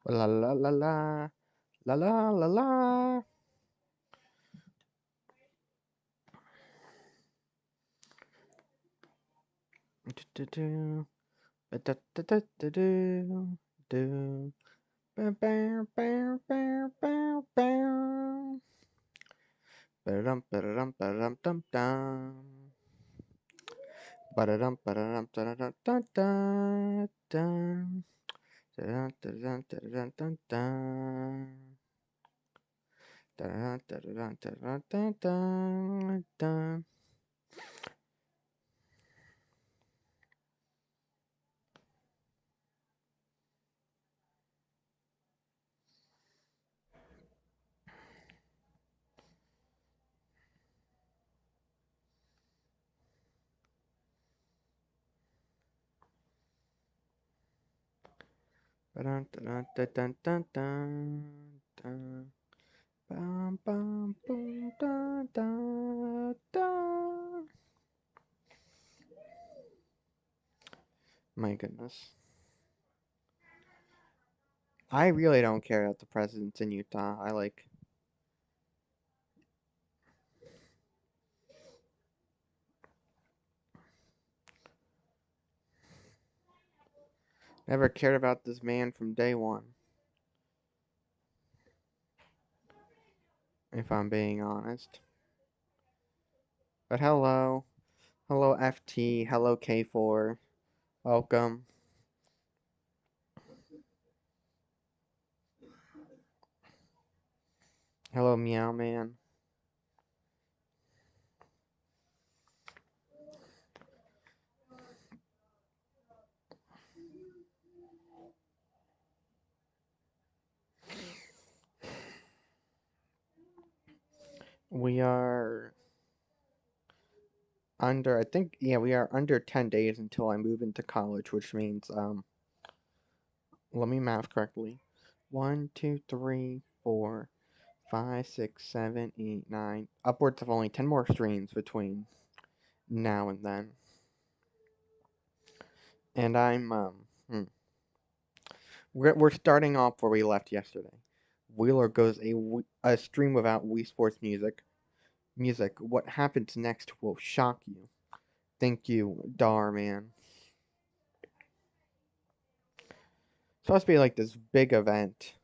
La la la la la la la la. Do do do do do do do do. Bow bow bow bow bow bow. Ba-dum ba-dum ba-dum dum dum. Ba-dum ba-dum da-da-da da-da dum. Da-da da-da da-da da-da. Da-da da-da da-da da-da da. Ba-dum da-da da-da-da-da. Bum bum boom da da da. My goodness. I really don't care about the presidents in Utah. I like. Never cared about this man from day one, if I'm being honest. But hello. Hello FT. Hello K4. Welcome. Hello Meow Man. We are under, I think, yeah, we are under 10 days until I move into college, which means, let me math correctly. 1, 2, 3, 4, 5, 6, 7, 8, 9, upwards of only 10 more streams between now and then. And we're starting off where we left yesterday. Wheeler goes a stream without Wii Sports music. What happens next will shock you. Thank you, Dar man. It's supposed to be like this big event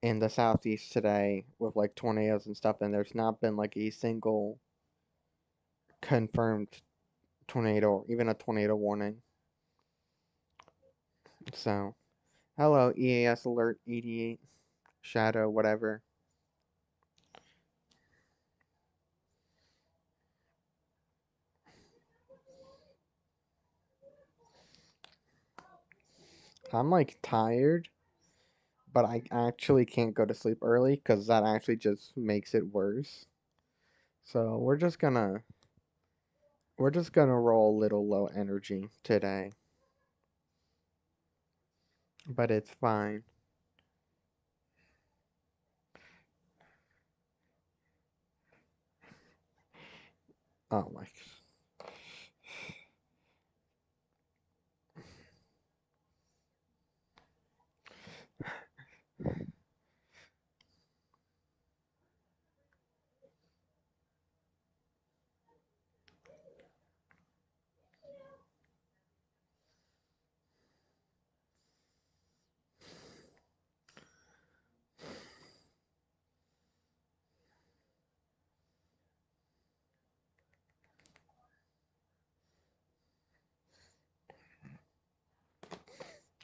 in the southeast today with like tornadoes and stuff, and there's not been like a single confirmed tornado, even a tornado warning. So, hello EAS Alert 88, Shadow, whatever. I'm like tired, but I actually can't go to sleep early because that actually just makes it worse. So we're just gonna roll a little low energy today, but it's fine. Oh my.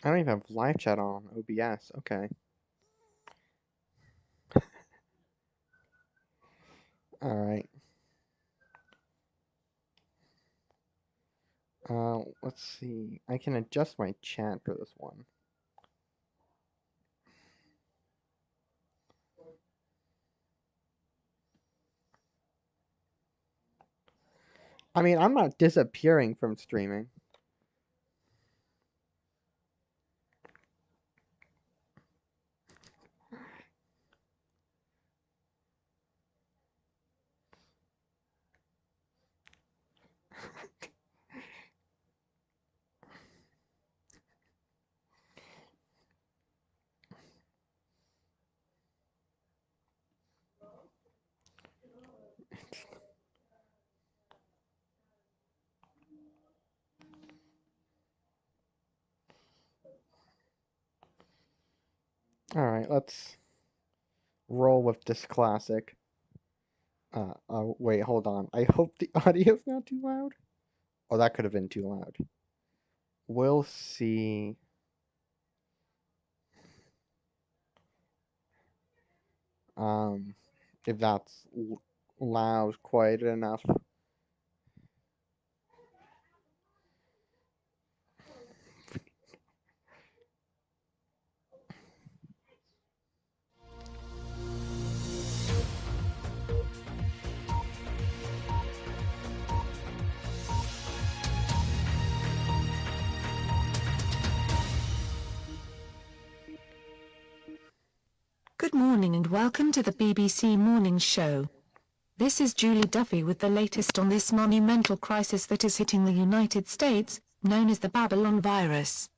I don't even have live chat on OBS. Okay. All right. Let's see. I can adjust my chat for this one. I mean, I'm not disappearing from streaming. Alright, let's roll with this classic. Wait, hold on. I hope the audio's not too loud. Oh, that could have been too loud. We'll see. If that's loud, quiet enough. Good morning and welcome to the BBC Morning Show. This is Julie Duffy with the latest on this monumental crisis that is hitting the United States, known as the Babylon virus.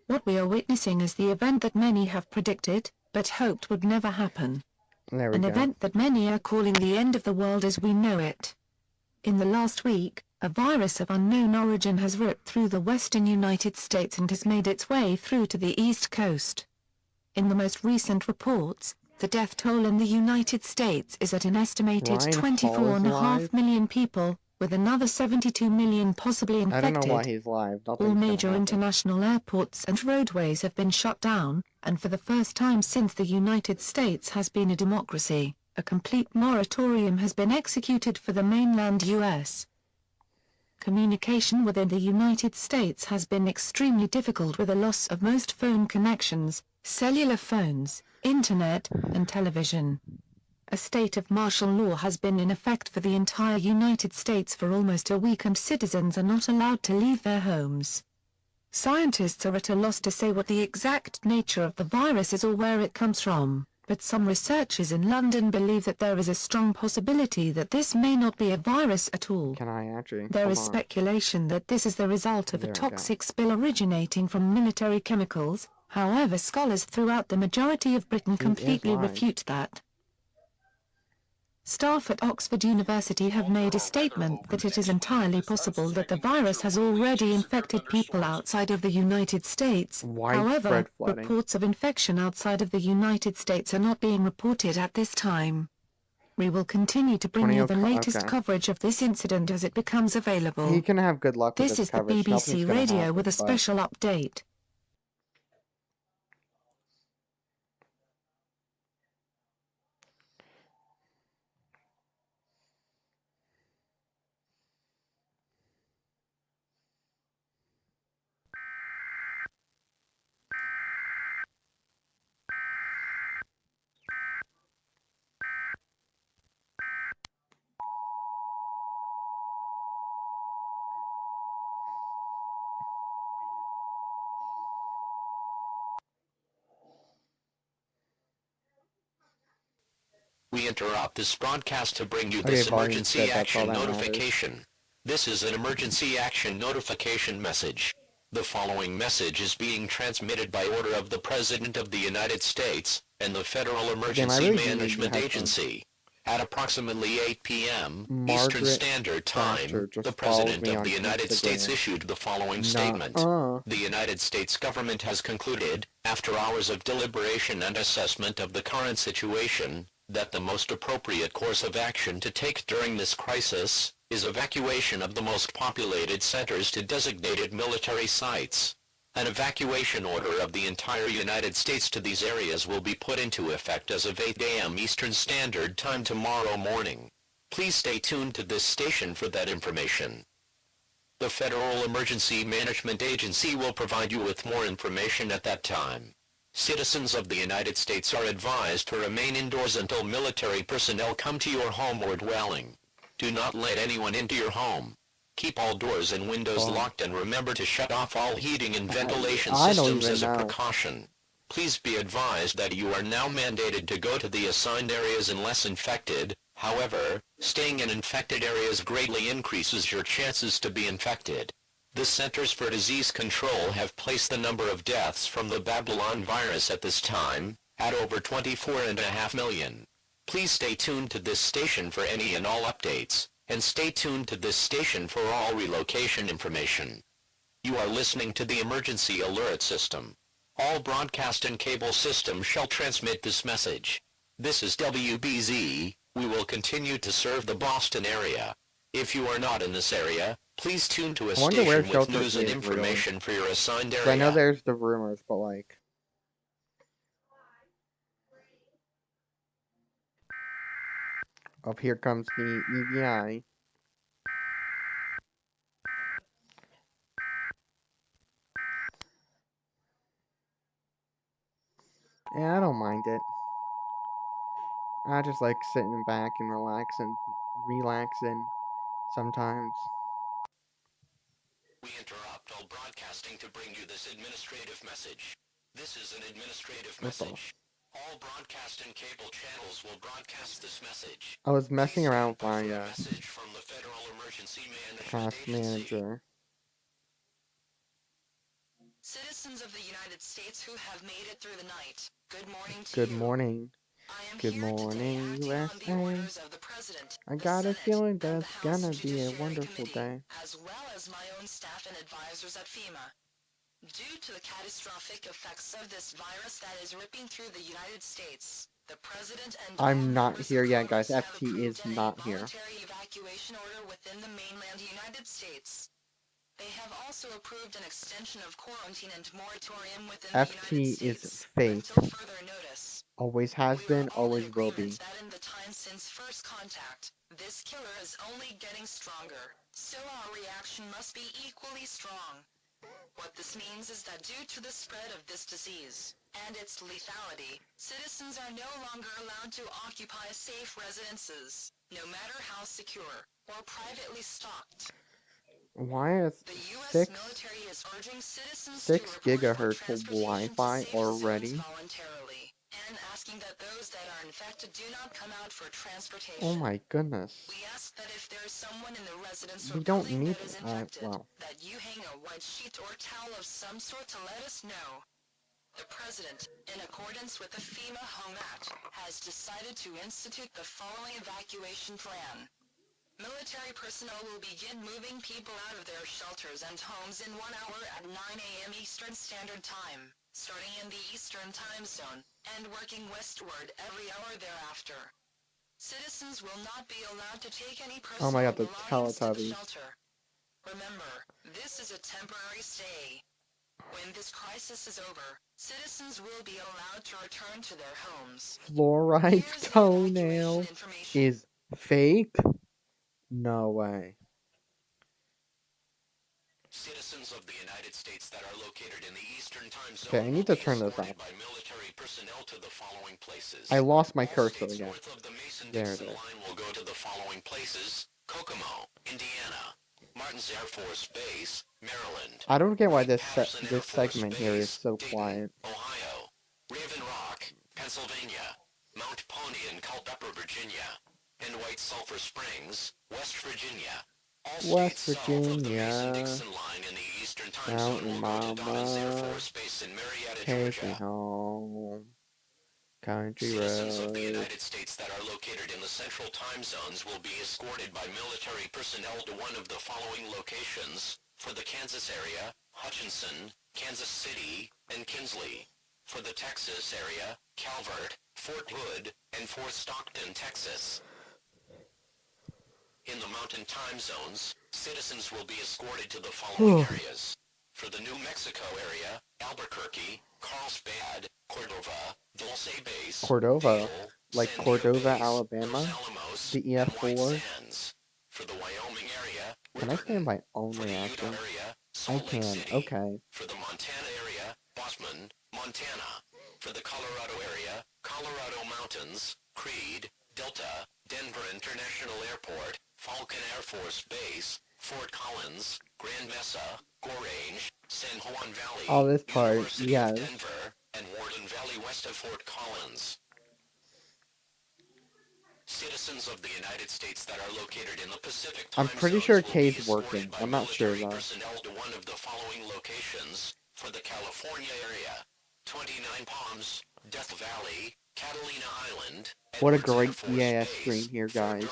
What we are witnessing is the event that many have predicted, but hoped would never happen. An event that many are calling the end of the world as we know it. In the last week, a virus of unknown origin has ripped through the western United States and has made its way through to the East Coast. In the most recent reports, the death toll in the United States is at an estimated 24.5 million people, with another 72 million possibly infected. I don't know why he's live. All major international airports and roadways have been shut down, and for the first time since the United States has been a democracy, a complete moratorium has been executed for the mainland U.S. Communication within the United States has been extremely difficult with a loss of most phone connections, cellular phones, internet, and television. A state of martial law has been in effect for the entire United States for almost a week and citizens are not allowed to leave their homes. Scientists are at a loss to say what the exact nature of the virus is or where it comes from, but some researchers in London believe that there is a strong possibility that this may not be a virus at all. There is speculation that this is the result of a toxic spill originating from military chemicals. However, scholars throughout the majority of Britain completely refute that. Staff at Oxford University have made a statement that it is entirely possible that the virus has already infected people outside of the United States. However, reports of infection outside of the United States are not being reported at this time. We will continue to bring you the latest coverage of this incident as it becomes available. He can have good luck with this is the BBC Radio with a special update. We interrupt this broadcast to bring you this emergency action notification. This is an emergency action notification message. The following message is being transmitted by order of the President of the United States and the Federal Emergency Management Agency. At approximately 8 p.m. Eastern Standard Time, the President of the United States issued the following statement. The United States government has concluded, after hours of deliberation and assessment of the current situation, that the most appropriate course of action to take during this crisis is evacuation of the most populated centers to designated military sites. An evacuation order of the entire United States to these areas will be put into effect as of 8 a.m. Eastern Standard Time tomorrow morning. Please stay tuned to this station for that information. The Federal Emergency Management Agency will provide you with more information at that time. Citizens of the United States are advised to remain indoors until military personnel come to your home or dwelling. Do not let anyone into your home. Keep all doors and windows locked and remember to shut off all heating and ventilation systems as a precaution. Please be advised that you are now mandated to go to the assigned areas unless infected. However, staying in infected areas greatly increases your chances to be infected. The Centers for Disease Control have placed the number of deaths from the Babylon virus at this time at over 24.5 million. Please stay tuned to this station for any and all updates, and stay tuned to this station for all relocation information. You are listening to the emergency alert system. All broadcast and cable systems shall transmit this message. This is WBZ. We will continue to serve the Boston area. If you are not in this area, please tune to a station with news and information for your assigned area. I know there's the rumors, but like... Up here comes the EVI. Yeah, I don't mind it. I just like sitting back and relaxing sometimes. We interrupt all broadcasting to bring you this administrative message. This is an administrative message. All broadcast and cable channels will broadcast this message. I was messing around with my message from the Federal Emergency task manager. Citizens of the United States who have made it through the night, good morning to Good you. morning. Good morning, USA. I got a feeling that it's gonna be a wonderful day. As well as my own staff and advisors at FEMA. Due to the catastrophic effects of this virus that is ripping through the United States, the President and I'm not here yet, guys. FT is not here. Voluntary evacuation order within the mainland United States. They have also approved an extension of quarantine and moratorium within the United States is fake. until further notice. Always has been, always will be. That in the time since first contact, this killer is only getting stronger, so our reaction must be equally strong. What this means is that due to the spread of this disease and its lethality, citizens are no longer allowed to occupy safe residences, no matter how secure or privately stocked. Why is 6 gigahertz Wi-Fi already? And asking that those that are infected do not come out for transportation. Oh my goodness. We ask that if there is someone in the residence we don't need that is infected, that you hang a white sheet or towel of some sort to let us know. The President, in accordance with the FEMA Home Act, has decided to institute the following evacuation plan. Military personnel will begin moving people out of their shelters and homes in 1 hour at 9 a.m. Eastern Standard Time, starting in the Eastern Time Zone, and working westward every hour thereafter. Citizens will not be allowed to take any personal belongings to the shelter. Remember, this is a temporary stay. When this crisis is over, citizens will be allowed to return to their homes. Fluoride toenail is fake? No way. Citizens of the United States that are located in the Eastern Time Zone. Okay, I need to turn this off. By military personnel to the following places. I lost my cursor again. North of the Mason-Dixon line will go to the following places: Kokomo, Indiana, Martin's Air Force Base, Maryland. I don't get why this segment here is so quiet. Ohio, Raven Rock, Pennsylvania, Mount Pony and Culpeper, Virginia, and White Sulphur Springs, West Virginia. All West states Virginia, south of the Mason-Dixon line in the Eastern Time Zone will go to Don's Air Force Base in Marietta, take me Georgia. Home. Country Citizens road. of the United States that are located in the Central Time Zones will be escorted by military personnel to one of the following locations. For the Kansas area, Hutchinson, Kansas City, and Kinsley. For the Texas area, Calvert, Fort Hood, and Fort Stockton, Texas. In the Mountain Time Zones, citizens will be escorted to the following areas. For the New Mexico area, Albuquerque, Carlsbad, Cordova, Dulce Base, Cordova, Dale, like San Cordova, Base, Alabama, Los Alamos, the EF4. For the Wyoming area, Can I stand by own reaction? I can, okay. For the Montana area, Bossman, Montana. For the Colorado area, Colorado Mountains, Creed, Delta, Denver International Airport, Falcon Air Force Base, Fort Collins, Grand Mesa, Gorange, San Juan Valley, all this part, University yes. of Denver, and Worden Valley west of Fort Collins. Citizens of the United States that are located in the Pacific Time I'm pretty sure K's working. I'm not sure though. Personnel to one of the following locations. For the California area, 29 Palms, Death Valley, Catalina Island. What a great EAS screen here, guys.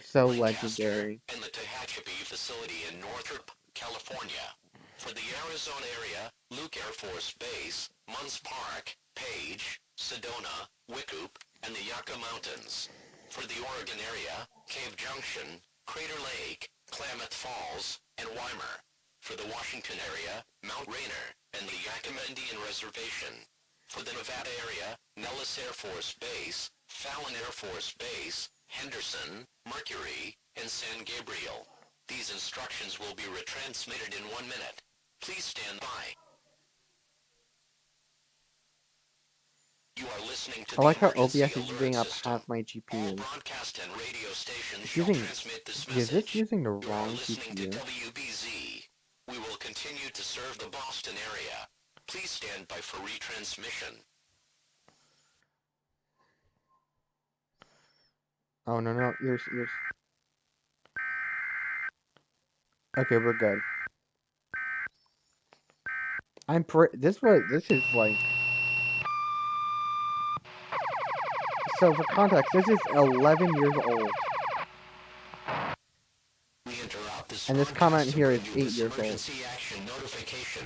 So legendary. And the Tehachapi facility in Northrop, California. For the Arizona area, Luke Air Force Base, Munns Park, Page, Sedona, Wickoop, and the Yucca Mountains. For the Oregon area, Cave Junction, Crater Lake, Klamath Falls, and Weimar. For the Washington area, Mount Rainier, and the Yakima Indian Reservation. For the Nevada area, Nellis Air Force Base, Fallon Air Force Base, Henderson, Mercury, and San Gabriel. These instructions will be retransmitted in 1 minute. Please stand by. You are listening to I like how emergency OBS is using up system. half my All GPU. broadcast and radio stations It's shall using. transmit this Is this message. using the You are wrong listening to GPU? WBZ. We will continue to serve the Boston area. Please stand by for retransmission. Oh no, ears. Okay, we're good. This is like. So for context, this is 11 years old. And this comment here is 8 years old. Emergency action notification.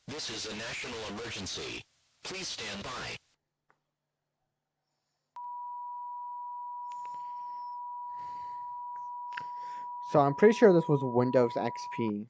This is a national emergency. Please stand by. So I'm pretty sure this was Windows XP.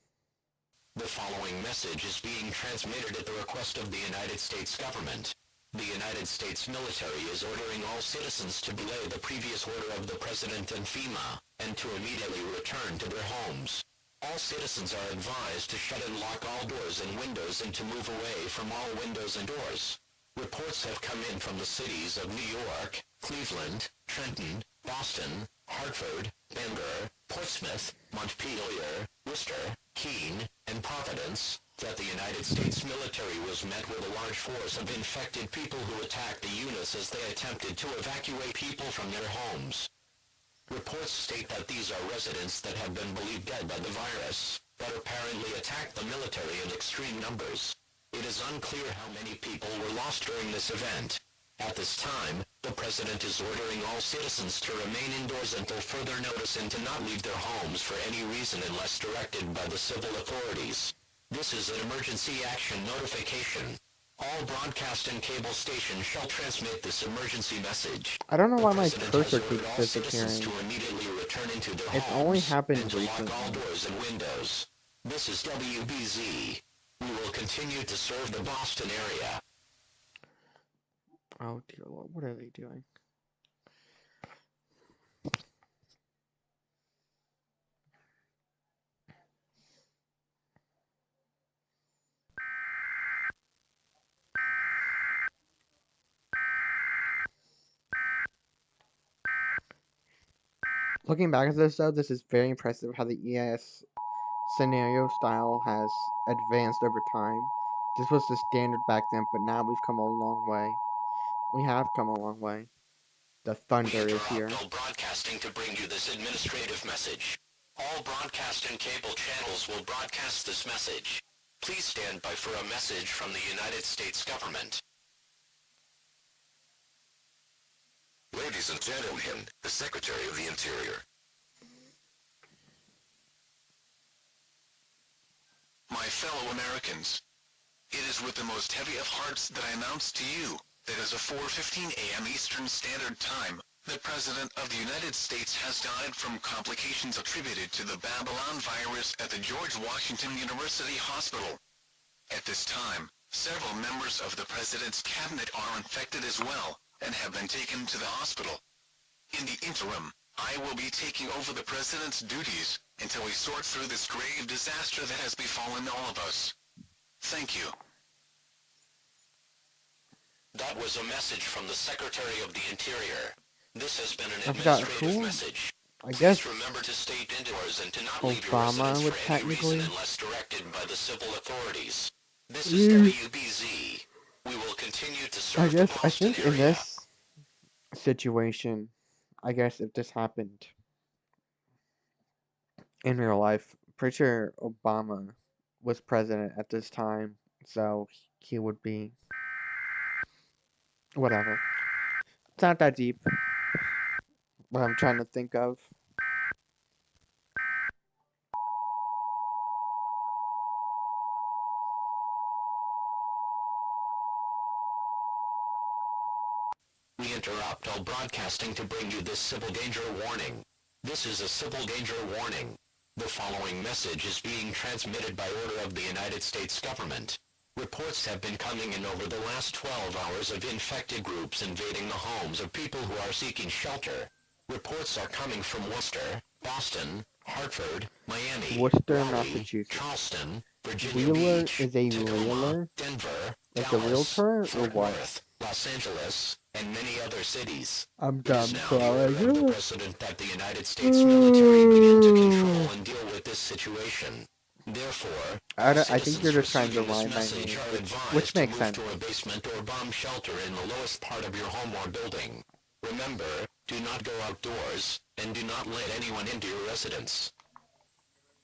The following message is being transmitted at the request of the United States government. The United States military is ordering all citizens to belay the previous order of the President and FEMA, and to immediately return to their homes. All citizens are advised to shut and lock all doors and windows and to move away from all windows and doors. Reports have come in from the cities of New York, Cleveland, Trenton, Boston, Hartford, Bangor, Portsmouth, Montpelier, Worcester, Keene, and Providence, that the United States military was met with a large force of infected people who attacked the units as they attempted to evacuate people from their homes. Reports state that these are residents that have been believed dead by the virus, but apparently attacked the military in extreme numbers. It is unclear how many people were lost during this event. At this time, the President is ordering all citizens to remain indoors until further notice and to not leave their homes for any reason unless directed by the civil authorities. This is an emergency action notification. All broadcast and cable stations shall transmit this emergency message. I don't know why my President cursor has ordered keeps all citizens disappearing. to immediately return into their It's homes only happened and to recently. lock all doors and windows. This is WBZ. We will continue to serve the Boston area. Oh dear Lord, what are they doing? Looking back at this though, this is very impressive how the EIS scenario style has advanced over time. This was the standard back then, but now we've come a long way. We have come a long way. The thunder is here. We interrupt all broadcasting to bring you this administrative message. All broadcast and cable channels will broadcast this message. Please stand by for a message from the United States government. Ladies and gentlemen, the Secretary of the Interior. My fellow Americans, it is with the most heavy of hearts that I announce to you that as of 4:15 a.m. Eastern Standard Time, the President of the United States has died from complications attributed to the Babylon virus at the George Washington University Hospital. At this time, several members of the President's cabinet are infected as well, and have been taken to the hospital. In the interim, I will be taking over the President's duties until we sort through this grave disaster that has befallen all of us. Thank you. That was a message from the Secretary of the Interior. This has been an administrative message. I guess Please remember to stay indoors and to not leave your Obama residence would for any reason technically. unless directed by the civil authorities. This is WBZ. We will continue to serve the Boston I think area. in this situation, I guess if this happened in real life, pretty sure Obama was president at this time, so he would be whatever. It's not that deep. What I'm trying to think of. interrupt all broadcasting to bring you this civil danger warning. This is a civil danger warning. The following message is being transmitted by order of the United States government. Reports have been coming in over the last 12 hours of infected groups invading the homes of people who are seeking shelter. Reports are coming from Worcester, Boston, Hartford, Miami, Worcester, Raleigh, Massachusetts. Charleston, Virginia Wheeler Beach, is a Tacoma, realtor? Denver, Like a Dallas, realtor or Fort what? Worth, Los Angeles, and many other cities. I'm It is dumb, now so the I'm order of the like, President that the United States military begin to control and deal with this situation. Therefore, all I think you're citizens just trying to receiving this rhyme my message name, are which advised to makes move sense. to a basement or bomb shelter in the lowest part of your home or building. Remember, do not go outdoors, and do not let anyone into your residence.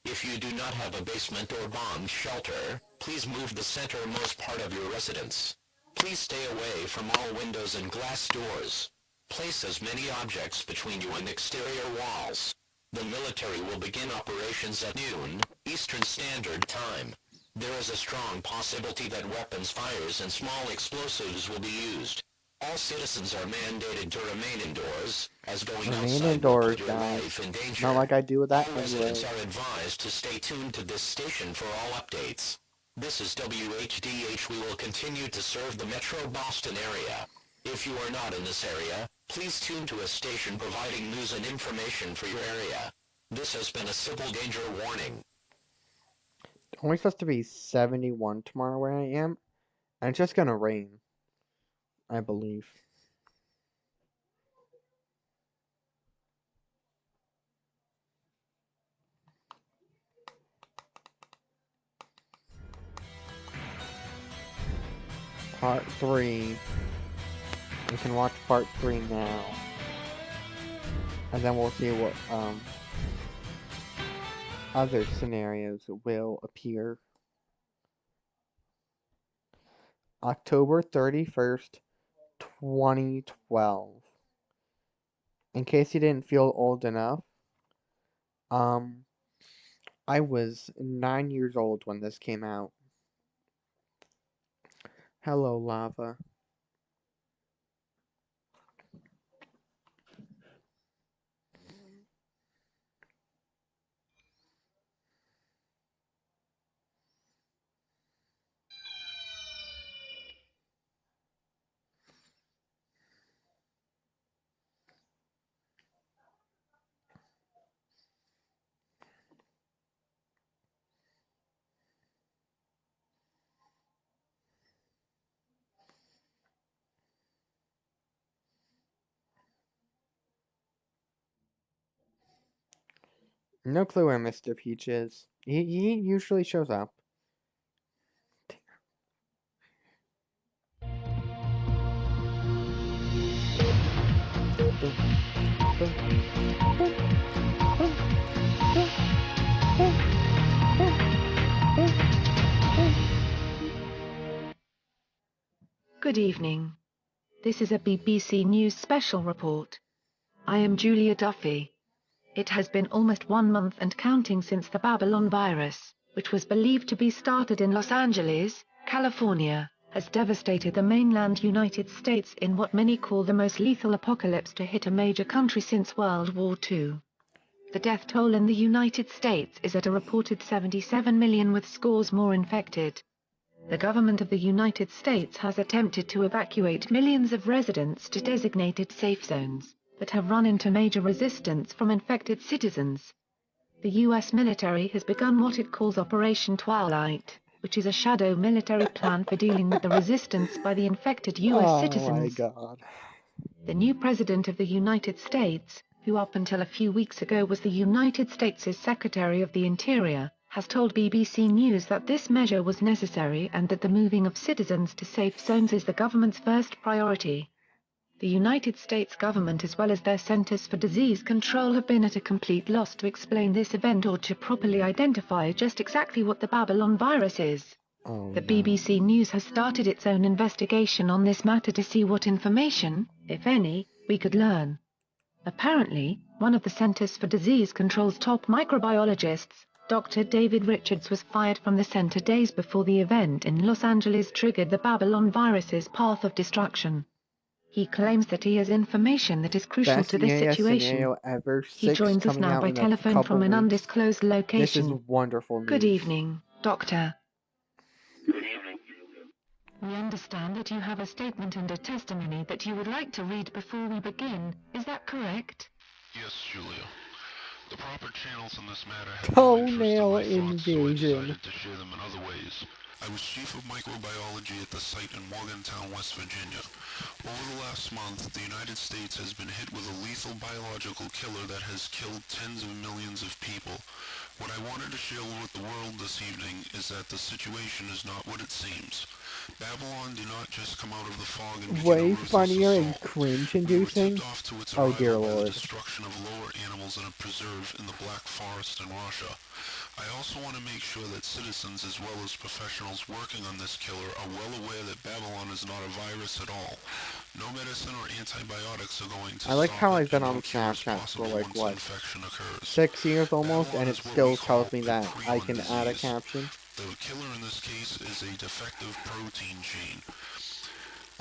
If you do not have a basement or bomb shelter, please move the centermost part of your residence. Please stay away from all windows and glass doors. Place as many objects between you and exterior walls. The military will begin operations at noon, Eastern Standard Time. There is a strong possibility that weapons fires and small explosives will be used. All citizens are mandated to remain indoors, as going outside will put your life in danger. Not like I do with that All anyway. residents are advised to stay tuned to this station for all updates. This is WHDH. We will continue to serve the Metro Boston area. If you are not in this area, please tune to a station providing news and information for your area. This has been a civil danger warning. It's only supposed to be 71 tomorrow where I am, and it's just gonna rain, I believe. Part 3. We can watch part 3 now. And then we'll see what other scenarios will appear. October 31st, 2012. In case you didn't feel old enough, I was 9 years old when this came out. Hello, Lava. No clue where Mr. Peach is. He usually shows up. Good evening. This is a BBC News special report. I am Julia Duffy. It has been almost 1 month and counting since the Babylon virus, which was believed to be started in Los Angeles, California, has devastated the mainland United States in what many call the most lethal apocalypse to hit a major country since World War II. The death toll in the United States is at a reported 77 million with scores more infected. The government of the United States has attempted to evacuate millions of residents to designated safe zones, but have run into major resistance from infected citizens. The U.S. military has begun what it calls Operation Twilight, which is a shadow military plan for dealing with the resistance by the infected U.S. citizens. Oh my god. The new President of the United States, who up until a few weeks ago was the United States' Secretary of the Interior, has told BBC News that this measure was necessary and that the moving of citizens to safe zones is the government's first priority. The United States government as well as their Centers for Disease Control have been at a complete loss to explain this event or to properly identify just exactly what the Babylon virus is. Oh, The no. BBC News has started its own investigation on this matter to see what information, if any, we could learn. Apparently, one of the Centers for Disease Control's top microbiologists, Dr. David Richards, was fired from the center days before the event in Los Angeles triggered the Babylon virus's path of destruction. He claims that he has information that is crucial Best to this EAS situation. scenario ever. He 6 joins us coming now out by in a telephone couple from an weeks. undisclosed location. This is wonderful news. Good evening, Doctor. We understand that you have a statement and a testimony that you would like to read before we begin. Is that correct? Yes, Julia. The proper channels in this matter have no interest in Toenail my thoughts, so I invasion. decided to share them in other ways. I was chief of microbiology at the site in Morgantown, West Virginia. Over the last month, the United States has been hit with a lethal biological killer that has killed tens of millions of people. What I wanted to share with the world this evening is that the situation is not what it seems. Babylon did not just come out of the fog and begin Way a ruthless funnier and assault. We were cringe-inducing. tipped off to its Oh dear arrival by the lord. destruction of lower animals in a preserve in the Black Forest in Russia. I also want to make sure that citizens as well as professionals working on this killer are well aware that Babylon is not a virus at all. No medicine or antibiotics are going to I like stop how it, I've been and on no cure is Snapchat for possible like once what, infection occurs. 6 years almost, Babylon and it is what still we call tells me a that I prion can add a disease. caption. The killer in this case is a defective protein chain.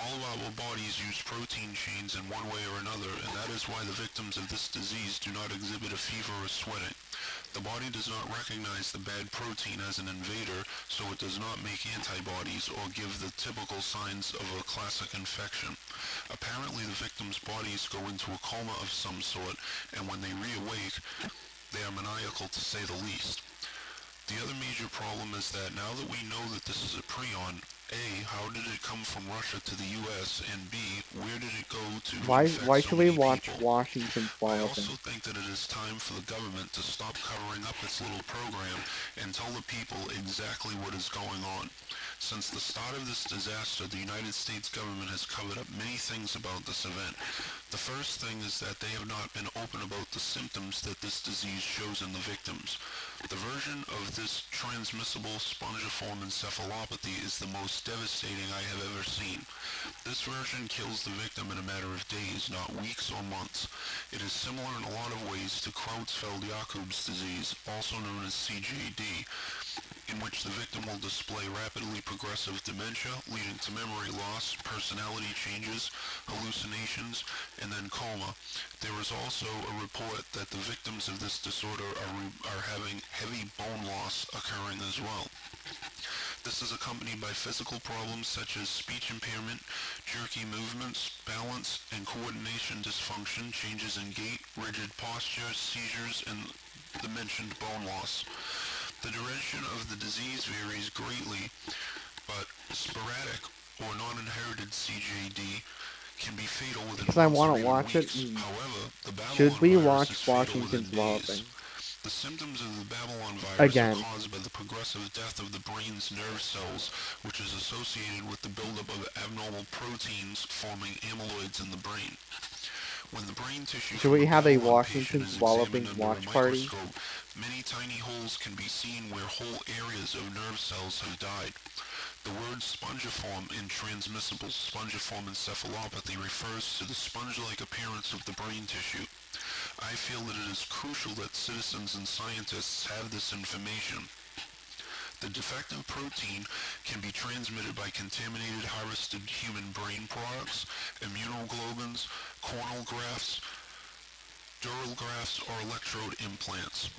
All of our bodies use protein chains in one way or another, and that is why the victims of this disease do not exhibit a fever or sweating. The body does not recognize the bad protein as an invader, so it does not make antibodies or give the typical signs of a classic infection. Apparently, the victims' bodies go into a coma of some sort, and when they reawake, they are maniacal to say the least. The other major problem is that now that we know that this is a prion, A, how did it come from Russia to the US, and B, where did it go to Why infect should so we many watch people? Washington's I Walloping? also think that it is time for the government to stop covering up its little program and tell the people exactly what is going on. Since the start of this disaster, the United States government has covered up many things about this event. The first thing is that they have not been open about the symptoms that this disease shows in the victims. The version of this transmissible spongiform encephalopathy is the most devastating I have ever seen. This version kills the victim in a matter of days, not weeks or months. It is similar in a lot of ways to Creutzfeldt-Jakob's disease, also known as CJD, in which the victim will display rapidly progressive dementia, leading to memory loss, personality changes, hallucinations, and then coma. There is also a report that the victims of this disorder are having heavy bone loss occurring as well. This is accompanied by physical problems such as speech impairment, jerky movements, balance and coordination dysfunction, changes in gait, rigid posture, seizures, and the mentioned bone loss. The duration of the disease varies greatly, but sporadic or non-inherited CJD can be fatal within Because I months or want to even watch it. weeks. However, the Should Babylon we virus watch is fatal Washington's within Walloping? days. The symptoms of the Babylon virus Again. are caused by the progressive death of the brain's nerve cells, which is associated with the buildup of abnormal proteins forming amyloids in the brain. When the brain tissue Should we have a Babylon patient Washington's is Walloping examined under watch a party? microscope, many tiny holes can be seen where whole areas of nerve cells have died. The word spongiform in transmissible spongiform encephalopathy refers to the sponge-like appearance of the brain tissue. I feel that it is crucial that citizens and scientists have this information. The defective protein can be transmitted by contaminated harvested human brain products, immunoglobulins, corneal grafts, dural grafts, or electrode implants.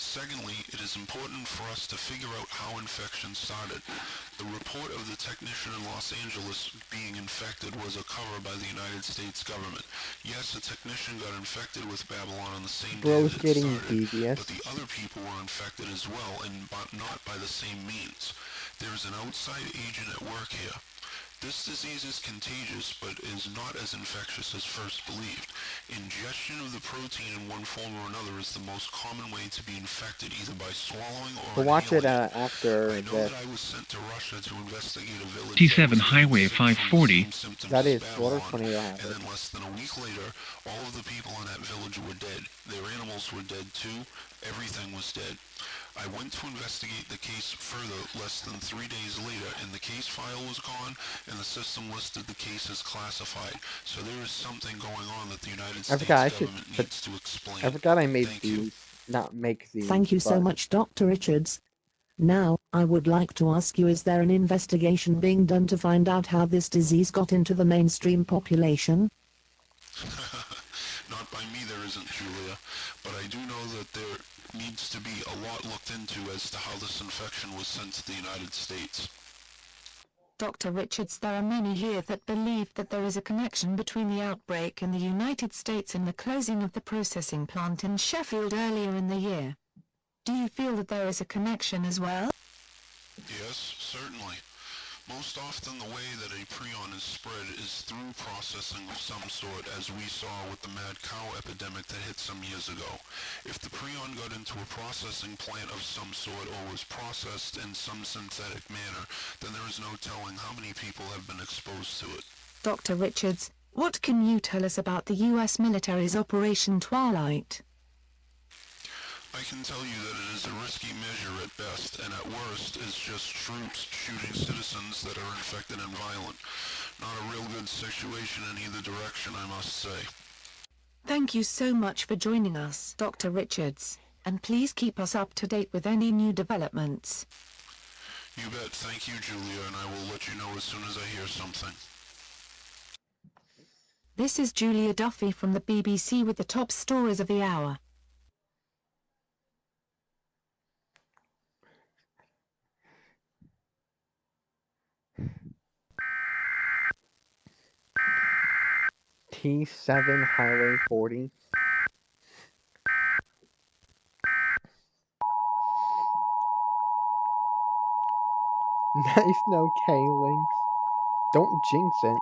Secondly, it is important for us to figure out how infection started. The report of the technician in Los Angeles being infected was a cover by the United States government. Yes, the technician got infected with Babylon on the same day Bro's that it getting started, devious. but the other people were infected as well, and not by the same means. There is an outside agent at work here. This disease is contagious, but is not as infectious as first believed. Ingestion of the protein in one form or another is the most common way to be infected, either by swallowing or We'll watch it inhaling. after I know this. that I was sent to Russia to investigate a village 57 that was Highway getting sick from the 540. same symptoms That as is sort of Babylon, funny to have and it. then less than a week later, all of the people in that village were dead. Their animals were dead too. Everything was dead. I went to investigate the case further less than 3 days later, and the case file was gone, and the system listed the case as classified. So there is something going on that the United States government needs to explain. I forgot I made Thank you. these. Not make these. Thank you so but much, Dr. Richards. Now, I would like to ask you, is there an investigation being done to find out how this disease got into the mainstream population? Not by me there isn't, Julia, but I do know that there needs to be a lot looked into as to how this infection was sent to the United States. Dr. Richards, there are many here that believe that there is a connection between the outbreak in the United States and the closing of the processing plant in Sheffield earlier in the year. Do you feel that there is a connection as well? Yes, certainly. Most often the way that a prion is spread is through processing of some sort, as we saw with the mad cow epidemic that hit some years ago. If the prion got into a processing plant of some sort or was processed in some synthetic manner, then there is no telling how many people have been exposed to it. Dr. Richards, what can you tell us about the U.S. military's Operation Twilight? I can tell you that it is a risky measure at best, and at worst is just troops shooting citizens that are infected and violent. Not a real good situation in either direction, I must say. Thank you so much for joining us, Dr. Richards, and please keep us up to date with any new developments. You bet. Thank you, Julia, and I will let you know as soon as I hear something. This is Julia Duffy from the BBC with the top stories of the hour. T7 Highway 40. Nice, no K-links. Don't jinx it.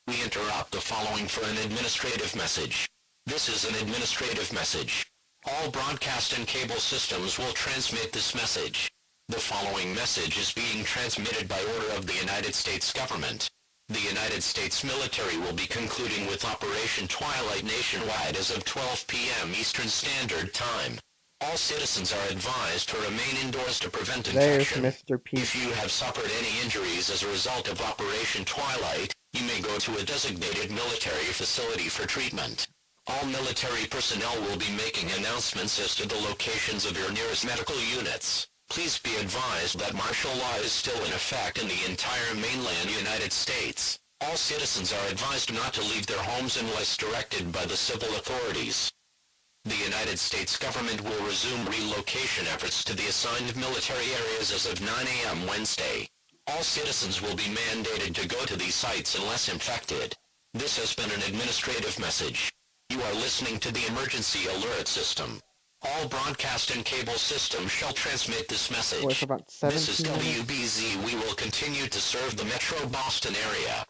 We interrupt the following for an administrative message. This is an administrative message. All broadcast and cable systems will transmit this message. The following message is being transmitted by order of the United States government. The United States military will be concluding with Operation Twilight nationwide as of 12 p.m. Eastern Standard Time. All citizens are advised to remain indoors to prevent infection. There's Mr. P. If you have suffered any injuries as a result of Operation Twilight, you may go to a designated military facility for treatment. All military personnel will be making announcements as to the locations of your nearest medical units. Please be advised that martial law is still in effect in the entire mainland United States. All citizens are advised not to leave their homes unless directed by the civil authorities. The United States government will resume relocation efforts to the assigned military areas as of 9 a.m. Wednesday. All citizens will be mandated to go to these sites unless infected. This has been an administrative message. You are listening to the emergency alert system. All broadcast and cable systems shall transmit this message. This is WBZ. We will continue to serve the Metro Boston area.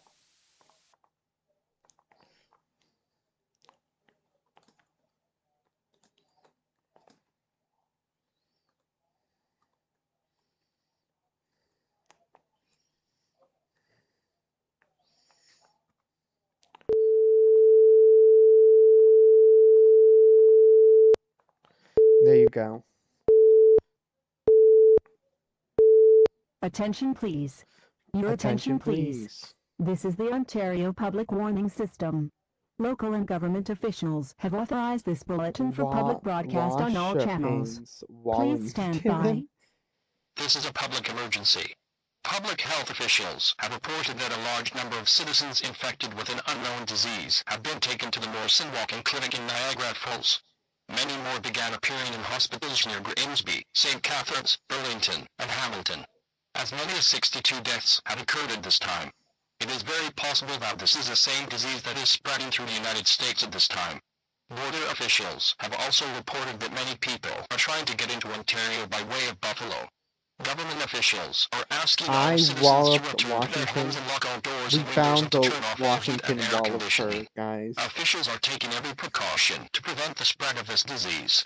There you go. Attention please. Your attention please. This is the Ontario Public Warning System. Local and government officials have authorized this bulletin for public broadcast on all channels. Please stand by. This is a public emergency. Public health officials have reported that a large number of citizens infected with an unknown disease have been taken to the Morrison Walking Clinic in Niagara Falls. Many more began appearing in hospitals near Grimsby, St. Catharines, Burlington, and Hamilton. As many as 62 deaths have occurred at this time. It is very possible that this is the same disease that is spreading through the United States at this time. Border officials have also reported that many people are trying to get into Ontario by way of Buffalo. Government officials are asking all citizens to return to their homes and lock all doors and windows and to turn off the heat and air conditioning. Guys. Officials are taking every precaution to prevent the spread of this disease.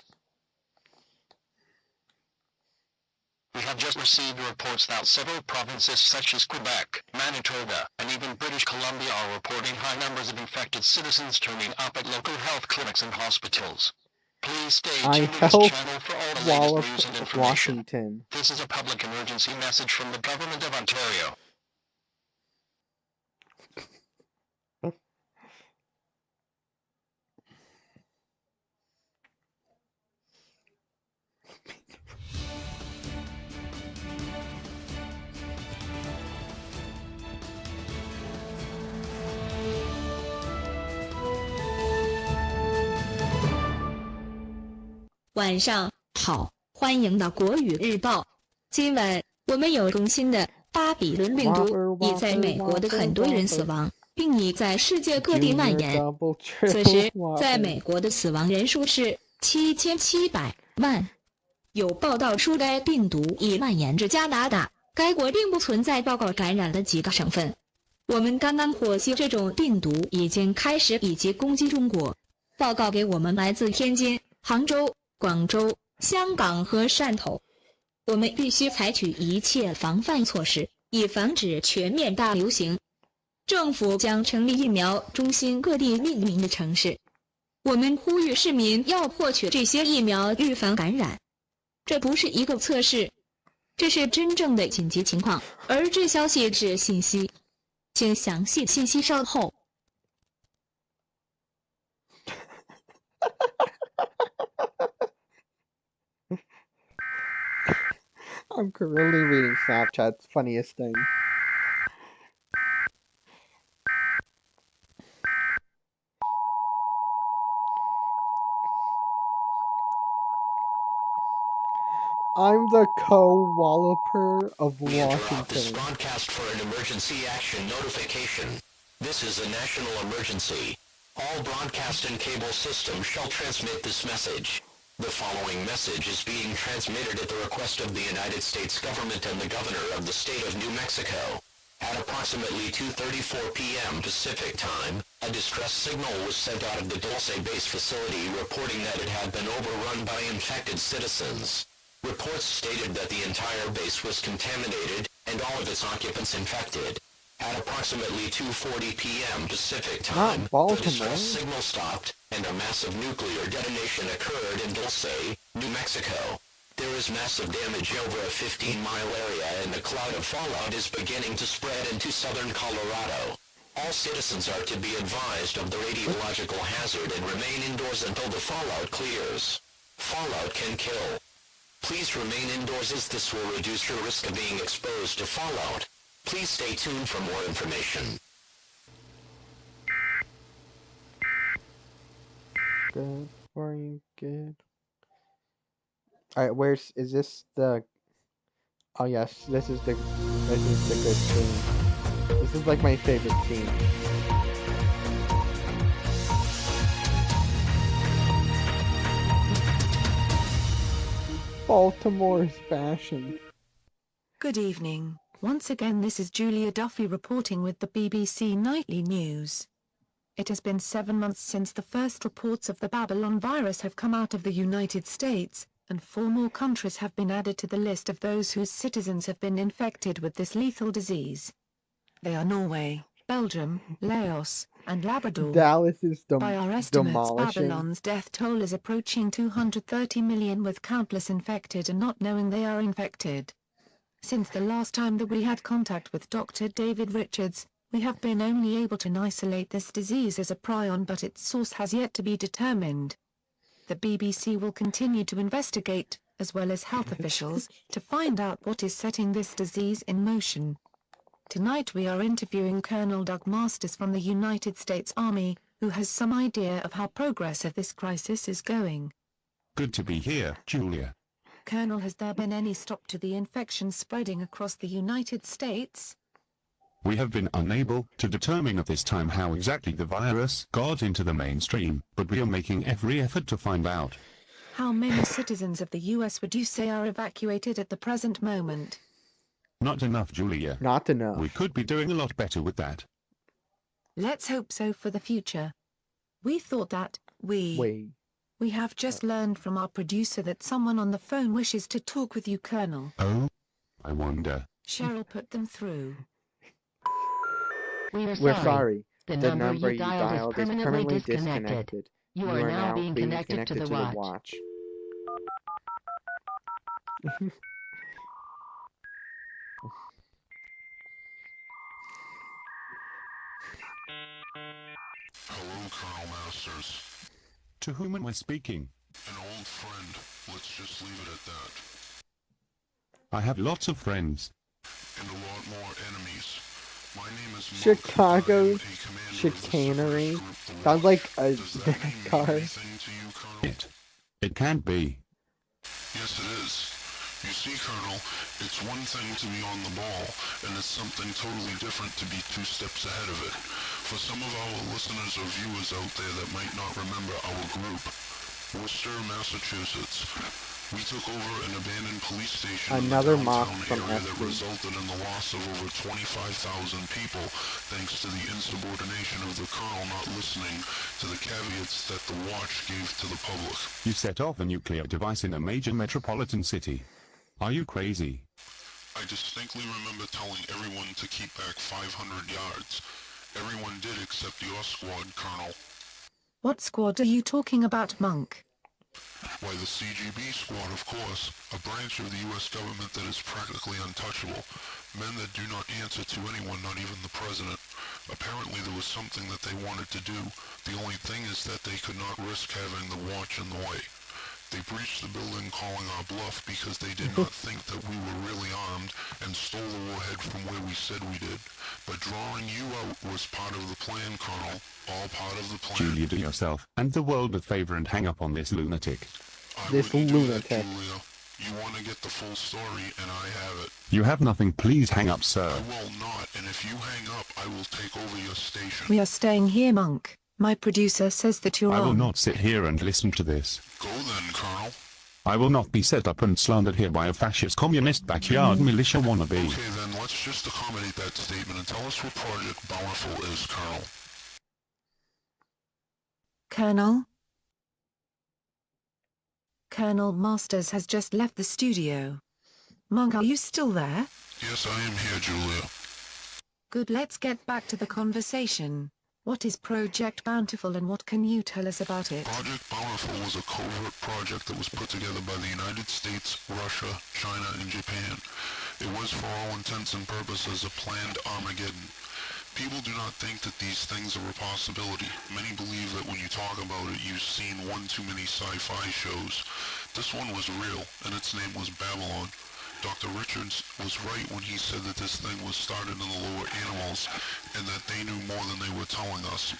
We have just received reports that several provinces such as Quebec, Manitoba, and even British Columbia are reporting high numbers of infected citizens turning up at local health clinics and hospitals. Please stay tuned to this channel for all the latest news and information. Washington. This is a public emergency message from the Government of Ontario. 晚上好，欢迎到国语日报。今晚我们有更新的巴比伦病毒已在美国的很多人死亡，并已在世界各地蔓延。此时，在美国的死亡人数是7700万。有报道说该病毒已蔓延至加拿大，该国并不存在报告感染的几个省份。我们刚刚获悉这种病毒已经开始以及攻击中国。报告给我们来自天津、杭州、广州、香港和汕头。我们必须采取一切防范措施，以防止全面大流行。政府将成立疫苗中心各地命名的城市。我们呼吁市民要获取这些疫苗预防感染。这不是一个测试，这是真正的紧急情况，而这消息是信息，请详细信息稍后。I'm currently reading Snapchat's funniest thing. I'm the co-walloper of We interrupt this Washington. broadcast for an emergency action notification. This is a national emergency. All broadcast and cable systems shall transmit this message. The following message is being transmitted at the request of the United States government and the governor of the state of New Mexico. At approximately 2:34 p.m. Pacific Time, a distress signal was sent out of the Dulce base facility reporting that it had been overrun by infected citizens. Reports stated that the entire base was contaminated and all of its occupants infected. At approximately 2:40 p.m. Pacific Time, the distress signal stopped and a massive nuclear detonation occurred in Dulce, New Mexico. There is massive damage over a 15-mile area and the cloud of fallout is beginning to spread into southern Colorado. All citizens are to be advised of the radiological hazard and remain indoors until the fallout clears. Fallout can kill. Please remain indoors as this will reduce your risk of being exposed to fallout. Please stay tuned for more information. Good for you, good. Alright, is this the... Oh yes, this is the good scene. This is like my favorite scene. Baltimore's fashion. Good evening. Once again this is Julia Duffy reporting with the BBC Nightly News. It has been 7 months since the first reports of the Babylon virus have come out of the United States, and 4 more countries have been added to the list of those whose citizens have been infected with this lethal disease. They are Norway, Belgium, Laos, and Labrador. Dallas is By our estimates, Babylon's death toll is approaching 230 million with countless infected and not knowing they are infected. Since the last time that we had contact with Dr. David Richards, we have been only able to isolate this disease as a prion, but its source has yet to be determined. The BBC will continue to investigate, as well as health officials, to find out what is setting this disease in motion. Tonight we are interviewing Colonel Doug Masters from the United States Army, who has some idea of how progress of this crisis is going. Good to be here, Julia. Colonel, has there been any stop to the infection spreading across the United States? We have been unable to determine at this time how exactly the virus got into the mainstream, but we are making every effort to find out. How many citizens of the U.S. would you say are evacuated at the present moment? Not enough, Julia. Not enough. We could be doing a lot better with that. Let's hope so for the future. We thought that, We have just learned from our producer that someone on the phone wishes to talk with you, Colonel. Oh? I wonder. Cheryl put them through. We're sorry. The number you dialed is permanently disconnected. You are now being connected to the watch. Hello, Colonel Masters. To whom am I speaking? An old friend. Let's just leave it at that. I have lots of friends. And a lot more enemies. My name is Chicago's chicanery. Sounds like a car. It can't be. Yes, it is. You see, Colonel, it's one thing to be on the ball, and it's something totally different to be 2 steps ahead of it. For some of our listeners or viewers out there that might not remember our group, Worcester, Massachusetts, we took over an abandoned police station Another in the mock downtown from area that SD. resulted in the loss of over 25,000 people thanks to the insubordination of the colonel not listening to the caveats that the watch gave to the public. You set off a nuclear device in a major metropolitan city. Are you crazy? I distinctly remember telling everyone to keep back 500 yards. Everyone did except your squad, Colonel. What squad are you talking about, Monk? Why, the CGB squad, of course, a branch of the U.S. government that is practically untouchable. Men that do not answer to anyone, not even the president. Apparently there was something that they wanted to do. The only thing is that they could not risk having the watch in the way. They breached the building calling our bluff because they did not think that we were really armed and stole the warhead from where we said we did. But drawing you out was part of the plan, Colonel. All part of the plan. Julia, do yourself and the world a favor and hang up on this lunatic. This lunatic. Julia. You want to get the full story, and I have it. You have nothing. Please hang up, sir. I will not, and if you hang up, I will take over your station. We are staying here, Monk. My producer says that you're I will on. not sit here and listen to this. Go then, Colonel. I will not be set up and slandered here by a fascist communist backyard militia wannabe. Okay, then let's just accommodate that statement and tell us what Project Bountiful is, Colonel. Colonel? Colonel Masters has just left the studio. Monk, are you still there? Yes, I am here, Julia. Good, let's get back to the conversation. What is Project Bountiful and what can you tell us about it? Project Bountiful was a covert project that was put together by the United States, Russia, China, and Japan. It was for all intents and purposes a planned Armageddon. People do not think that these things are a possibility. Many believe that when you talk about it, you've seen one too many sci-fi shows. This one was real, and its name was Babylon. Dr. Richards was right when he said that this thing was started in the lower animals and that they knew more than they were telling us.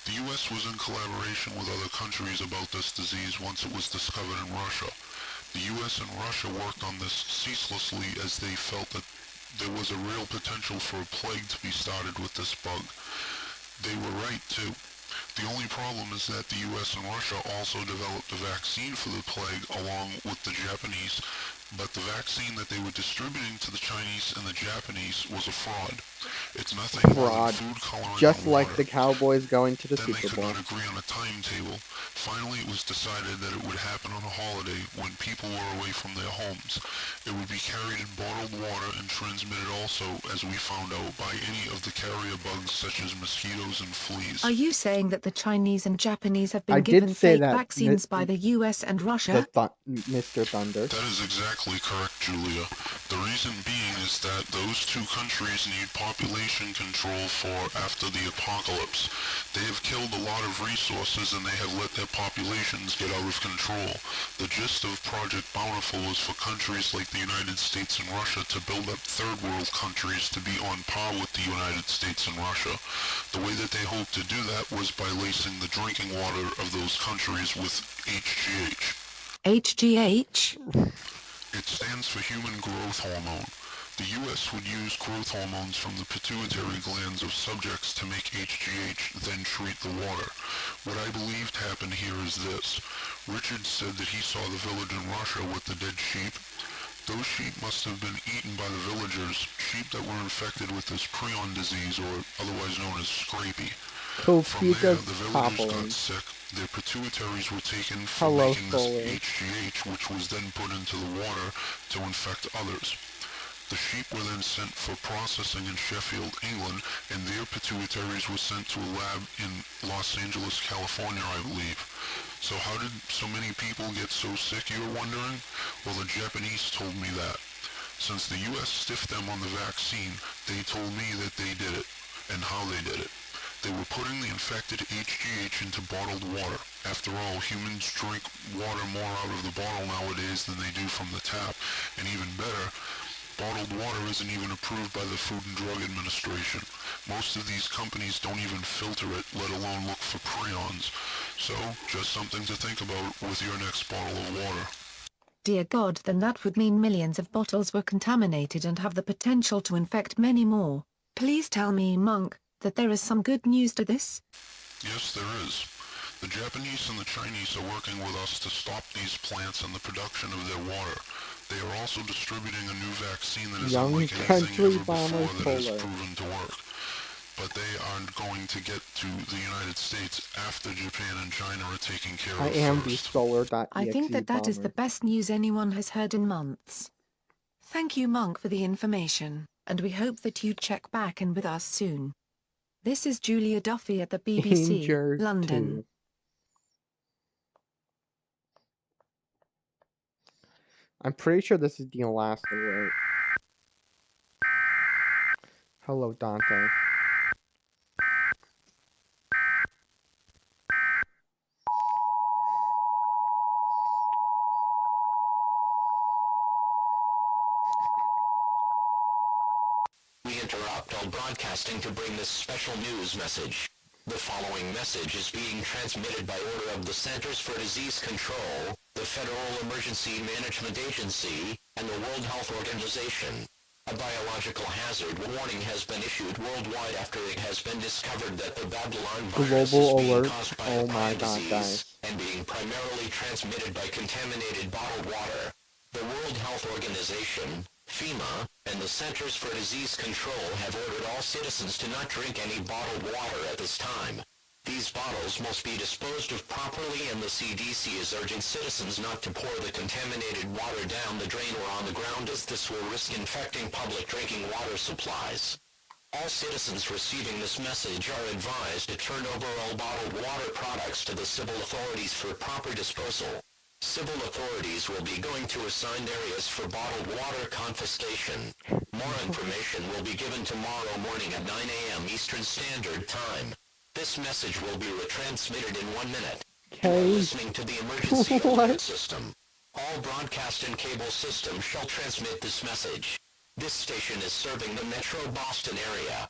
The U.S. was in collaboration with other countries about this disease once it was discovered in Russia. The U.S. and Russia worked on this ceaselessly as they felt that there was a real potential for a plague to be started with this bug. They were right too. The only problem is that the U.S. and Russia also developed a vaccine for the plague along with the Japanese, but the vaccine that they were distributing to the Chinese and the Japanese was a fraud. It's nothing more than food coloring just on like water. the Cowboys going to the Then Super they could Bowl. not agree on a timetable. Finally, it was decided that it would happen on a holiday when people were away from their homes. It would be carried in bottled water and transmitted also, as we found out, by any of the carrier bugs such as mosquitoes and fleas. Are you saying that the Chinese and Japanese have been given fake vaccines by the US and Russia? Mr. Thunder. That is exactly correct, Julia. The reason being is that those two countries need population control for after the apocalypse. They have killed a lot of resources and they have let their populations get out of control. The gist of Project Bountiful was for countries like the United States and Russia to build up third world countries to be on par with the United States and Russia. The way that they hoped to do that was by lacing the drinking water of those countries with HGH. HGH? It stands for human growth hormone. The U.S. would use growth hormones from the pituitary glands of subjects to make HGH, then treat the water. What I believed happened here is this. Richard said that he saw the village in Russia with the dead sheep. Those sheep must have been eaten by the villagers, sheep that were infected with this prion disease, or otherwise known as scrapie. From there, the villagers got sick. Their pituitaries were taken for making this HGH, which was then put into the water to infect others. The sheep were then sent for processing in Sheffield, England, and their pituitaries were sent to a lab in Los Angeles, California, I believe. So how did so many people get so sick, you're wondering? Well, the Japanese told me that. Since the U.S. stiffed them on the vaccine, they told me that they did it, and how they did it. They were putting the infected HGH into bottled water. After all, humans drink water more out of the bottle nowadays than they do from the tap, and even better, bottled water isn't even approved by the Food and Drug Administration. Most of these companies don't even filter it, let alone look for prions. So, just something to think about with your next bottle of water. Dear God, then that would mean millions of bottles were contaminated and have the potential to infect many more. Please tell me, Monk, that there is some good news to this? Yes, there is. The Japanese and the Chinese are working with us to stop these plants and the production of their water. They are also distributing a new vaccine that is unlike anything ever before that has proven to work. But they aren't going to get to the United States after Japan and China are taking care of first. I think that is the best news anyone has heard in months. Thank you, Monk, for the information, and we hope that you check back in with us soon. This is Julia Duffy at the BBC, London. I'm pretty sure this is the last alert. Hello, Dante. We interrupt all broadcasting to bring this special news message. The following message is being transmitted by order of the Centers for Disease Control, the Federal Emergency Management Agency, and the World Health Organization. A biological hazard warning has been issued worldwide after it has been discovered that the Babylon virus is being caused by a prion disease and being primarily transmitted by contaminated bottled water. The World Health Organization, FEMA, and the Centers for Disease Control have ordered all citizens to not drink any bottled water at this time. These bottles must be disposed of properly, and the CDC is urging citizens not to pour the contaminated water down the drain or on the ground, as this will risk infecting public drinking water supplies. All citizens receiving this message are advised to turn over all bottled water products to the civil authorities for proper disposal. Civil authorities will be going to assigned areas for bottled water confiscation. More information will be given tomorrow morning at 9 a.m. Eastern Standard Time. This message will be retransmitted in 1 minute. You are listening to the emergency alert system. All broadcast and cable systems shall transmit this message. This station is serving the Metro Boston area.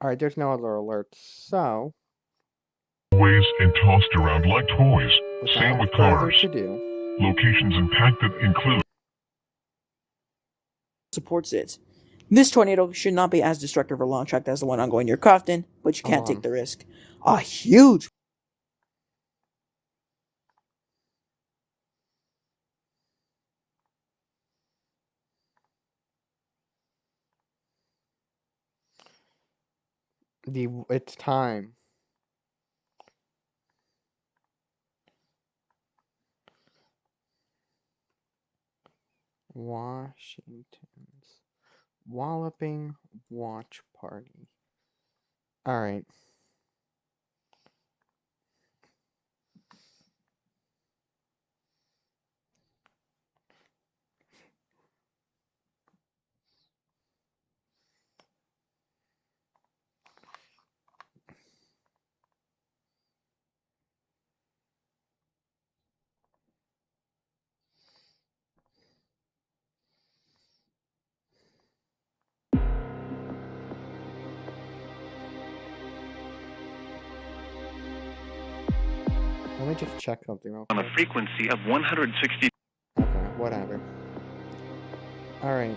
Alright, there's no other alerts, so... Ways and tossed around like toys. Same with cars. Locations impacted include... Supports it. This tornado should not be as destructive or long-tracked as the one ongoing near Crofton, but you can't take the risk. A huge... It's time. Washington's Walloping Watch Party. Alright. Let me just check something real quick. On a frequency of 160. Okay, whatever. Alright.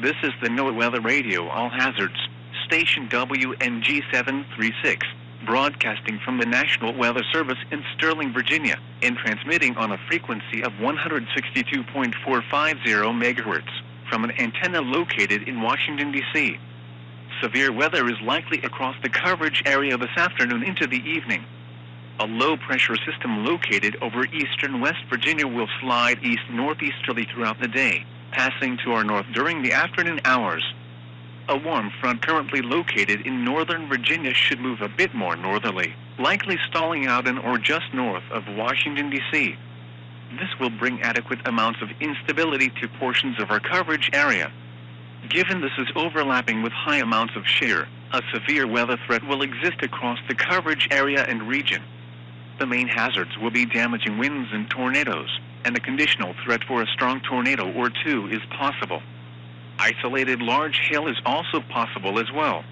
This is the NOAA Weather Radio All Hazards, station WNG736, broadcasting from the National Weather Service in Sterling, Virginia, and transmitting on a frequency of 162.450 megahertz from an antenna located in Washington, D.C. Severe weather is likely across the coverage area this afternoon into the evening. A low-pressure system located over eastern West Virginia will slide east-northeasterly throughout the day, passing to our north during the afternoon hours. A warm front currently located in northern Virginia should move a bit more northerly, likely stalling out in or just north of Washington, D.C. This will bring adequate amounts of instability to portions of our coverage area. Given this is overlapping with high amounts of shear, a severe weather threat will exist across the coverage area and region. The main hazards will be damaging winds and tornadoes, and a conditional threat for a strong tornado or two is possible. Isolated large hail is also possible as well.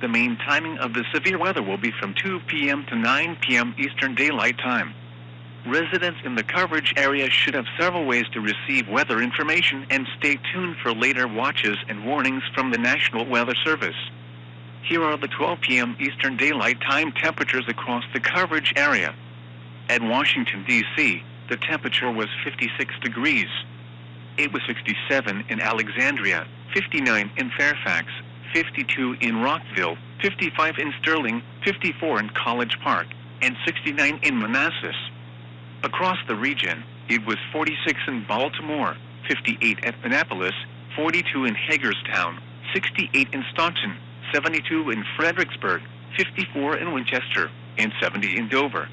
The main timing of the severe weather will be from 2 p.m. to 9 p.m. Eastern Daylight Time. Residents in the coverage area should have several ways to receive weather information and stay tuned for later watches and warnings from the National Weather Service. Here are the 12 p.m. Eastern Daylight Time temperatures across the coverage area. At Washington, D.C., the temperature was 56 degrees. It was 67 in Alexandria, 59 in Fairfax, 52 in Rockville, 55 in Sterling, 54 in College Park, and 69 in Manassas. Across the region, it was 46 in Baltimore, 58 at Annapolis, 42 in Hagerstown, 68 in Staunton, 72 in Fredericksburg, 54 in Winchester, and 70 in Dover.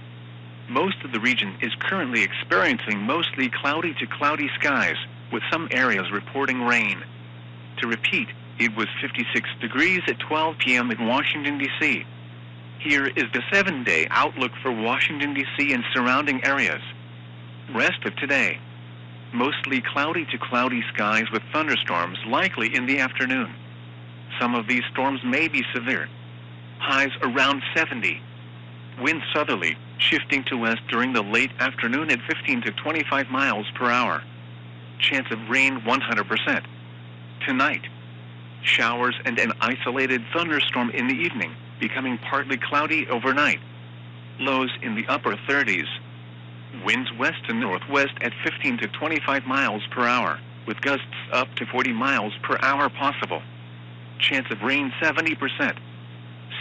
Most of the region is currently experiencing mostly cloudy to cloudy skies, with some areas reporting rain. To repeat, it was 56 degrees at 12 p.m. in Washington, D.C. Here is the 7-day outlook for Washington, D.C. and surrounding areas. Rest of today. Mostly cloudy to cloudy skies with thunderstorms likely in the afternoon. Some of these storms may be severe. Highs around 70. Wind southerly, shifting to west during the late afternoon at 15 to 25 miles per hour. Chance of rain 100%. Tonight, showers and an isolated thunderstorm in the evening, becoming partly cloudy overnight. Lows in the upper 30s. Winds west to northwest at 15 to 25 miles per hour, with gusts up to 40 miles per hour possible. Chance of rain 70%.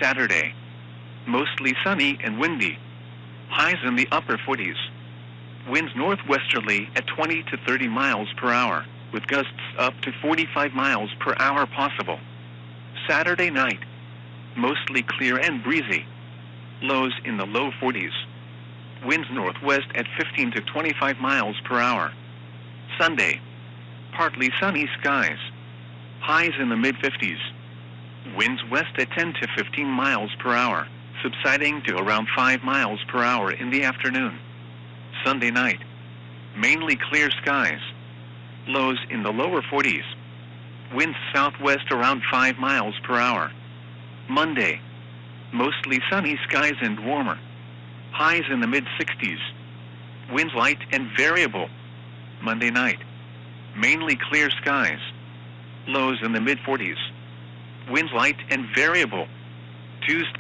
Saturday, mostly sunny and windy. Highs in the upper 40s. Winds northwesterly at 20 to 30 miles per hour, with gusts up to 45 miles per hour possible. Saturday night, mostly clear and breezy. Lows in the low 40s. Winds northwest at 15 to 25 miles per hour. Sunday, partly sunny skies. Highs in the mid-50s. Winds west at 10 to 15 miles per hour, subsiding to around 5 miles per hour in the afternoon. Sunday night, mainly clear skies. Lows in the lower 40s. Winds southwest around 5 miles per hour. Monday, mostly sunny skies and warmer. Highs in the mid-60s. Winds light and variable. Monday night, mainly clear skies. Lows in the mid-40s. Winds light and variable. Tuesday.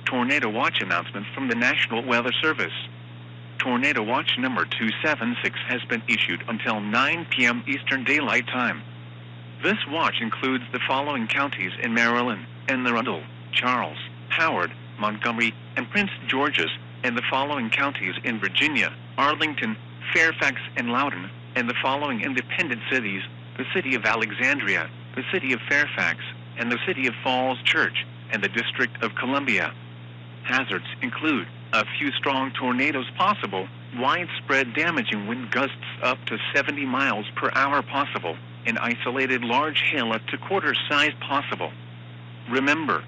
Tornado Watch announcement from the National Weather Service. Tornado Watch number 276 has been issued until 9 p.m. Eastern Daylight Time. This watch includes the following counties in Maryland: Anne Arundel, Charles, Howard, Montgomery, and Prince George's, and the following counties in Virginia: Arlington, Fairfax, and Loudoun, and the following independent cities: the city of Alexandria, the city of Fairfax, and the city of Falls Church, and the District of Columbia. Hazards include a few strong tornadoes possible, widespread damaging wind gusts up to 70 miles per hour possible, and isolated large hail up to quarter size possible. Remember,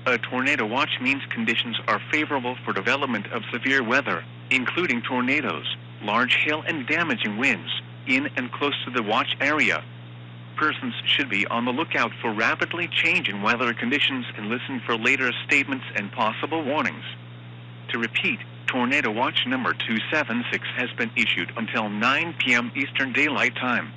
a tornado watch means conditions are favorable for development of severe weather, including tornadoes, large hail and damaging winds in and close to the watch area. Persons should be on the lookout for rapidly changing weather conditions and listen for later statements and possible warnings. To repeat, Tornado Watch number 276 has been issued until 9 p.m. Eastern Daylight Time.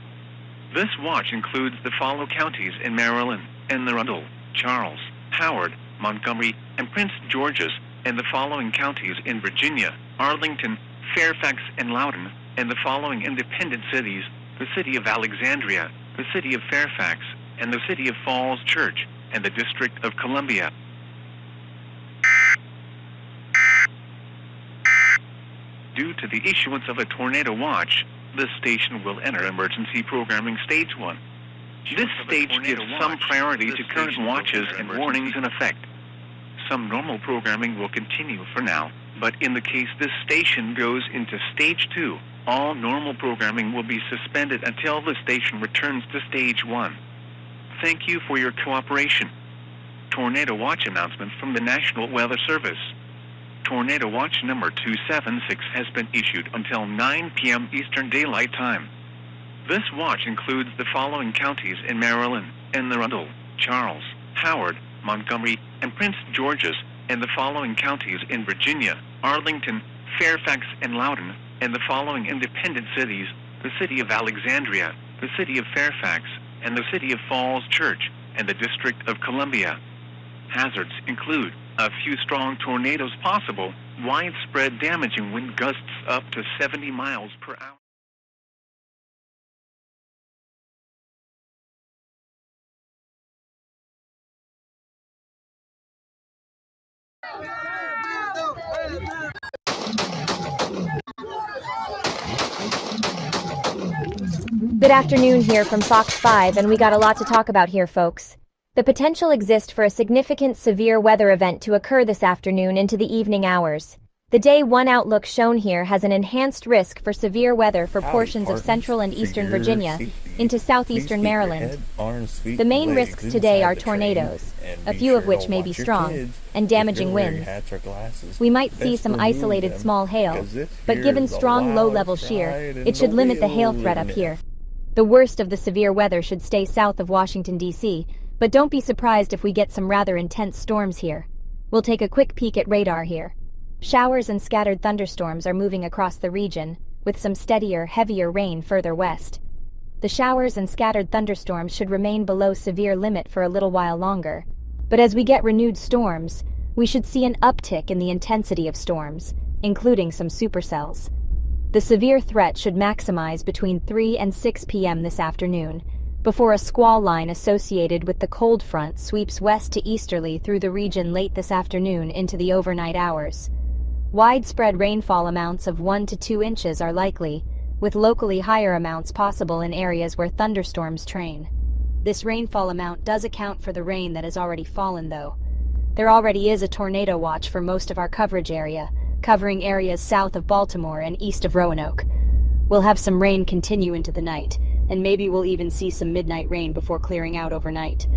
This watch includes the following counties in Maryland: Anne Arundel, Charles, Howard, Montgomery, and Prince George's, and the following counties in Virginia: Arlington, Fairfax, and Loudoun, and the following independent cities: the city of Alexandria, the city of Fairfax, and the city of Falls Church, and the District of Columbia. Due to the issuance of a tornado watch, this station will enter emergency programming stage 1. This stage gives some priority to current watches and warnings in effect. Some normal programming will continue for now, but in the case this station goes into stage 2, all normal programming will be suspended until the station returns to stage 1. Thank you for your cooperation. Tornado Watch announcement from the National Weather Service. Tornado Watch number 276 has been issued until 9 p.m. Eastern Daylight Time. This watch includes the following counties in Maryland: Anne Arundel, Charles, Howard, Montgomery, and Prince George's, and the following counties in Virginia: Arlington, Fairfax, and Loudoun, and the following independent cities: the city of Alexandria, the city of Fairfax, and the city of Falls Church, and the District of Columbia. Hazards include a few strong tornadoes possible, widespread damaging wind gusts up to 70 miles per hour. Good afternoon here from Fox 5, and we got a lot to talk about here, folks. The potential exists for a significant severe weather event to occur this afternoon into the evening hours. The Day 1 outlook shown here has an enhanced risk for severe weather for portions of central and eastern Virginia into southeastern Maryland. The main risks today are tornadoes, a few of which may be strong, and damaging winds. We might see some isolated small hail, but given strong low-level shear, it should limit the hail threat up here. The worst of the severe weather should stay south of Washington, D.C., but don't be surprised if we get some rather intense storms here. We'll take a quick peek at radar here. Showers and scattered thunderstorms are moving across the region, with some steadier, heavier rain further west. The showers and scattered thunderstorms should remain below severe limit for a little while longer, but as we get renewed storms, we should see an uptick in the intensity of storms, including some supercells. The severe threat should maximize between 3 and 6 p.m. this afternoon, before a squall line associated with the cold front sweeps west to easterly through the region late this afternoon into the overnight hours. Widespread rainfall amounts of 1 to 2 inches are likely, with locally higher amounts possible in areas where thunderstorms train. This rainfall amount does account for the rain that has already fallen, though. There already is a tornado watch for most of our coverage area, covering areas south of Baltimore and east of Roanoke. We'll have some rain continue into the night, and maybe we'll even see some midnight rain before clearing out overnight.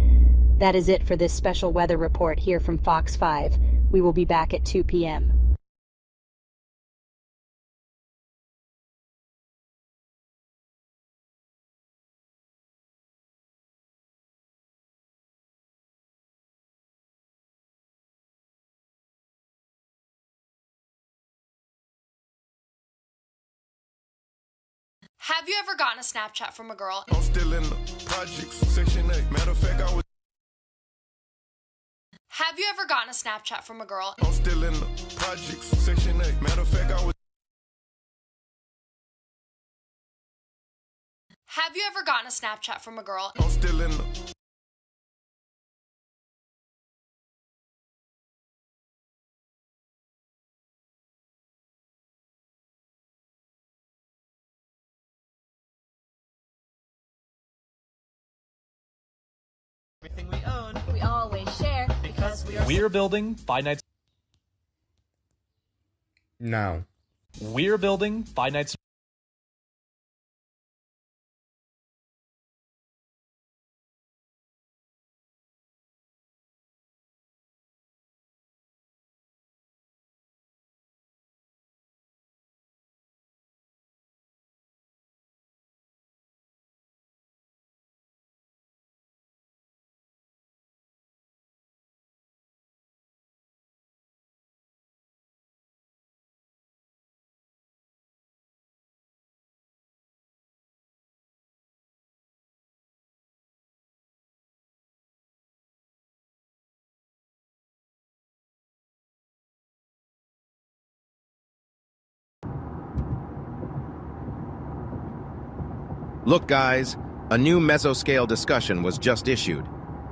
That is it for this special weather report here from Fox 5. We will be back at 2 p.m. Have you ever gotten a Snapchat from a girl? I'm still in the projects, section 8. Matter of fact, I was. Have you ever gotten a Snapchat from a girl? I'm still in the projects, section 8. Matter of fact, I was. Have you ever gotten a Snapchat from a girl? I'm still in the Everything we own, we always share because we're building finite. No. We're building finite. Look, guys, a new mesoscale discussion was just issued.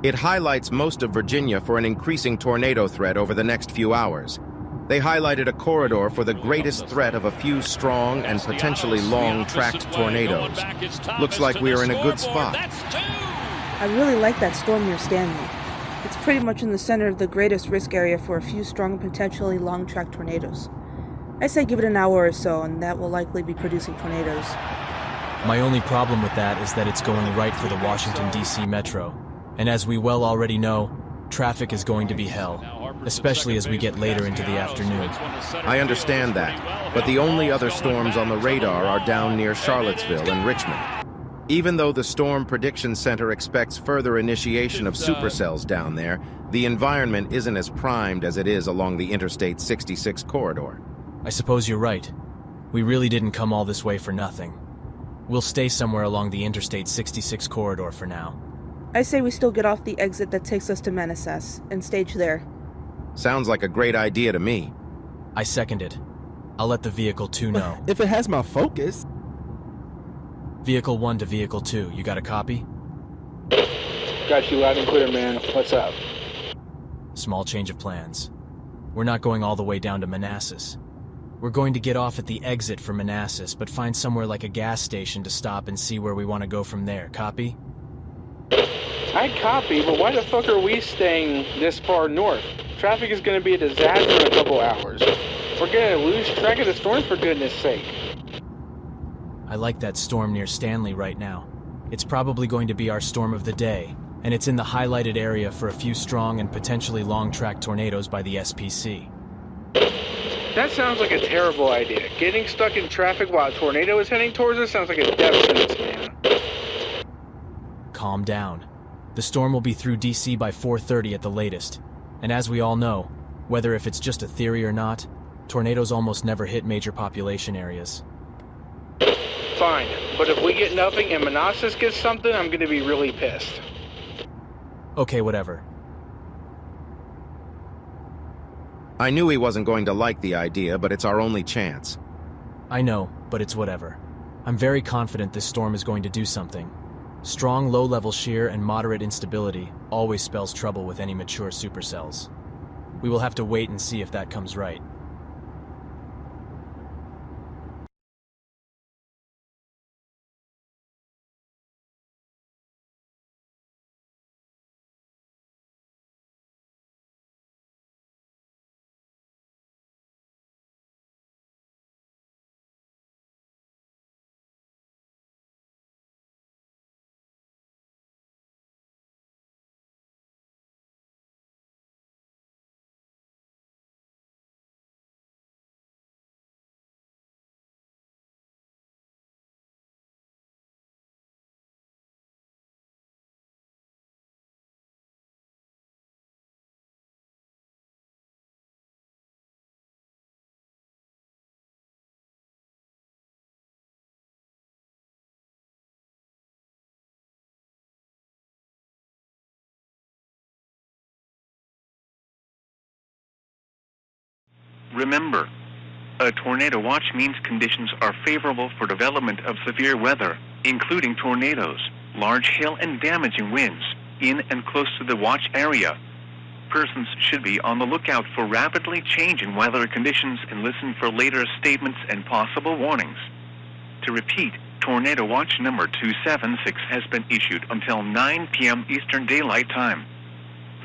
It highlights most of Virginia for an increasing tornado threat over the next few hours. They highlighted a corridor for the greatest threat of a few strong and potentially long-tracked tornadoes. Looks like we are in a good spot. I really like that storm near Stanley. It's pretty much in the center of the greatest risk area for a few strong, potentially long-tracked tornadoes. I say give it an hour or so, and that will likely be producing tornadoes. My only problem with that is that it's going right for the Washington, D.C. metro. And as we well already know, traffic is going to be hell, especially as we get later into the afternoon. I understand that, but the only other storms on the radar are down near Charlottesville and Richmond. Even though the Storm Prediction Center expects further initiation of supercells down there, the environment isn't as primed as it is along the Interstate 66 corridor. I suppose you're right. We really didn't come all this way for nothing. We'll stay somewhere along the Interstate 66 corridor for now. I say we still get off the exit that takes us to Manassas and stage there. Sounds like a great idea to me. I second it. I'll let the Vehicle 2 know. If it has my focus. Vehicle 1 to Vehicle 2, you got a copy? Got you loud and clear, man. What's up? Small change of plans. We're not going all the way down to Manassas. We're going to get off at the exit for Manassas, but find somewhere like a gas station to stop and see where we want to go from there. Copy? I copy, but why the fuck are we staying this far north? Traffic is going to be a disaster in a couple hours. We're going to lose track of the storm, for goodness sake. I like that storm near Stanley right now. It's probably going to be our storm of the day, and it's in the highlighted area for a few strong and potentially long-track tornadoes by the SPC. That sounds like a terrible idea. Getting stuck in traffic while a tornado is heading towards us sounds like a death sentence, man. Calm down. The storm will be through DC by 4:30 at the latest. And as we all know, whether if it's just a theory or not, tornadoes almost never hit major population areas. Fine, but if we get nothing and Manassas gets something, I'm gonna be really pissed. Okay, whatever. I knew he wasn't going to like the idea, but it's our only chance. I know, but it's whatever. I'm very confident this storm is going to do something. Strong low-level shear and moderate instability always spells trouble with any mature supercells. We will have to wait and see if that comes right. Remember, a tornado watch means conditions are favorable for development of severe weather, including tornadoes, large hail and damaging winds, in and close to the watch area. Persons should be on the lookout for rapidly changing weather conditions and listen for later statements and possible warnings. To repeat, Tornado Watch number 276 has been issued until 9 p.m. Eastern Daylight Time.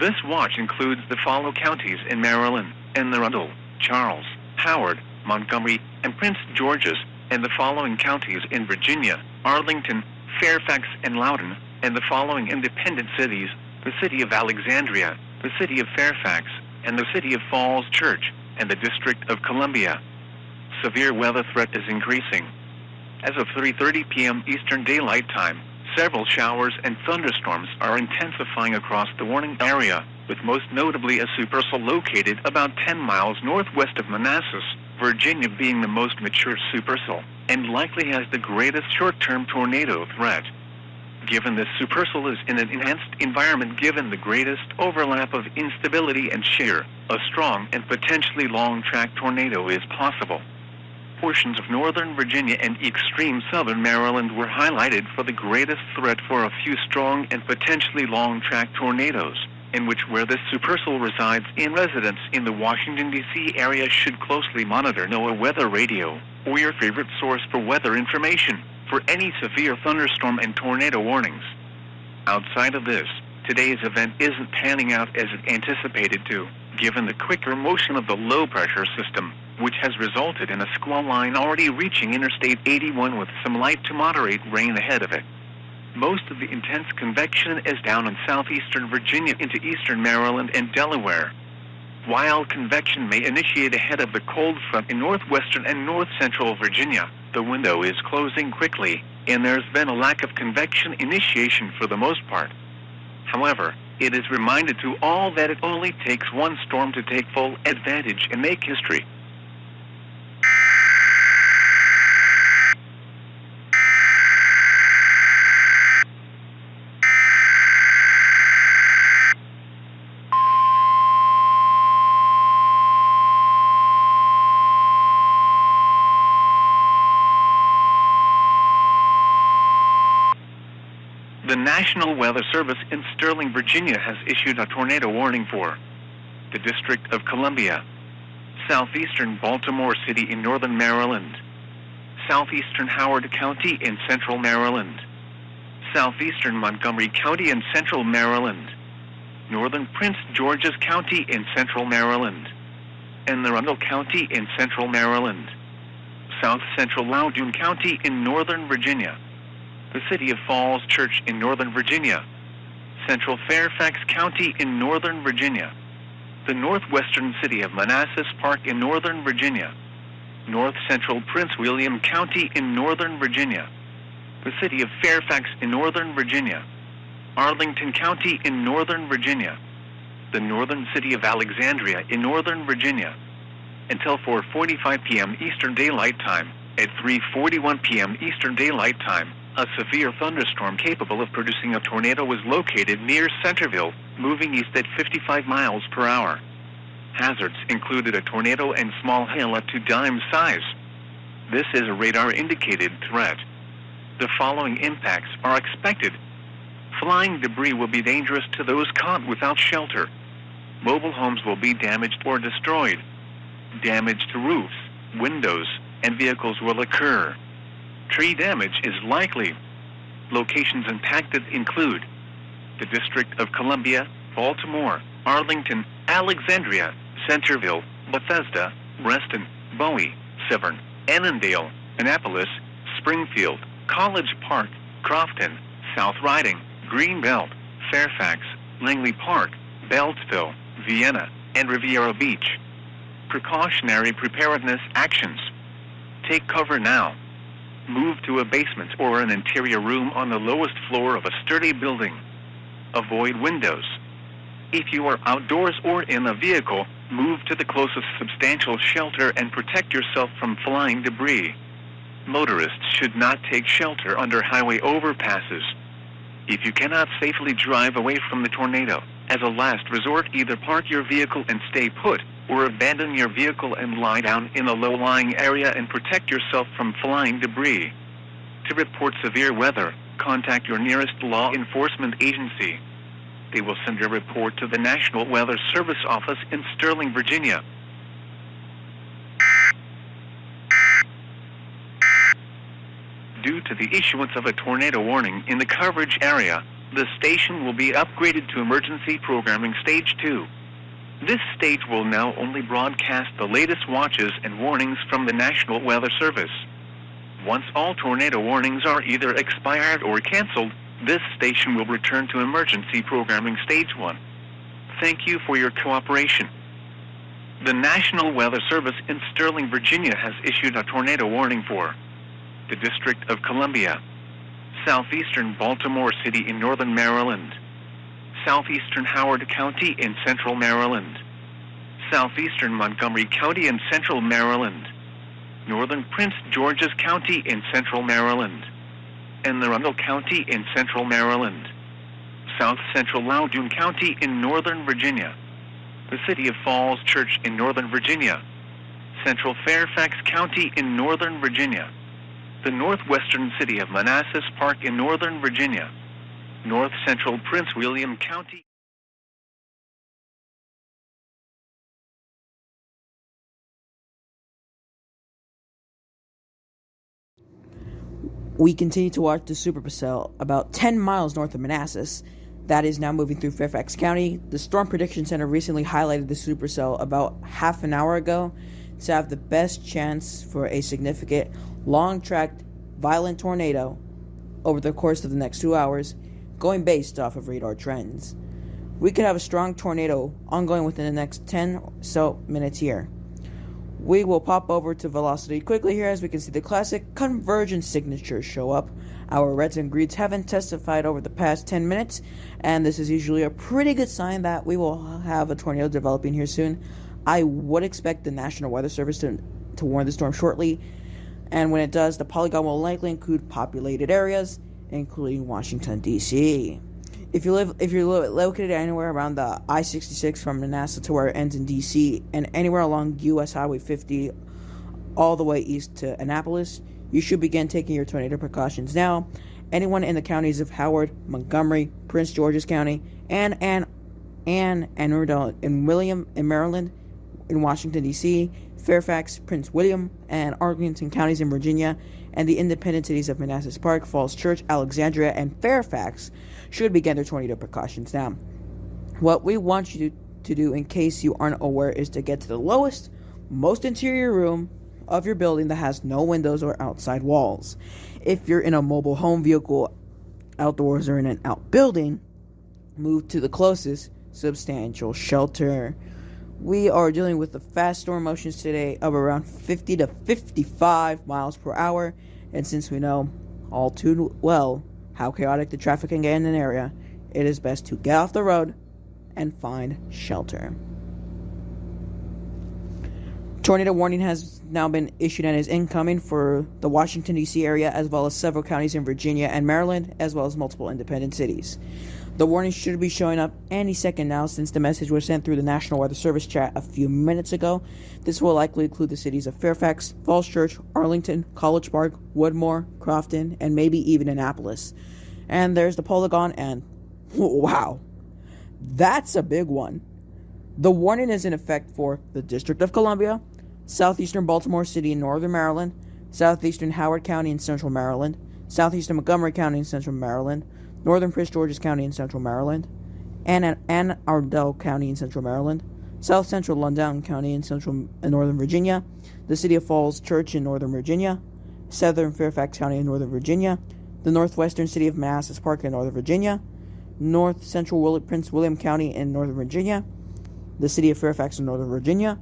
This watch includes the following counties in Maryland: Anne Arundel, Charles, Howard, Montgomery, and Prince George's, and the following counties in Virginia: Arlington, Fairfax, and Loudoun, and the following independent cities: the city of Alexandria, the city of Fairfax, and the city of Falls Church, and the District of Columbia. Severe weather threat is increasing. As of 3:30 p.m. Eastern Daylight Time, several showers and thunderstorms are intensifying across the warning area, with most notably a supercell located about 10 miles northwest of Manassas, Virginia being the most mature supercell, and likely has the greatest short-term tornado threat. Given this supercell is in an enhanced environment given the greatest overlap of instability and shear, a strong and potentially long-track tornado is possible. portions of northern Virginia and extreme southern Maryland were highlighted for the greatest threat for a few strong and potentially long-track tornadoes, in which where this supercell resides in residents in the Washington, D.C. area should closely monitor NOAA Weather Radio, or your favorite source for weather information, for any severe thunderstorm and tornado warnings. Outside of this, today's event isn't panning out as it anticipated to, given the quicker motion of the low-pressure system, which has resulted in a squall line already reaching Interstate 81 with some light to moderate rain ahead of it. Most of the intense convection is down in southeastern Virginia into eastern Maryland and Delaware. While convection may initiate ahead of the cold front in northwestern and north-central Virginia, the window is closing quickly, and there's been a lack of convection initiation for the most part. However, it is reminded to all that it only takes one storm to take full advantage and make history. The National Weather Service in Sterling, Virginia has issued a tornado warning for the District of Columbia, southeastern Baltimore City in northern Maryland, southeastern Howard County in central Maryland, southeastern Montgomery County in central Maryland, northern Prince George's County in central Maryland, and Arundel County in central Maryland, south central Loudoun County in northern Virginia, the City of Falls Church in northern Virginia, central Fairfax County in northern Virginia, the northwestern city of Manassas Park in northern Virginia, north central Prince William County in northern Virginia, the city of Fairfax in northern Virginia, Arlington County in northern Virginia, the northern city of Alexandria in northern Virginia, until 4:45 p.m. Eastern Daylight Time. At 3:41 p.m. Eastern Daylight Time, a severe thunderstorm capable of producing a tornado was located near Centerville, moving east at 55 miles per hour. Hazards included a tornado and small hail up to dime size. This is a radar-indicated threat. The following impacts are expected. Flying debris will be dangerous to those caught without shelter. Mobile homes will be damaged or destroyed. Damage to roofs, windows, and vehicles will occur. Tree damage is likely. Locations impacted include the District of Columbia, Baltimore, Arlington, Alexandria, Centerville, Bethesda, Reston, Bowie, Severn, Annandale, Annapolis, Springfield, College Park, Crofton, South Riding, Greenbelt, Fairfax, Langley Park, Beltsville, Vienna, and Riviera Beach. Precautionary preparedness actions. Take cover now. Move to a basement or an interior room on the lowest floor of a sturdy building. Avoid windows. If you are outdoors or in a vehicle, move to the closest substantial shelter and protect yourself from flying debris. Motorists should not take shelter under highway overpasses. If you cannot safely drive away from the tornado, as a last resort, either park your vehicle and stay put, or abandon your vehicle and lie down in a low-lying area and protect yourself from flying debris. To report severe weather, contact your nearest law enforcement agency. They will send your report to the National Weather Service office in Sterling, Virginia. Due to the issuance of a tornado warning in the coverage area, the station will be upgraded to Emergency Programming Stage 2. This stage will now only broadcast the latest watches and warnings from the National Weather Service. Once all tornado warnings are either expired or canceled, this station will return to Emergency Programming Stage 1. Thank you for your cooperation. The National Weather Service in Sterling, Virginia has issued a tornado warning for the District of Columbia, southeastern Baltimore City in northern Maryland, southeastern Howard County in central Maryland, southeastern Montgomery County in central Maryland, northern Prince George's County in central Maryland, and Arundel County in central Maryland, south central Loudoun County in northern Virginia, the City of Falls Church in northern Virginia, central Fairfax County in Northern Virginia, the northwestern city of Manassas Park in Northern Virginia, north central Prince William County. We continue to watch the supercell about 10 miles north of Manassas. That is now moving through Fairfax County. The Storm Prediction Center recently highlighted the supercell about half an hour ago to have the best chance for a significant, long-tracked, violent tornado over the course of the next 2 hours, going based off of radar trends. We could have a strong tornado ongoing within the next 10 or so minutes here. We will pop over to velocity quickly here as we can see the classic convergence signatures show up. Our reds and greens haven't testified over the past 10 minutes, and this is usually a pretty good sign that we will have a tornado developing here soon. I would expect the National Weather Service to warn the storm shortly, and when it does, the polygon will likely include populated areas, including Washington, D.C. If you're located anywhere around the I-66 from Manassas to where it ends in D.C. and anywhere along U.S. Highway 50 all the way east to Annapolis, you should begin taking your tornado precautions now. Anyone in the counties of Howard, Montgomery, Prince George's County, and Arundel and William in Maryland, in Washington, D.C., Fairfax, Prince William, and Arlington counties in Virginia, and the independent cities of Manassas Park, Falls Church, Alexandria, and Fairfax should begin their tornado precautions now. What we want you to do, in case you aren't aware, is to get to the lowest, most interior room of your building that has no windows or outside walls. If you're in a mobile home vehicle, outdoors, or in an outbuilding, move to the closest substantial shelter. We are dealing with the fast storm motions today of around 50 to 55 miles per hour, and since we know all too well how chaotic the traffic can get in an area, it is best to get off the road and find shelter. Tornado warning has now been issued and is incoming for the Washington, D.C. area, as well as several counties in Virginia and Maryland, as well as multiple independent cities. The warning should be showing up any second now, since the message was sent through the National Weather Service chat a few minutes ago. This will likely include the cities of Fairfax, Falls Church, Arlington, College Park, Woodmore, Crofton, and maybe even Annapolis. And there's the polygon, and wow, that's a big one. The warning is in effect for the District of Columbia, southeastern Baltimore City in northern Maryland, southeastern Howard County in central Maryland, southeastern Montgomery County in central Maryland, northern Prince George's County in central Maryland, and Arundel County in central Maryland, south central Loudoun County in northern Virginia, the city of Falls Church in northern Virginia, southern Fairfax County in northern Virginia, the northwestern city of Manassas Park in northern Virginia, north central Prince William County in northern Virginia, the city of Fairfax in northern Virginia,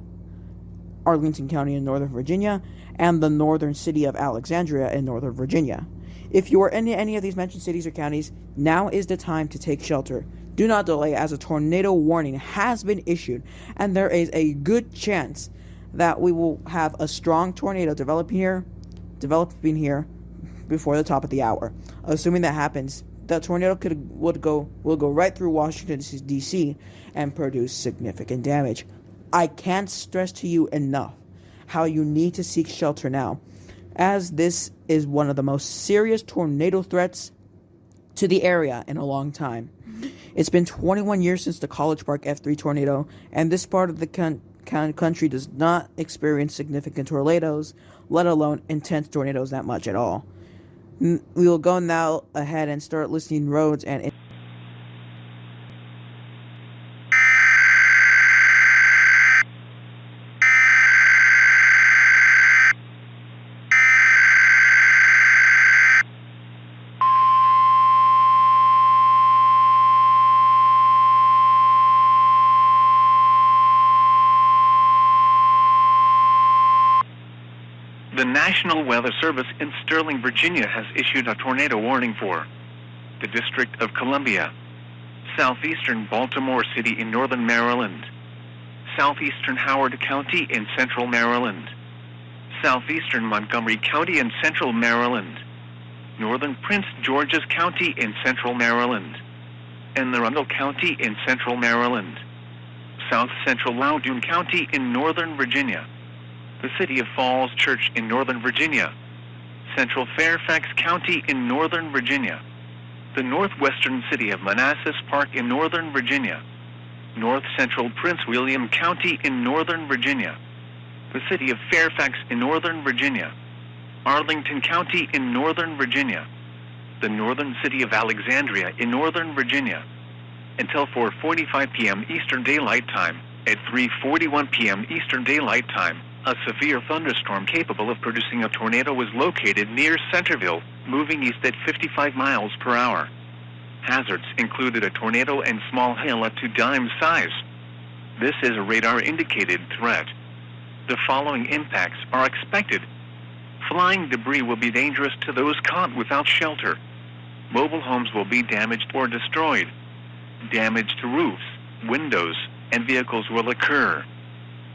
Arlington County in northern Virginia, and the northern city of Alexandria in northern Virginia. If you are in any of these mentioned cities or counties, now is the time to take shelter. Do not delay, as a tornado warning has been issued, and there is a good chance that we will have a strong tornado developing here before the top of the hour. Assuming that happens, the tornado will go right through Washington, D.C. and produce significant damage. I can't stress to you enough how you need to seek shelter now, as this is one of the most serious tornado threats to the area in a long time. It's been 21 years since the College Park F3 tornado, and this part of the country does not experience significant tornadoes, let alone intense tornadoes that much at all. We will go now ahead and start listing roads and The National Weather Service in Sterling, Virginia has issued a tornado warning for the District of Columbia, southeastern Baltimore City in northern Maryland, southeastern Howard County in central Maryland, southeastern Montgomery County in central Maryland, northern Prince George's County in central Maryland, and Arundel County in central Maryland, south central Loudoun County in northern Virginia, The city of Falls Church in Northern Virginia. Central Fairfax County in Northern Virginia. The northwestern city of Manassas Park in Northern Virginia. North Central Prince William County in Northern Virginia. The city of Fairfax in Northern Virginia. Arlington County in Northern Virginia. The northern city of Alexandria in Northern Virginia. Until 4:45 p.m. Eastern Daylight Time. At 3:41 p.m. Eastern Daylight Time, a severe thunderstorm capable of producing a tornado was located near Centerville, moving east at 55 miles per hour. Hazards included a tornado and small hail up to dime size. This is a radar-indicated threat. The following impacts are expected. Flying debris will be dangerous to those caught without shelter. Mobile homes will be damaged or destroyed. Damage to roofs, windows, and vehicles will occur.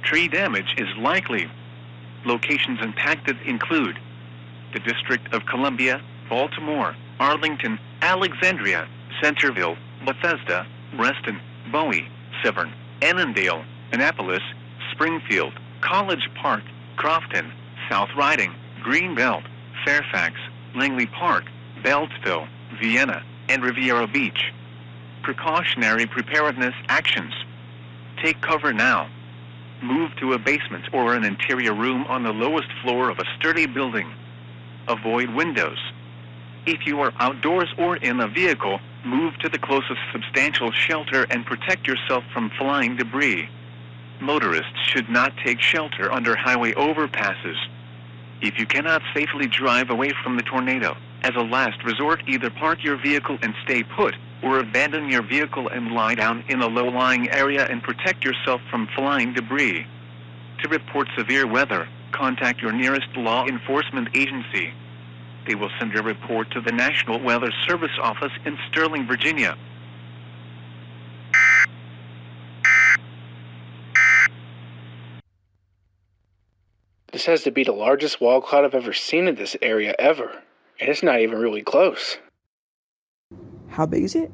Tree damage is likely. Locations impacted include the District of Columbia, Baltimore, Arlington, Alexandria, Centerville, Bethesda, Reston, Bowie, Severn, Annandale, Annapolis, Springfield, College Park, Crofton, South Riding, Greenbelt, Fairfax, Langley Park, Beltsville, Vienna, and Riviera Beach. Precautionary preparedness actions. Take cover now. Move to a basement or an interior room on the lowest floor of a sturdy building. Avoid windows. If you are outdoors or in a vehicle, move to the closest substantial shelter and protect yourself from flying debris. Motorists should not take shelter under highway overpasses. If you cannot safely drive away from the tornado, as a last resort, either park your vehicle and stay put, or abandon your vehicle and lie down in a low-lying area and protect yourself from flying debris. To report severe weather, contact your nearest law enforcement agency. They will send a report to the National Weather Service office in Sterling, Virginia. This has to be the largest wall cloud I've ever seen in this area ever. And it's not even really close. How big is it?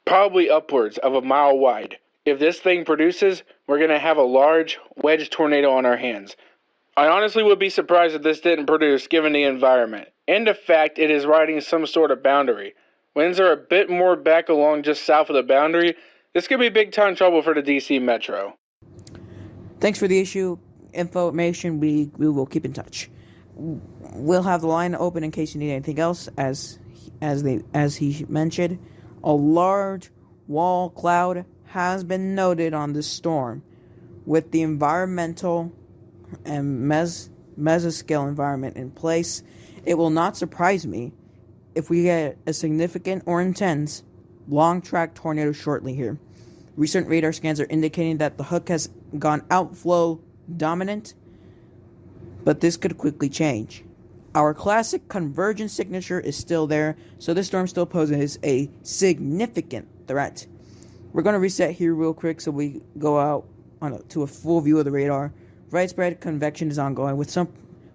Probably upwards of a mile wide. If this thing produces, we're going to have a large wedge tornado on our hands. I honestly would be surprised if this didn't produce given the environment, and the fact it is riding some sort of boundary. Winds are a bit more back along just south of the boundary. This could be big time trouble for the DC Metro. Thanks for the issue information. We will keep in touch. We'll have the line open in case you need anything else. As he mentioned, a large wall cloud has been noted on this storm. With the environmental and mesoscale environment in place, it will not surprise me if we get a significant or intense long-track tornado shortly here. Recent radar scans are indicating that the hook has gone outflow dominant, but this could quickly change. Our classic convergence signature is still there, so this storm still poses a significant threat. We're going to reset here real quick so we go out to a full view of the radar. Widespread convection is ongoing, with some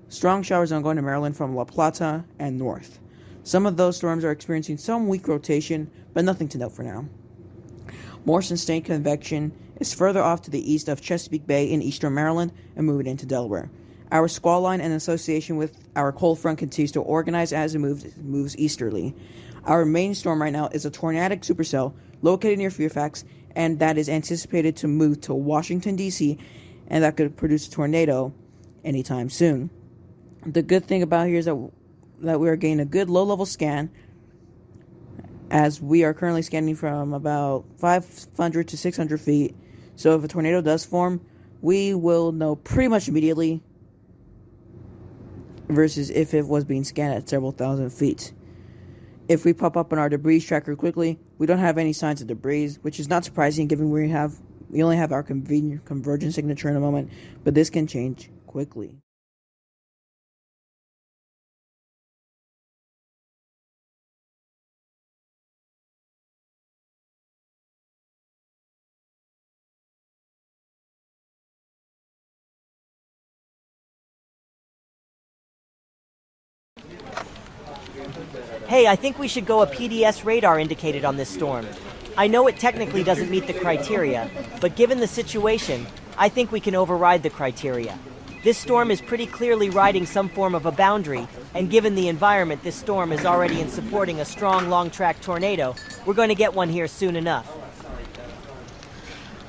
strong showers ongoing in Maryland from La Plata and north. Some of those storms are experiencing some weak rotation, but nothing to note for now. More sustained convection is further off to the east of Chesapeake Bay in eastern Maryland and moving into Delaware. Our squall line in association with our cold front continues to organize as it moves easterly. Our main storm right now is a tornadic supercell located near Fairfax, and that is anticipated to move to Washington, D.C., and that could produce a tornado anytime soon. The good thing about here is that we are getting a good low-level scan, as we are currently scanning from about 500 to 600 feet. So if a tornado does form, we will know pretty much immediately, versus if it was being scanned at several thousand feet. If we pop up on our debris tracker quickly, we don't have any signs of debris, which is not surprising given we only have our convergence signature in a moment, but this can change quickly. Hey, I think we should go a PDS radar indicated on this storm. I know it technically doesn't meet the criteria, but given the situation, I think we can override the criteria. This storm is pretty clearly riding some form of a boundary, and given the environment this storm is already in supporting a strong long-track tornado, we're going to get one here soon enough.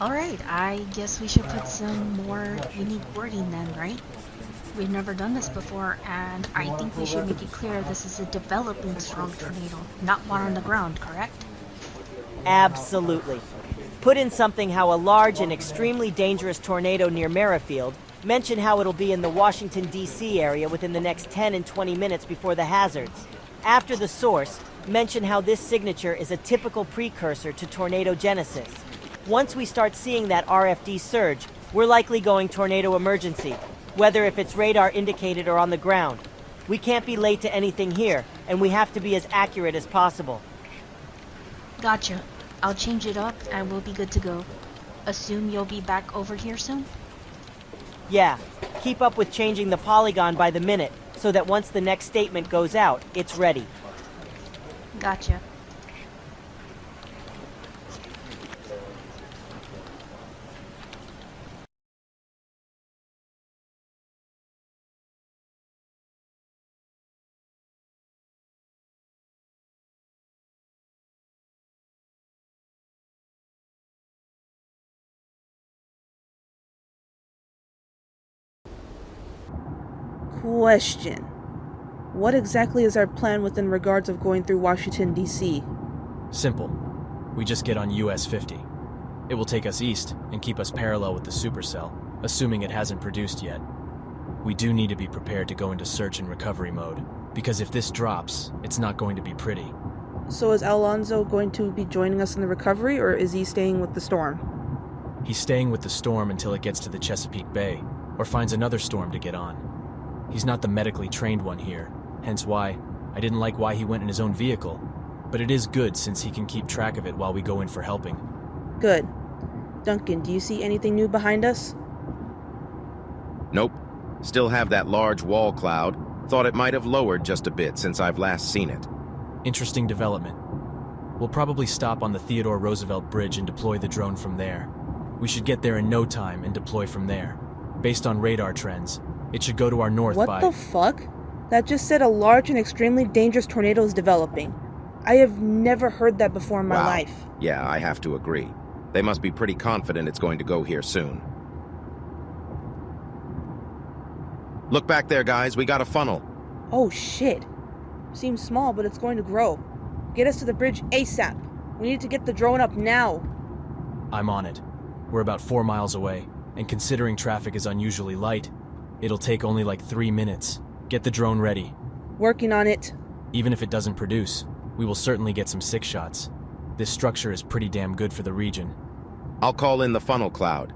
Alright, I guess we should put some more unique wording then, right? We've never done this before, and I think we should make it clear this is a developing strong tornado, not one on the ground, correct? Absolutely. Put in something how a large and extremely dangerous tornado near Merrifield, mention how it'll be in the Washington, D.C. area within the next 10 and 20 minutes before the hazards. After the source, mention how this signature is a typical precursor to tornado genesis. Once we start seeing that RFD surge, we're likely going tornado emergency, whether if it's radar indicated or on the ground. We can't be late to anything here, and we have to be as accurate as possible. Gotcha. I'll change it up and we'll be good to go. Assume you'll be back over here soon? Yeah, keep up with changing the polygon by the minute, so that once the next statement goes out, it's ready. Gotcha. Question. What exactly is our plan within regards of going through Washington, D.C.? Simple. We just get on US 50. It will take us east and keep us parallel with the supercell, assuming it hasn't produced yet. We do need to be prepared to go into search and recovery mode, because if this drops, it's not going to be pretty. So is Alonzo going to be joining us in the recovery, or is he staying with the storm? He's staying with the storm until it gets to the Chesapeake Bay, or finds another storm to get on. He's not the medically trained one here, hence why I didn't like why he went in his own vehicle, but it is good since he can keep track of it while we go in for helping. Good. Duncan, do you see anything new behind us? Nope. Still have that large wall cloud. Thought it might have lowered just a bit since I've last seen it. Interesting development. We'll probably stop on the Theodore Roosevelt Bridge and deploy the drone from there. We should get there in no time and deploy from there. Based on radar trends, it should go to our north by— What the fuck? That just said a large and extremely dangerous tornado is developing. I have never heard that before in my life. Yeah, I have to agree. They must be pretty confident it's going to go here soon. Look back there, guys. We got a funnel. Oh, shit. Seems small, but it's going to grow. Get us to the bridge ASAP. We need to get the drone up now. I'm on it. We're about 4 miles away, and considering traffic is unusually light, it'll take only like 3 minutes. Get the drone ready. Working on it. Even if it doesn't produce, we will certainly get some sick shots. This structure is pretty damn good for the region. I'll call in the funnel cloud.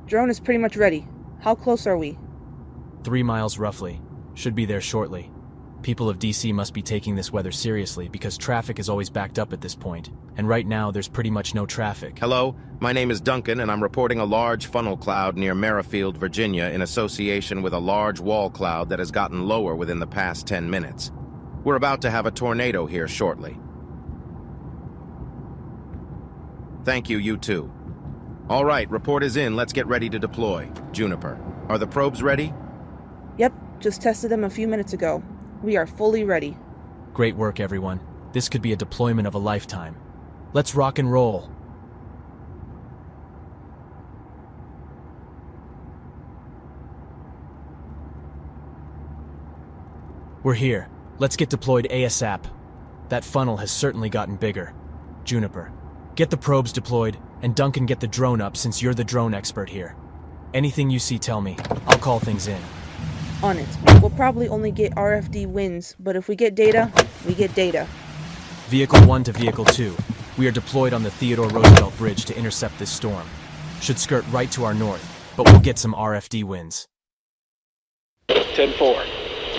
Drone is pretty much ready. How close are we? 3 miles roughly. Should be there shortly. People of DC must be taking this weather seriously because traffic is always backed up at this point, and right now there's pretty much no traffic. Hello, my name is Duncan, and I'm reporting a large funnel cloud near Merrifield, Virginia, in association with a large wall cloud that has gotten lower within the past 10 minutes. We're about to have a tornado here shortly. Thank you, you too. All right, report is in. Let's get ready to deploy. Juniper, are the probes ready? Yep, just tested them a few minutes ago. We are fully ready. Great work, everyone. This could be a deployment of a lifetime. Let's rock and roll. We're here. Let's get deployed ASAP. That funnel has certainly gotten bigger. Juniper, get the probes deployed, and Duncan, get the drone up since you're the drone expert here. Anything you see, tell me. I'll call things in. On it. We'll probably only get RFD wins, but if we get data, we get data. Vehicle 1 to Vehicle 2. We are deployed on the Theodore Roosevelt Bridge to intercept this storm. Should skirt right to our north, but we'll get some RFD wins. 10-4.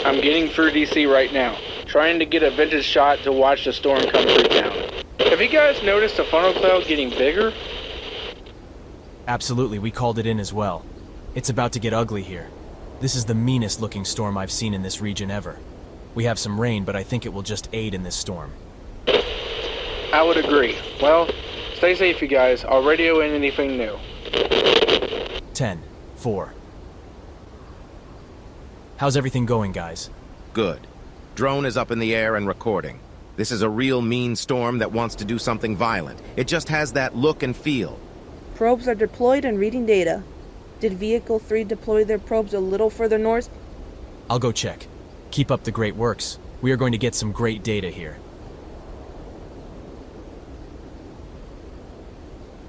I'm getting through DC right now, trying to get a vintage shot to watch the storm come through town. Have you guys noticed the funnel cloud getting bigger? Absolutely, we called it in as well. It's about to get ugly here. This is the meanest looking storm I've seen in this region ever. We have some rain, but I think it will just aid in this storm. I would agree. Well, stay safe, you guys. I'll radio in anything new. 10-4. How's everything going, guys? Good. Drone is up in the air and recording. This is a real mean storm that wants to do something violent. It just has that look and feel. Probes are deployed and reading data. Did Vehicle 3 deploy their probes a little further north? I'll go check. Keep up the great works. We are going to get some great data here.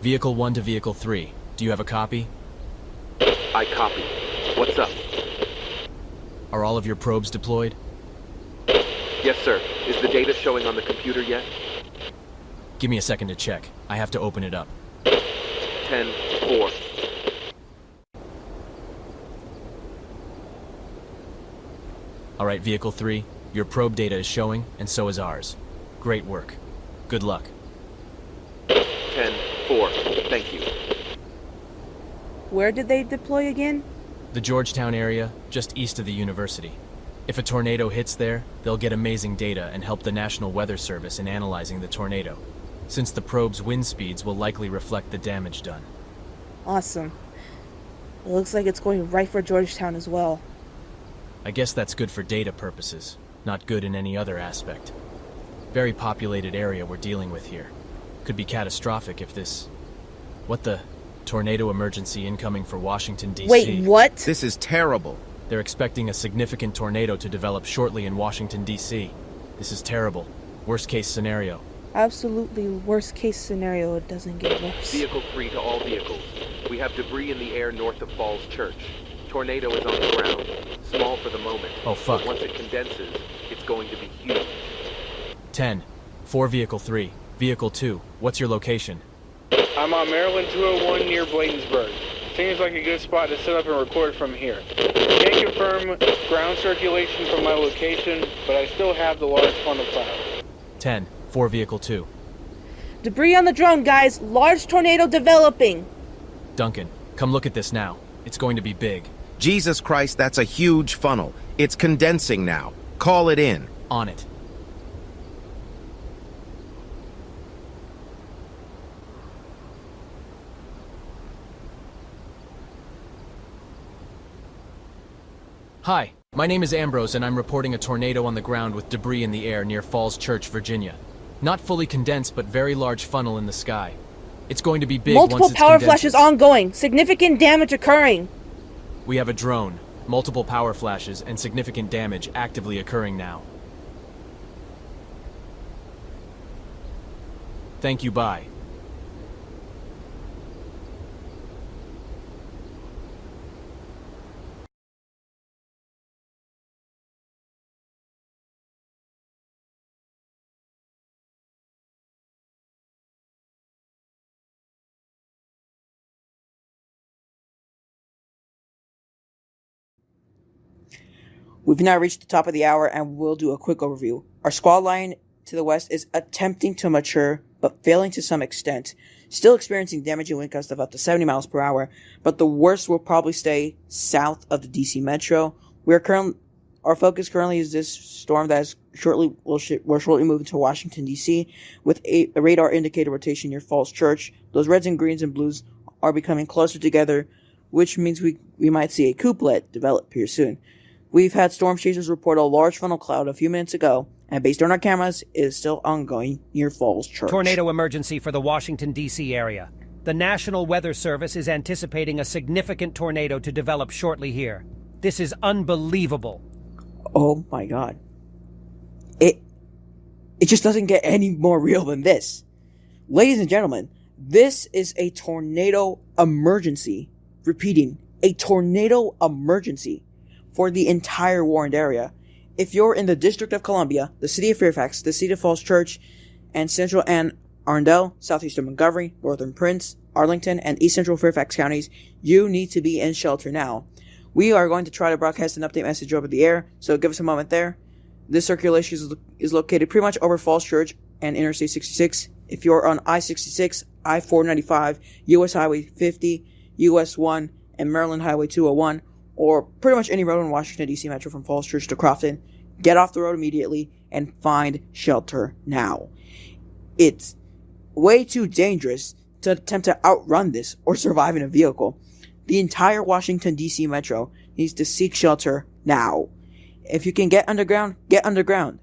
Vehicle 1 to Vehicle 3. Do you have a copy? I copy. What's up? Are all of your probes deployed? Yes, sir. Is the data showing on the computer yet? Give me a second to check. I have to open it up. 10-4. All right, Vehicle 3. Your probe data is showing, and so is ours. Great work. Good luck. 10-4. Thank you. Where did they deploy again? The Georgetown area, just east of the university. If a tornado hits there, they'll get amazing data and help the National Weather Service in analyzing the tornado, since the probe's wind speeds will likely reflect the damage done. Awesome. It looks like it's going right for Georgetown as well. I guess that's good for data purposes, not good in any other aspect. Very populated area we're dealing with here. Could be catastrophic if this... What the... Tornado emergency incoming for Washington, D.C. Wait, what? This is terrible. They're expecting a significant tornado to develop shortly in Washington, D.C. This is terrible. Worst case scenario. Absolutely worst case scenario. It doesn't get worse. Vehicle 3 to all vehicles. We have debris in the air north of Falls Church. Tornado is on the ground. Small for the moment. Oh, fuck. But once it condenses, it's going to be huge. 10-4 Vehicle 3. Vehicle 2, what's your location? I'm on Maryland 201 near Bladensburg. Seems like a good spot to set up and record from here. Can't confirm ground circulation from my location, but I still have the large funnel cloud. 10-4 Vehicle 2. Debris on the drone, guys. Large tornado developing. Duncan, come look at this now. It's going to be big. Jesus Christ, that's a huge funnel. It's condensing now. Call it in. On it. Hi, my name is Ambrose and I'm reporting a tornado on the ground with debris in the air near Falls Church, Virginia. Not fully condensed, but very large funnel in the sky. It's going to be big once it's Multiple power condenses. flashes ongoing. Significant damage occurring. We have a drone, multiple power flashes, and significant damage actively occurring now. Thank you, bye. We've now reached the top of the hour and we'll do a quick overview. Our squall line to the west is attempting to mature, but failing to some extent. Still experiencing damaging wind gusts of up to 70 miles per hour, but the worst will probably stay south of the DC Metro. Our focus currently is this storm that is will shortly move into Washington, D.C. with a radar indicator rotation near Falls Church. Those reds and greens and blues are becoming closer together, which means we might see a couplet develop here soon. We've had storm chasers report a large funnel cloud a few minutes ago, and based on our cameras, it is still ongoing near Falls Church. Tornado emergency for the Washington, D.C. area. The National Weather Service is anticipating a significant tornado to develop shortly here. This is unbelievable. Oh my god. It just doesn't get any more real than this. Ladies and gentlemen, this is a tornado emergency. Repeating, a tornado emergency for the entire warned area. If you're in the District of Columbia, the City of Fairfax, the City of Falls Church, and Central Anne Arundel, Southeastern Montgomery, Northern Prince, Arlington, and East Central Fairfax counties, you need to be in shelter now. We are going to try to broadcast an update message over the air, so give us a moment there. This circulation is located pretty much over Falls Church and Interstate 66. If you're on I-66, I-495, US Highway 50, US 1, and Maryland Highway 201, or pretty much any road in Washington, D.C. Metro from Falls Church to Crofton, get off the road immediately and find shelter now. It's way too dangerous to attempt to outrun this or survive in a vehicle. The entire Washington, D.C. metro needs to seek shelter now. If you can get underground, get underground.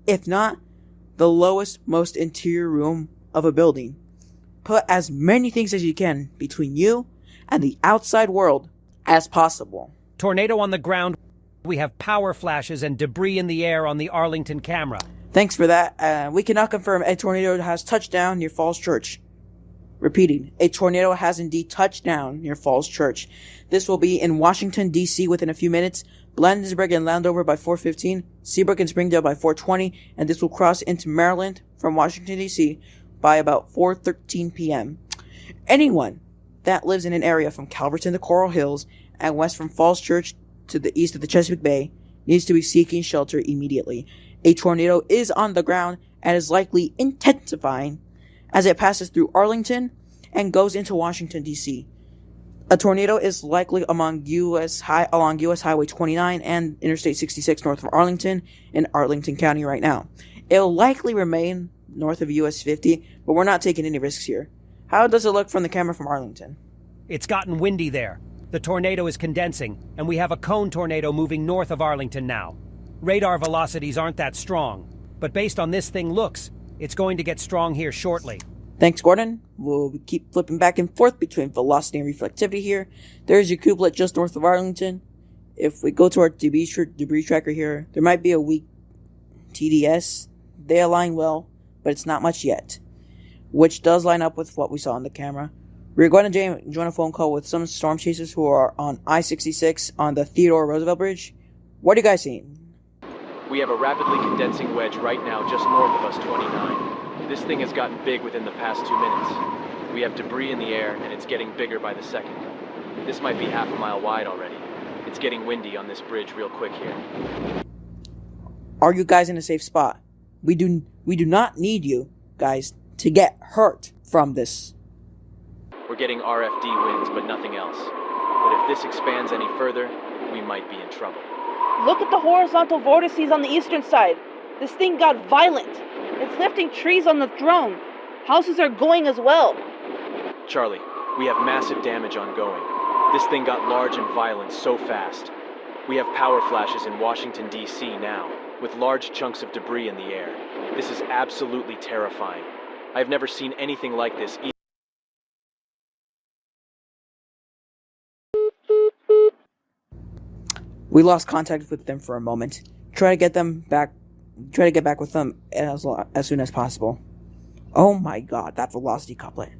If not, the lowest, most interior room of a building. Put as many things as you can between you and the outside world as possible. Tornado on the ground. We have power flashes and debris in the air on the Arlington camera. Thanks for that. We cannot confirm a tornado has touched down near Falls Church. Repeating, a tornado has indeed touched down near Falls Church. This will be in Washington, D.C. within a few minutes, Blandensburg and Landover by 4:15, Seabrook and Springdale by 4:20, and this will cross into Maryland from Washington, D.C. by about 4:13 p.m. Anyone that lives in an area from Calverton to Coral Hills and west from Falls Church to the east of the Chesapeake Bay needs to be seeking shelter immediately. A tornado is on the ground and is likely intensifying as it passes through Arlington and goes into Washington, D.C. A tornado is likely along U.S. Highway 29 and Interstate 66 north of Arlington in Arlington County right now. It will likely remain north of US 50, but we're not taking any risks here. How does it look from the camera from Arlington? It's gotten windy there. The tornado is condensing, and we have a cone tornado moving north of Arlington now. Radar velocities aren't that strong, but based on this thing looks, it's going to get strong here shortly. Thanks, Gordon. We'll keep flipping back and forth between velocity and reflectivity here. There's your cubelet just north of Arlington. If we go to our debris tracker here, there might be a weak TDS. They align well, but it's not much yet, which does line up with what we saw on the camera. We're going to join a phone call with some storm chasers who are on I-66 on the Theodore Roosevelt Bridge. What are you guys seeing? We have a rapidly condensing wedge right now just north of us, 29. This thing has gotten big within the past 2 minutes. We have debris in the air, and it's getting bigger by the second. This might be half a mile wide already. It's getting windy on this bridge real quick here. Are you guys in a safe spot? We do not need you guys to get hurt from this. We're getting RFD winds, but nothing else. But if this expands any further, we might be in trouble. Look at the horizontal vortices on the eastern side. This thing got violent. It's lifting trees on the drone. Houses are going as well. Charlie, we have massive damage ongoing. This thing got large and violent so fast. We have power flashes in Washington, D.C. now, with large chunks of debris in the air. This is absolutely terrifying. I've never seen anything like this. We lost contact with them for a moment. Try to get back with them as soon as possible. Oh my god, that velocity couplet.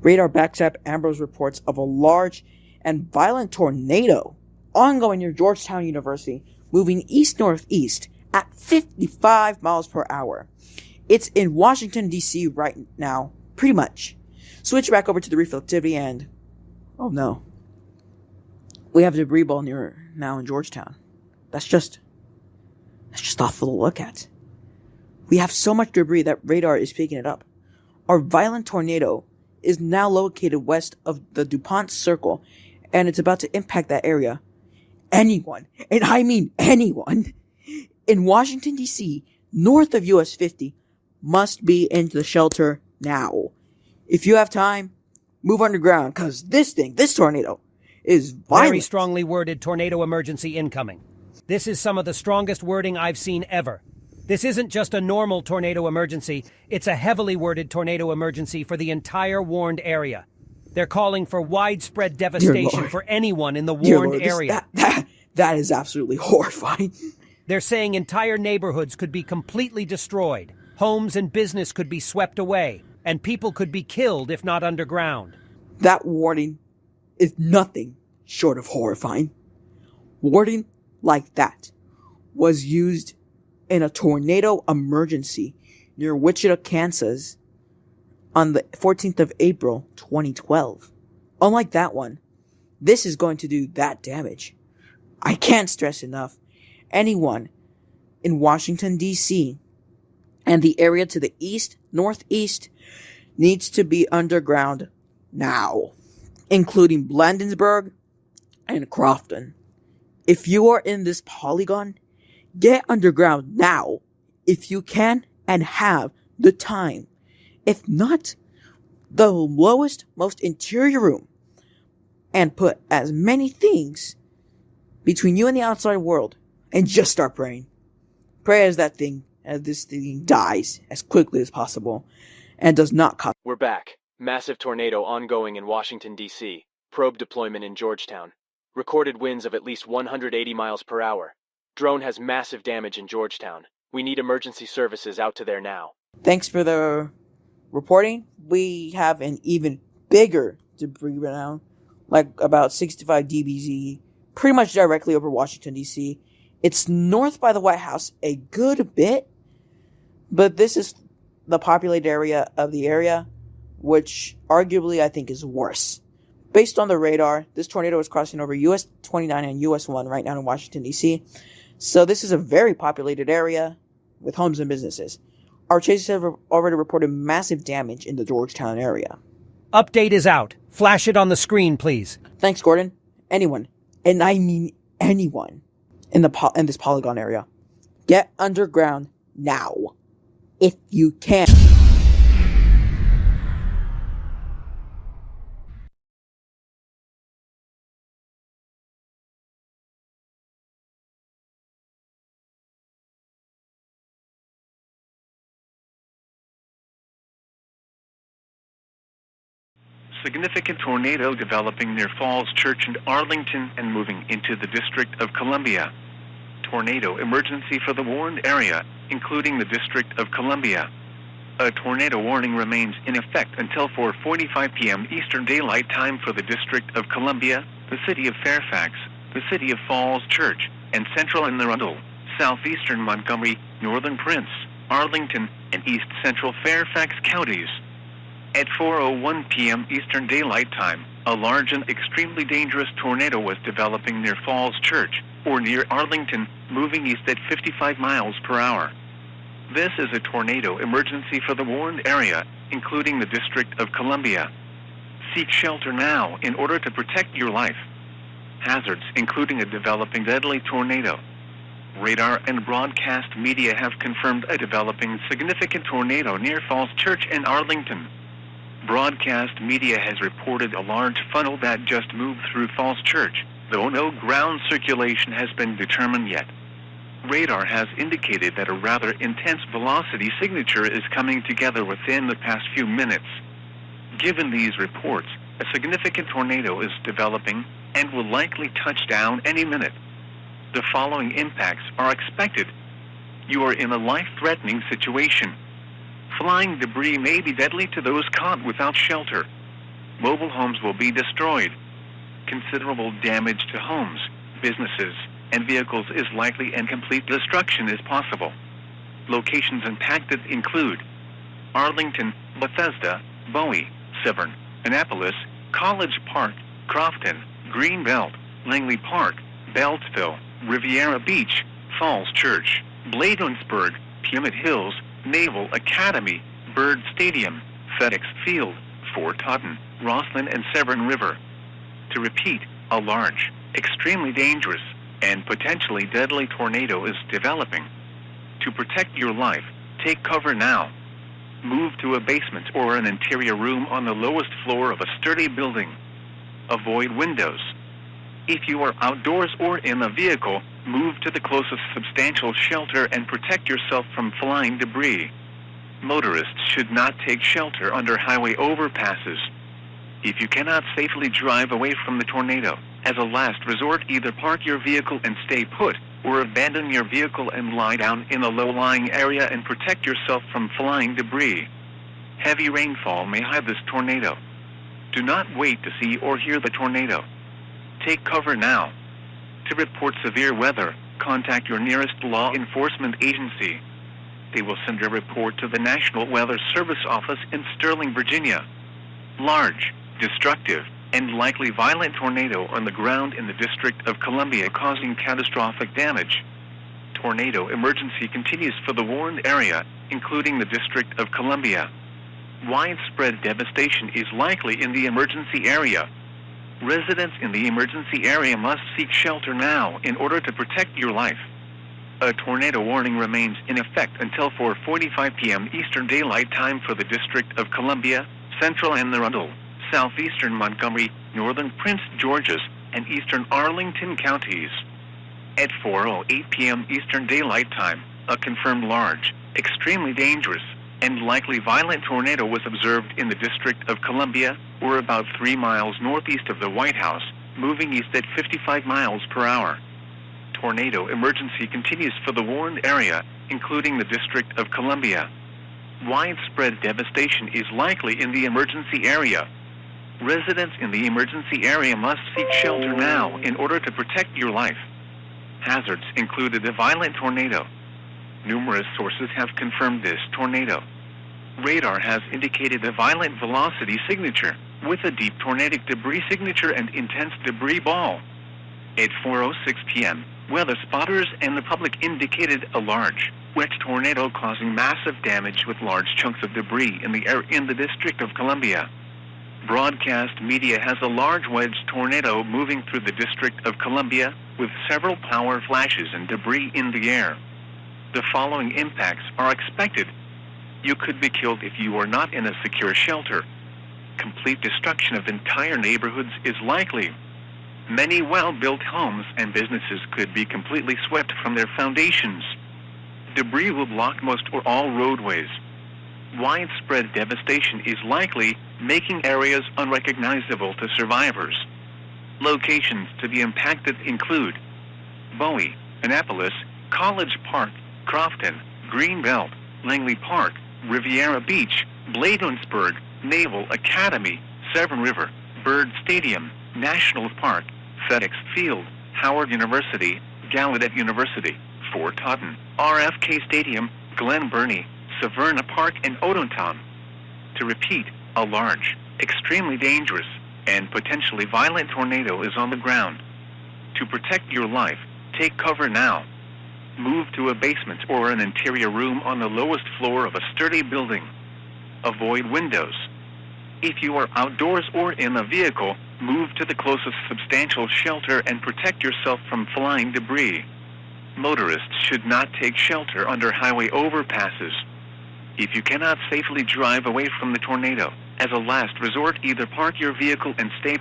Radar backtap Ambrose reports of a large and violent tornado ongoing near Georgetown University, moving east-northeast at 55 miles per hour. It's in Washington, D.C. right now, pretty much. Switch back over to the reflectivity and... oh no. We have a debris ball now in Georgetown. That's just awful to look at. We have so much debris that radar is picking it up. Our violent tornado is now located west of the DuPont Circle, and it's about to impact that area. Anyone, and I mean anyone, in Washington, D.C., north of US 50, must be into the shelter now. If you have time, move underground, because this tornado, is violent. Very strongly worded tornado emergency incoming. This is some of the strongest wording I've seen ever. This isn't just a normal tornado emergency, it's a heavily worded tornado emergency for the entire warned area. They're calling for widespread devastation for anyone in the warned area. That is absolutely horrifying. They're saying entire neighborhoods could be completely destroyed, homes and business could be swept away, and people could be killed if not underground. That warning is nothing short of horrifying. Wording like that was used in a tornado emergency near Wichita, Kansas on the 14th of April, 2012. Unlike that one, this is going to do that damage. I can't stress enough, anyone in Washington, D.C. and the area to the east, northeast needs to be underground now, including Blandensburg and Crofton. If you are in this polygon, get underground now if you can and have the time. if not the lowest, most interior room, and put as many things between you and the outside world, and just start praying. Pray as this thing dies as quickly as possible, and does not cause. We're back. Massive tornado ongoing in Washington, D.C. Probe deployment in Georgetown. Recorded winds of at least 180 miles per hour. Drone has massive damage in Georgetown. We need emergency services out to there now. Thanks for the reporting. We have an even bigger debris right now, like about 65 dBz, pretty much directly over Washington, D.C. It's north by the White House a good bit, but this is the populated area of the area, which arguably I think is worse. Based on the radar, this tornado is crossing over US 29 and US 1 right now in Washington, D.C. So this is a very populated area with homes and businesses. Our chases have already reported massive damage in the Georgetown area. Update is out. Flash it on the screen, please. Thanks, Gordon. Anyone, and I mean anyone, in this polygon area, get underground now, if you can. Significant tornado developing near Falls Church in Arlington and moving into the District of Columbia. Tornado emergency for the warned area, including the District of Columbia. A tornado warning remains in effect until 4:45 p.m. Eastern Daylight Time for the District of Columbia, the City of Fairfax, the City of Falls Church, and Central and Arundel, Southeastern Montgomery, Northern Prince, Arlington, and East Central Fairfax counties. At 4:01 p.m. Eastern Daylight Time, a large and extremely dangerous tornado was developing near Falls Church, or near Arlington, moving east at 55 miles per hour. This is a tornado emergency for the warned area, including the District of Columbia. Seek shelter now in order to protect your life. Hazards including a developing deadly tornado. Radar and broadcast media have confirmed a developing significant tornado near Falls Church in Arlington. Broadcast media has reported a large funnel that just moved through Falls Church, though no ground circulation has been determined yet. Radar has indicated that a rather intense velocity signature is coming together within the past few minutes. Given these reports, a significant tornado is developing and will likely touch down any minute. The following impacts are expected. You are in a life-threatening situation. Flying debris may be deadly to those caught without shelter. Mobile homes will be destroyed. Considerable damage to homes, businesses, and vehicles is likely, and complete destruction is possible. Locations impacted include Arlington, Bethesda, Bowie, Severn, Annapolis, College Park, Crofton, Greenbelt, Langley Park, Beltsville, Riviera Beach, Falls Church, Bladensburg, Puget Hills, Naval Academy, Byrd Stadium, FedEx Field, Fort Totten, Roslyn, and Severn River. To repeat, a large, extremely dangerous, and potentially deadly tornado is developing. To protect your life, take cover now. Move to a basement or an interior room on the lowest floor of a sturdy building. Avoid windows. If you are outdoors or in a vehicle, move to the closest substantial shelter and protect yourself from flying debris. Motorists should not take shelter under highway overpasses. If you cannot safely drive away from the tornado, as a last resort, either park your vehicle and stay put, or abandon your vehicle and lie down in a low-lying area and protect yourself from flying debris. Heavy rainfall may hide this tornado. Do not wait to see or hear the tornado. Take cover now. To report severe weather, contact your nearest law enforcement agency. They will send a report to the National Weather Service office in Sterling, Virginia. Large, destructive, and likely violent tornado on the ground in the District of Columbia causing catastrophic damage. Tornado emergency continues for the warned area, including the District of Columbia. Widespread devastation is likely in the emergency area. Residents in the emergency area must seek shelter now in order to protect your life. A tornado warning remains in effect until 4:45 p.m. Eastern Daylight Time for the District of Columbia, Central Anne Arundel, Southeastern Montgomery, Northern Prince George's, and Eastern Arlington counties. At 4:08 p.m. Eastern Daylight Time, a confirmed large, extremely dangerous, and likely violent tornado was observed in the District of Columbia, or about 3 miles northeast of the White House, moving east at 55 miles per hour. Tornado emergency continues for the warned area, including the District of Columbia. Widespread devastation is likely in the emergency area. Residents in the emergency area must seek shelter now in order to protect your life. Hazards included a violent tornado. Numerous sources have confirmed this tornado. Radar has indicated a violent velocity signature, with a deep tornadic debris signature and intense debris ball. At 4:06 p.m., weather spotters and the public indicated a large, wet tornado causing massive damage with large chunks of debris in the air in the District of Columbia. Broadcast media has a large wedge tornado moving through the District of Columbia, with several power flashes and debris in the air. The following impacts are expected. You could be killed if you are not in a secure shelter. Complete destruction of entire neighborhoods is likely. Many well-built homes and businesses could be completely swept from their foundations. Debris will block most or all roadways. Widespread devastation is likely, making areas unrecognizable to survivors. Locations to be impacted include Bowie, Annapolis, College Park, Crofton, Greenbelt, Langley Park, Riviera Beach, Bladensburg, Naval Academy, Severn River, Byrd Stadium, National Park, FedEx Field, Howard University, Gallaudet University, Fort Totten, RFK Stadium, Glen Burnie, Severna Park, and Odenton. To repeat, a large, extremely dangerous, and potentially violent tornado is on the ground. To protect your life, take cover now. Move to a basement or an interior room on the lowest floor of a sturdy building. Avoid windows. If you are outdoors or in a vehicle, move to the closest substantial shelter and protect yourself from flying debris. Motorists should not take shelter under highway overpasses. If you cannot safely drive away from the tornado, as a last resort, either park your vehicle and stay.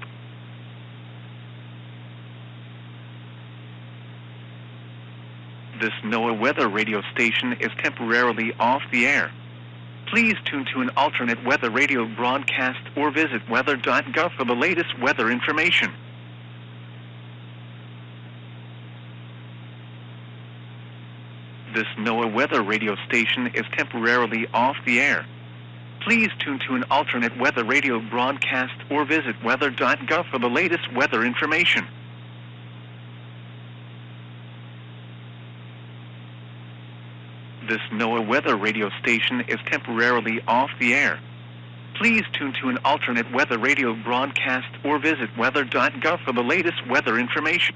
This NOAA weather radio station is temporarily off the air. Please tune to an alternate weather radio broadcast or visit weather.gov for the latest weather information. This NOAA weather radio station is temporarily off the air. Please tune to an alternate weather radio broadcast or visit weather.gov for the latest weather information. This NOAA weather radio station is temporarily off the air. Please tune to an alternate weather radio broadcast or visit weather.gov for the latest weather information.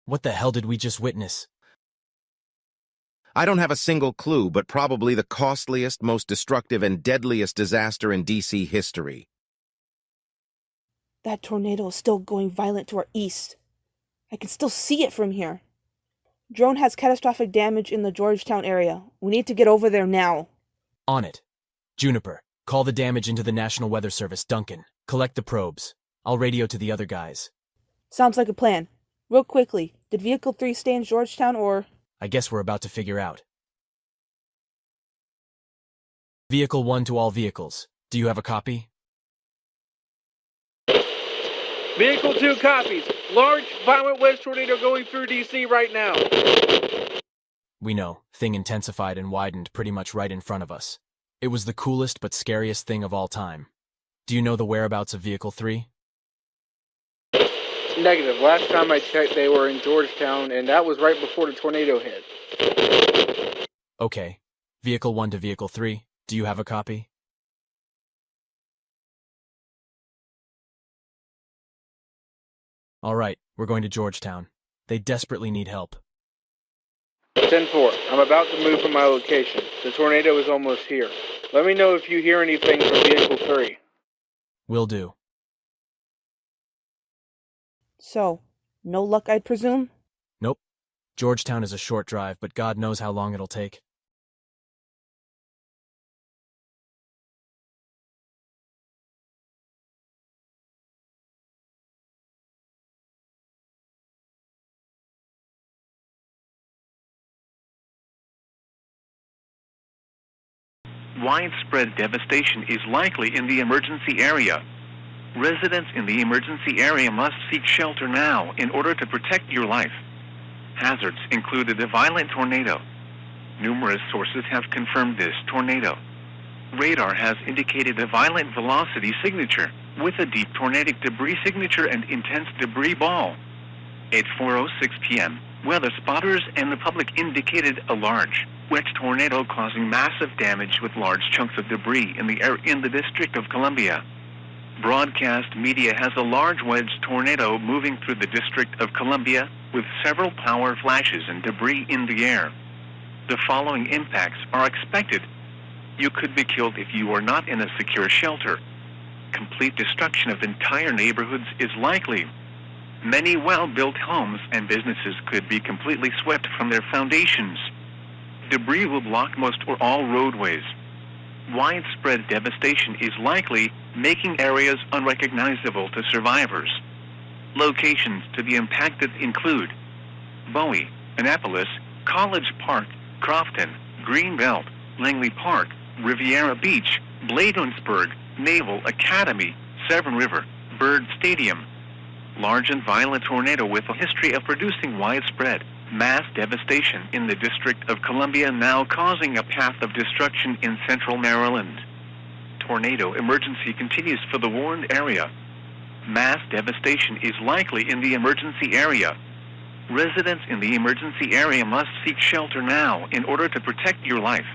What the hell did we just witness? I don't have a single clue, but probably the costliest, most destructive, and deadliest disaster in DC history. That tornado is still going violent to our east. I can still see it from here. Drone has catastrophic damage in the Georgetown area. We need to get over there now. On it. Juniper, call the damage into the National Weather Service. Duncan, collect the probes. I'll radio to the other guys. Sounds like a plan. Real quickly, did Vehicle 3 stay in Georgetown or... I guess we're about to figure out. Vehicle 1 to all vehicles. Do you have a copy? Vehicle 2 copies. Large, violent wedge tornado going through DC right now. We know. Thing intensified and widened pretty much right in front of us. It was the coolest but scariest thing of all time. Do you know the whereabouts of Vehicle 3? Negative. Last time I checked, they were in Georgetown, and that was right before the tornado hit. Okay. Vehicle 1 to Vehicle 3. Do you have a copy? All right, we're going to Georgetown. They desperately need help. 10-4. I'm about to move from my location. The tornado is almost here. Let me know if you hear anything from Vehicle 3. Will do. So, no luck, I'd presume? Nope. Georgetown is a short drive, but God knows how long it'll take. Widespread devastation is likely in the emergency area. Residents in the emergency area must seek shelter now in order to protect your life. Hazards included a violent tornado. Numerous sources have confirmed this tornado. Radar has indicated a violent velocity signature with a deep tornadic debris signature and intense debris ball. At 4:06 p.m., weather spotters and the public indicated a large, wet tornado causing massive damage with large chunks of debris in the air in the District of Columbia. Broadcast media has a large wedge tornado moving through the District of Columbia with several power flashes and debris in the air. The following impacts are expected. You could be killed if you are not in a secure shelter. Complete destruction of entire neighborhoods is likely. Many well-built homes and businesses could be completely swept from their foundations. Debris will block most or all roadways. Widespread devastation is likely, making areas unrecognizable to survivors. Locations to be impacted include Bowie, Annapolis, College Park, Crofton, Greenbelt, Langley Park, Riviera Beach, Bladensburg, Naval Academy, Severn River, Bird Stadium. Large and violent tornado with a history of producing widespread, mass devastation in the District of Columbia, now causing a path of destruction in central Maryland. Tornado emergency continues for the warned area. Mass devastation is likely in the emergency area. Residents in the emergency area must seek shelter now in order to protect your life.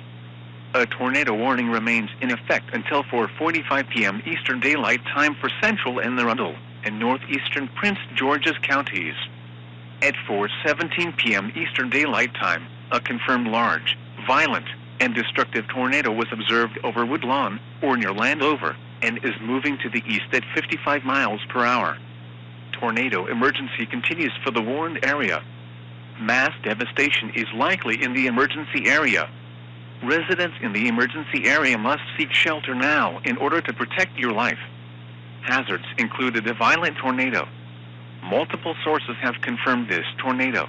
A tornado warning remains in effect until 4:45 p.m. Eastern Daylight Time for Central and the Arundel and northeastern Prince George's counties. At 4:17 p.m. Eastern Daylight Time, a confirmed large, violent, and destructive tornado was observed over Woodlawn or near Landover and is moving to the east at 55 miles per hour. Tornado emergency continues for the warned area. Mass devastation is likely in the emergency area. Residents in the emergency area must seek shelter now in order to protect your life. Hazards included a violent tornado. Multiple sources have confirmed this tornado.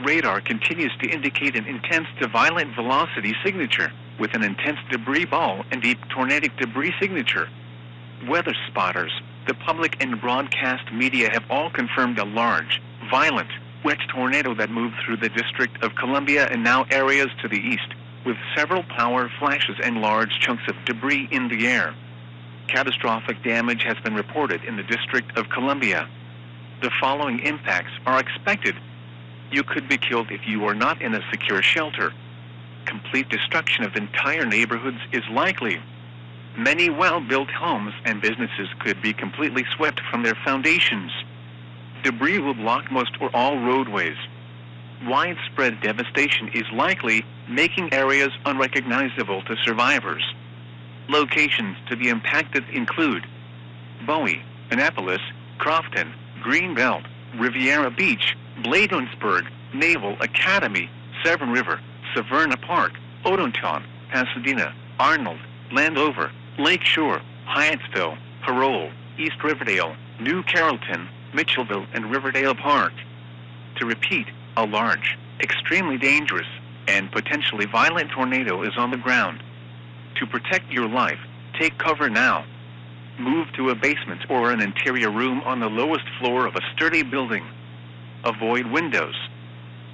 Radar continues to indicate an intense to violent velocity signature with an intense debris ball and deep tornadic debris signature. Weather spotters, the public and broadcast media have all confirmed a large, violent, wet tornado that moved through the District of Columbia and now areas to the east, with several power flashes and large chunks of debris in the air. Catastrophic damage has been reported in the District of Columbia. The following impacts are expected. You could be killed if you are not in a secure shelter. Complete destruction of entire neighborhoods is likely. Many well-built homes and businesses could be completely swept from their foundations. Debris will block most or all roadways. Widespread devastation is likely, making areas unrecognizable to survivors. Locations to be impacted include Bowie, Annapolis, Crofton, Greenbelt, Riviera Beach, Bladensburg, Naval Academy, Severn River, Severna Park, Odenton, Pasadena, Arnold, Landover, Lakeshore, Hyattsville, Parole, East Riverdale, New Carrollton, Mitchellville, and Riverdale Park. To repeat, a large, extremely dangerous, and potentially violent tornado is on the ground. To protect your life, take cover now. Move to a basement or an interior room on the lowest floor of a sturdy building. Avoid windows.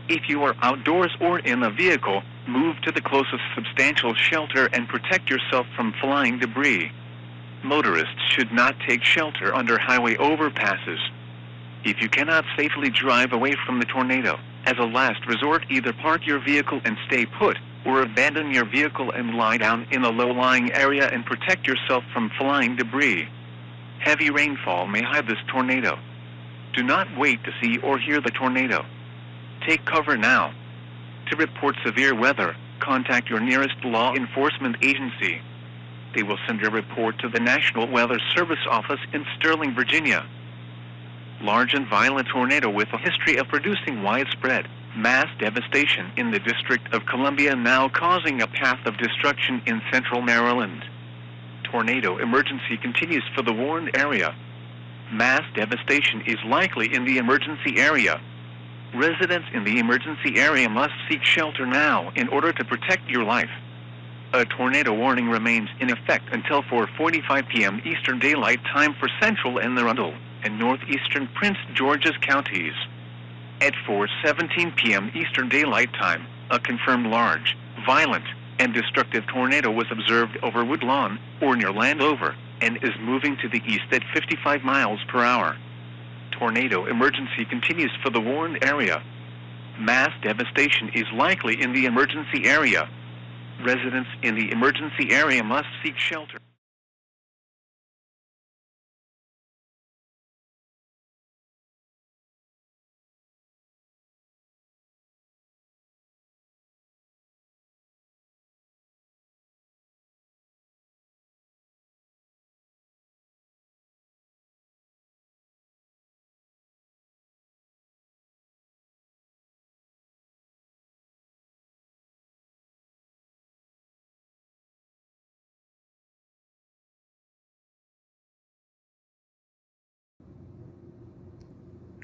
If you are outdoors or in a vehicle, move to the closest substantial shelter and protect yourself from flying debris. Motorists should not take shelter under highway overpasses. If you cannot safely drive away from the tornado, as a last resort, either park your vehicle and stay put, or abandon your vehicle and lie down in a low-lying area and protect yourself from flying debris. Heavy rainfall may hide this tornado. Do not wait to see or hear the tornado. Take cover now. To report severe weather, contact your nearest law enforcement agency. They will send a report to the National Weather Service office in Sterling, Virginia. Large and violent tornado with a history of producing widespread mass devastation in the District of Columbia, now causing a path of destruction in central Maryland. Tornado emergency continues for the warned area. Mass devastation is likely in the emergency area. Residents in the emergency area must seek shelter now in order to protect your life. A tornado warning remains in effect until 4:45 p.m. Eastern Daylight Time for Central and Arundel and northeastern Prince George's counties. At 4:17 p.m. Eastern Daylight Time, a confirmed large, violent, and destructive tornado was observed over Woodlawn or near Landover and is moving to the east at 55 miles per hour. Tornado emergency continues for the warned area. Mass devastation is likely in the emergency area. Residents in the emergency area must seek shelter.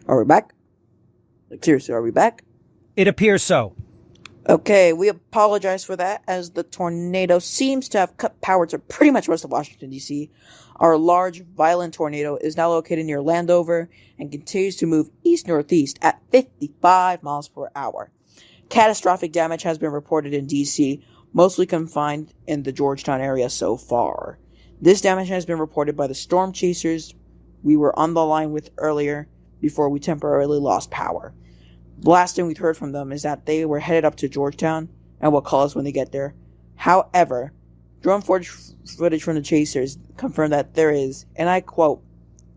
Are we back? Like, seriously, are we back? It appears so. Okay, we apologize for that, as the tornado seems to have cut power to pretty much most of Washington, D.C. Our large, violent tornado is now located near Landover and continues to move east-northeast at 55 miles per hour. Catastrophic damage has been reported in D.C., mostly confined in the Georgetown area so far. This damage has been reported by the storm chasers we were on the line with earlier before we temporarily lost power. The last thing we'd heard from them is that they were headed up to Georgetown and will call us when they get there. However, drone footage from the chasers confirmed that there is, and I quote,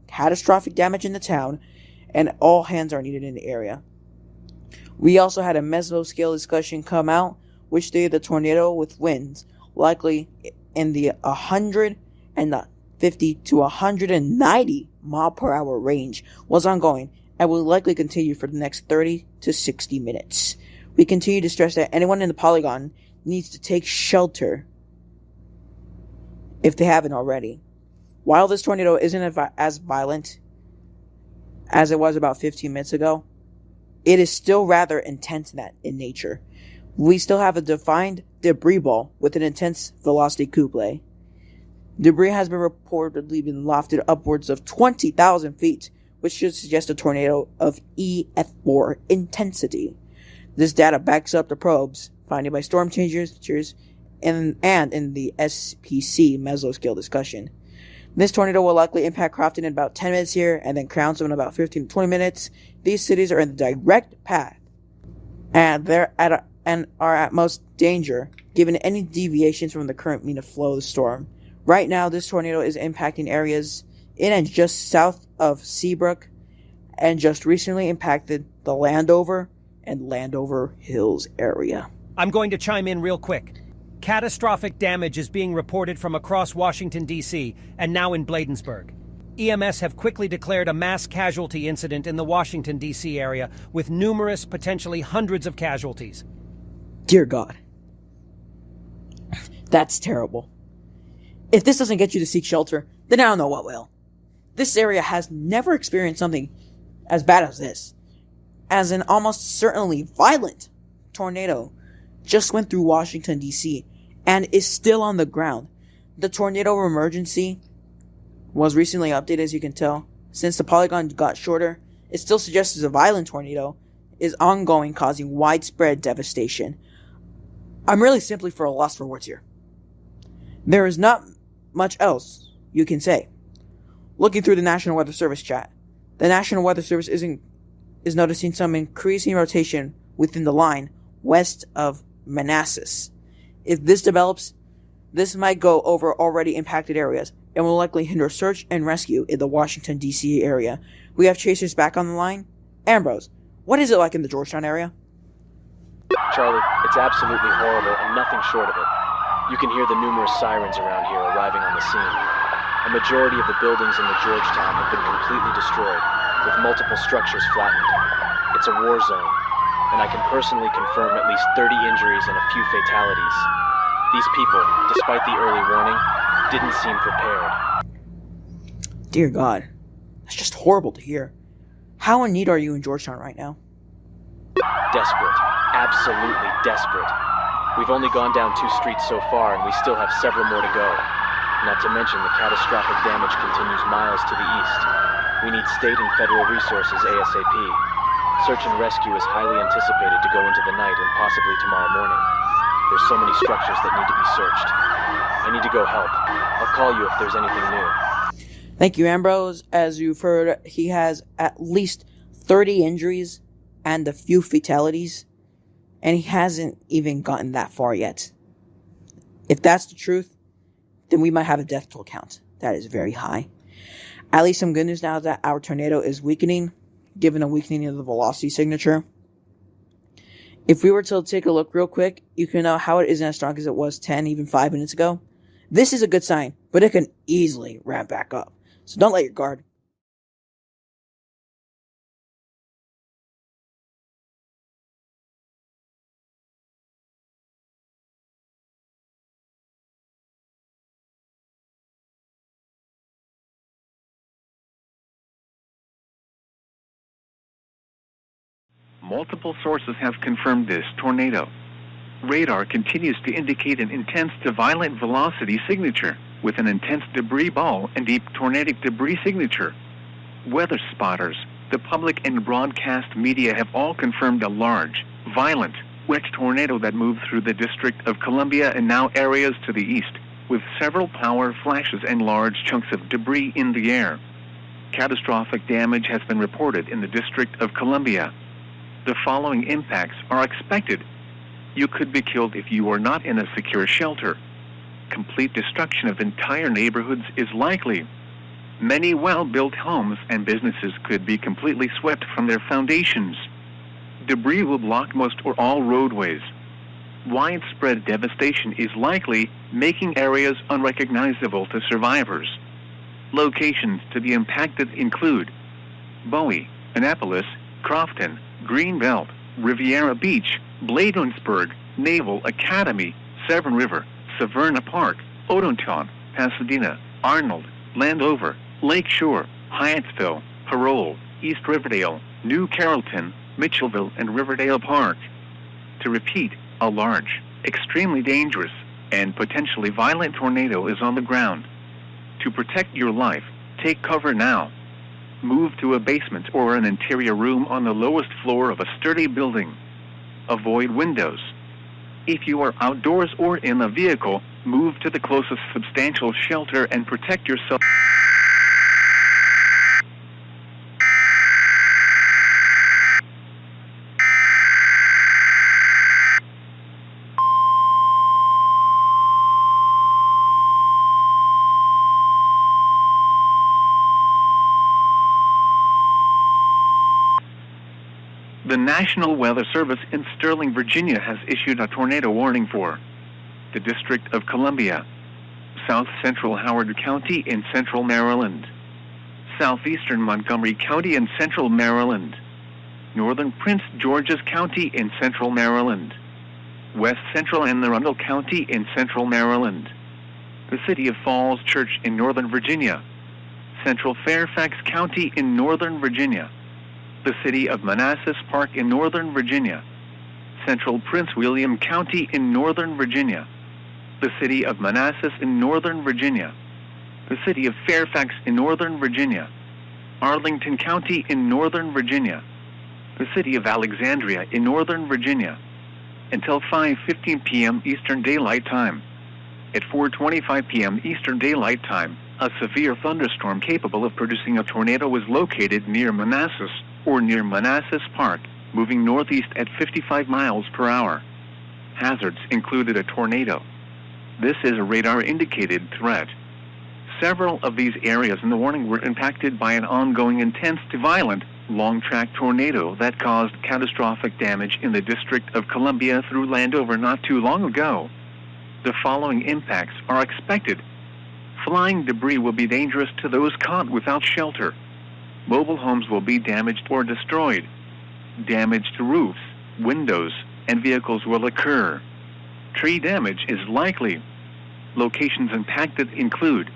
catastrophic damage in the town and all hands are needed in the area. We also had a mesoscale discussion come out, which stated the tornado with winds likely in the 150 to 190 mile per hour range was ongoing and will likely continue for the next 30 to 60 minutes. We continue to stress that anyone in the polygon needs to take shelter if they haven't already. While this tornado isn't as violent as it was about 15 minutes ago, it is still rather intense in nature. We still have a defined debris ball with an intense velocity couple. Debris has been reportedly been lofted upwards of 20,000 feet, which should suggest a tornado of EF4 intensity. This data backs up the probes finding by storm chasers and in the SPC mesoscale discussion. This tornado will likely impact Crofton in about 10 minutes here, and then Crownsville in about 15 to 20 minutes. These cities are in the direct path, and are at most danger given any deviations from the current mean of flow of the storm. Right now, this tornado is impacting areas in and just south of Seabrook, and just recently impacted the Landover and Landover Hills area. I'm going to chime in real quick. Catastrophic damage is being reported from across Washington, D.C., and now in Bladensburg. EMS have quickly declared a mass casualty incident in the Washington, D.C. area, with numerous, potentially hundreds of casualties. Dear God. That's terrible. If this doesn't get you to seek shelter, then I don't know what will. This area has never experienced something as bad as this. As an almost certainly violent tornado just went through Washington, D.C., and is still on the ground. The tornado emergency was recently updated, as you can tell. Since the polygon got shorter, it still suggests a violent tornado is ongoing, causing widespread devastation. I'm really simply for a loss for words here. There is not much else you can say. Looking through the National Weather Service chat, the National Weather Service is noticing some increasing rotation within the line west of Manassas. If this develops, this might go over already impacted areas, and will likely hinder search and rescue in the Washington, D.C. area. We have chasers back on the line. Ambrose, what is it like in the Georgetown area? Charlie, it's absolutely horrible and nothing short of it. You can hear the numerous sirens around here arriving on the scene. A majority of the buildings in the Georgetown have been completely destroyed, with multiple structures flattened. It's a war zone, and I can personally confirm at least 30 injuries and a few fatalities. These people, despite the early warning, didn't seem prepared. Dear God, that's just horrible to hear. How in need are you in Georgetown right now? Desperate. Absolutely desperate. We've only gone down 2 streets so far, and we still have several more to go. Not to mention the catastrophic damage continues miles to the east. We need state and federal resources ASAP. Search and rescue is highly anticipated to go into the night and possibly tomorrow morning. There's so many structures that need to be searched. I need to go help. I'll call you if there's anything new. Thank you, Ambrose. As you've heard, he has at least 30 injuries and a few fatalities, and he hasn't even gotten that far yet. If that's the truth, then we might have a death toll count. That is very high. At least some good news now that our tornado is weakening, given a weakening of the velocity signature. If we were to take a look real quick, you can know how it isn't as strong as it was 10, even 5 minutes ago. This is a good sign, but it can easily ramp back up. So don't let your guard. Multiple sources have confirmed this tornado. Radar continues to indicate an intense to violent velocity signature, with an intense debris ball and deep tornadic debris signature. Weather spotters, the public and broadcast media have all confirmed a large, violent, wedge tornado that moved through the District of Columbia and now areas to the east, with several power flashes and large chunks of debris in the air. Catastrophic damage has been reported in the District of Columbia. The following impacts are expected. You could be killed if you are not in a secure shelter. Complete destruction of entire neighborhoods is likely. Many well-built homes and businesses could be completely swept from their foundations. Debris will block most or all roadways. Widespread devastation is likely, making areas unrecognizable to survivors. Locations to be impacted include Bowie, Annapolis, Crofton, Greenbelt, Riviera Beach, Bladensburg, Naval Academy, Severn River, Severna Park, Odenton, Pasadena, Arnold, Landover, Lakeshore, Hyattsville, Parole, East Riverdale, New Carrollton, Mitchellville, and Riverdale Park. To repeat, a large, extremely dangerous, and potentially violent tornado is on the ground. To protect your life, take cover now. Move to a basement or an interior room on the lowest floor of a sturdy building. Avoid windows. If you are outdoors or in a vehicle, move to the closest substantial shelter and protect yourself. The National Weather Service in Sterling, Virginia has issued a tornado warning for the District of Columbia, South Central Howard County in central Maryland, Southeastern Montgomery County in central Maryland, Northern Prince George's County in central Maryland, West Central Anne Arundel County in central Maryland, the City of Falls Church in Northern Virginia, Central Fairfax County in Northern Virginia, the City of Manassas Park in Northern Virginia, Central Prince William County in Northern Virginia, the City of Manassas in Northern Virginia, the City of Fairfax in Northern Virginia, Arlington County in Northern Virginia, the City of Alexandria in Northern Virginia, until 5:15 p.m. Eastern Daylight Time. At 4:25 p.m. Eastern Daylight Time, a severe thunderstorm capable of producing a tornado was located near Manassas or near Manassas Park, moving northeast at 55 miles per hour. Hazards included a tornado. This is a radar-indicated threat. Several of these areas in the warning were impacted by an ongoing intense to violent, long-track tornado that caused catastrophic damage in the District of Columbia through Landover not too long ago. The following impacts are expected. Flying debris will be dangerous to those caught without shelter. Mobile homes will be damaged or destroyed. Damage to roofs, windows, and vehicles will occur. Tree damage is likely. Locations impacted include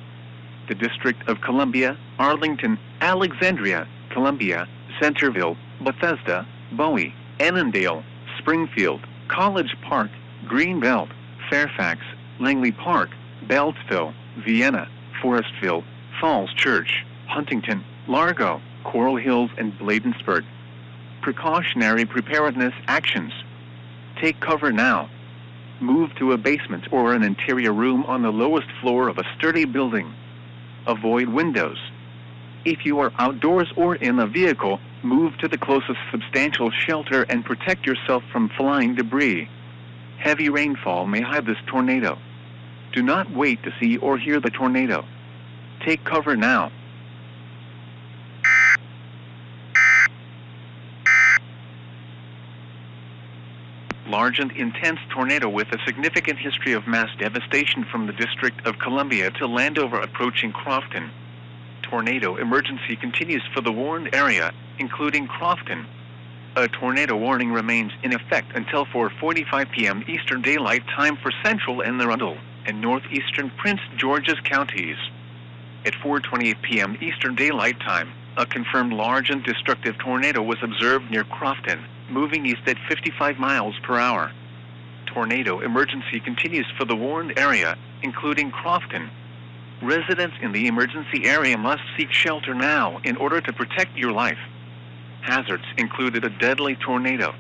the District of Columbia, Arlington, Alexandria, Columbia, Centerville, Bethesda, Bowie, Annandale, Springfield, College Park, Greenbelt, Fairfax, Langley Park, Beltsville, Vienna, Forestville, Falls Church, Huntington, Largo, Coral Hills, and Bladensburg. Precautionary preparedness actions. Take cover now. Move to a basement or an interior room on the lowest floor of a sturdy building. Avoid windows. If you are outdoors or in a vehicle, move to the closest substantial shelter and protect yourself from flying debris. Heavy rainfall may hide this tornado. Do not wait to see or hear the tornado. Take cover now. Large and intense tornado with a significant history of mass devastation from the District of Columbia to Landover approaching Crofton. Tornado emergency continues for the warned area, including Crofton. A tornado warning remains in effect until 4:45 p.m. Eastern Daylight Time for Central and Arundel and northeastern Prince George's counties. At 4:28 p.m. Eastern Daylight Time, a confirmed large and destructive tornado was observed near Crofton, moving east at 55 miles per hour. Tornado emergency continues for the warned area, including Crofton. Residents in the emergency area must seek shelter now in order to protect your life. Hazards included a deadly tornado.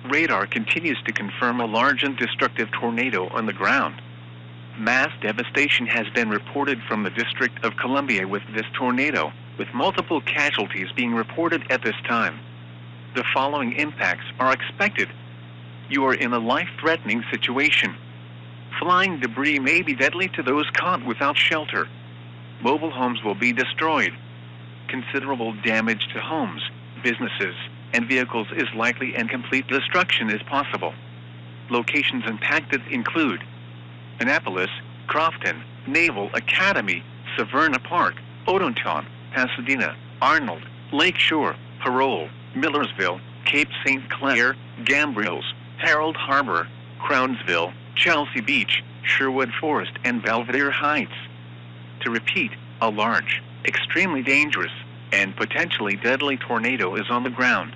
Radar continues to confirm a large and destructive tornado on the ground. Mass devastation has been reported from the District of Columbia with this tornado, with multiple casualties being reported at this time. The following impacts are expected. You are in a life-threatening situation. Flying debris may be deadly to those caught without shelter. Mobile homes will be destroyed. Considerable damage to homes, businesses, and vehicles is likely and complete destruction is possible. Locations impacted include Annapolis, Crofton, Naval Academy, Severna Park, Odenton, Pasadena, Arnold, Lakeshore, Parole, Millersville, Cape St. Clair, Gambriels, Harold Harbor, Crownsville, Chelsea Beach, Sherwood Forest, and Belvedere Heights. To repeat, a large, extremely dangerous, and potentially deadly tornado is on the ground.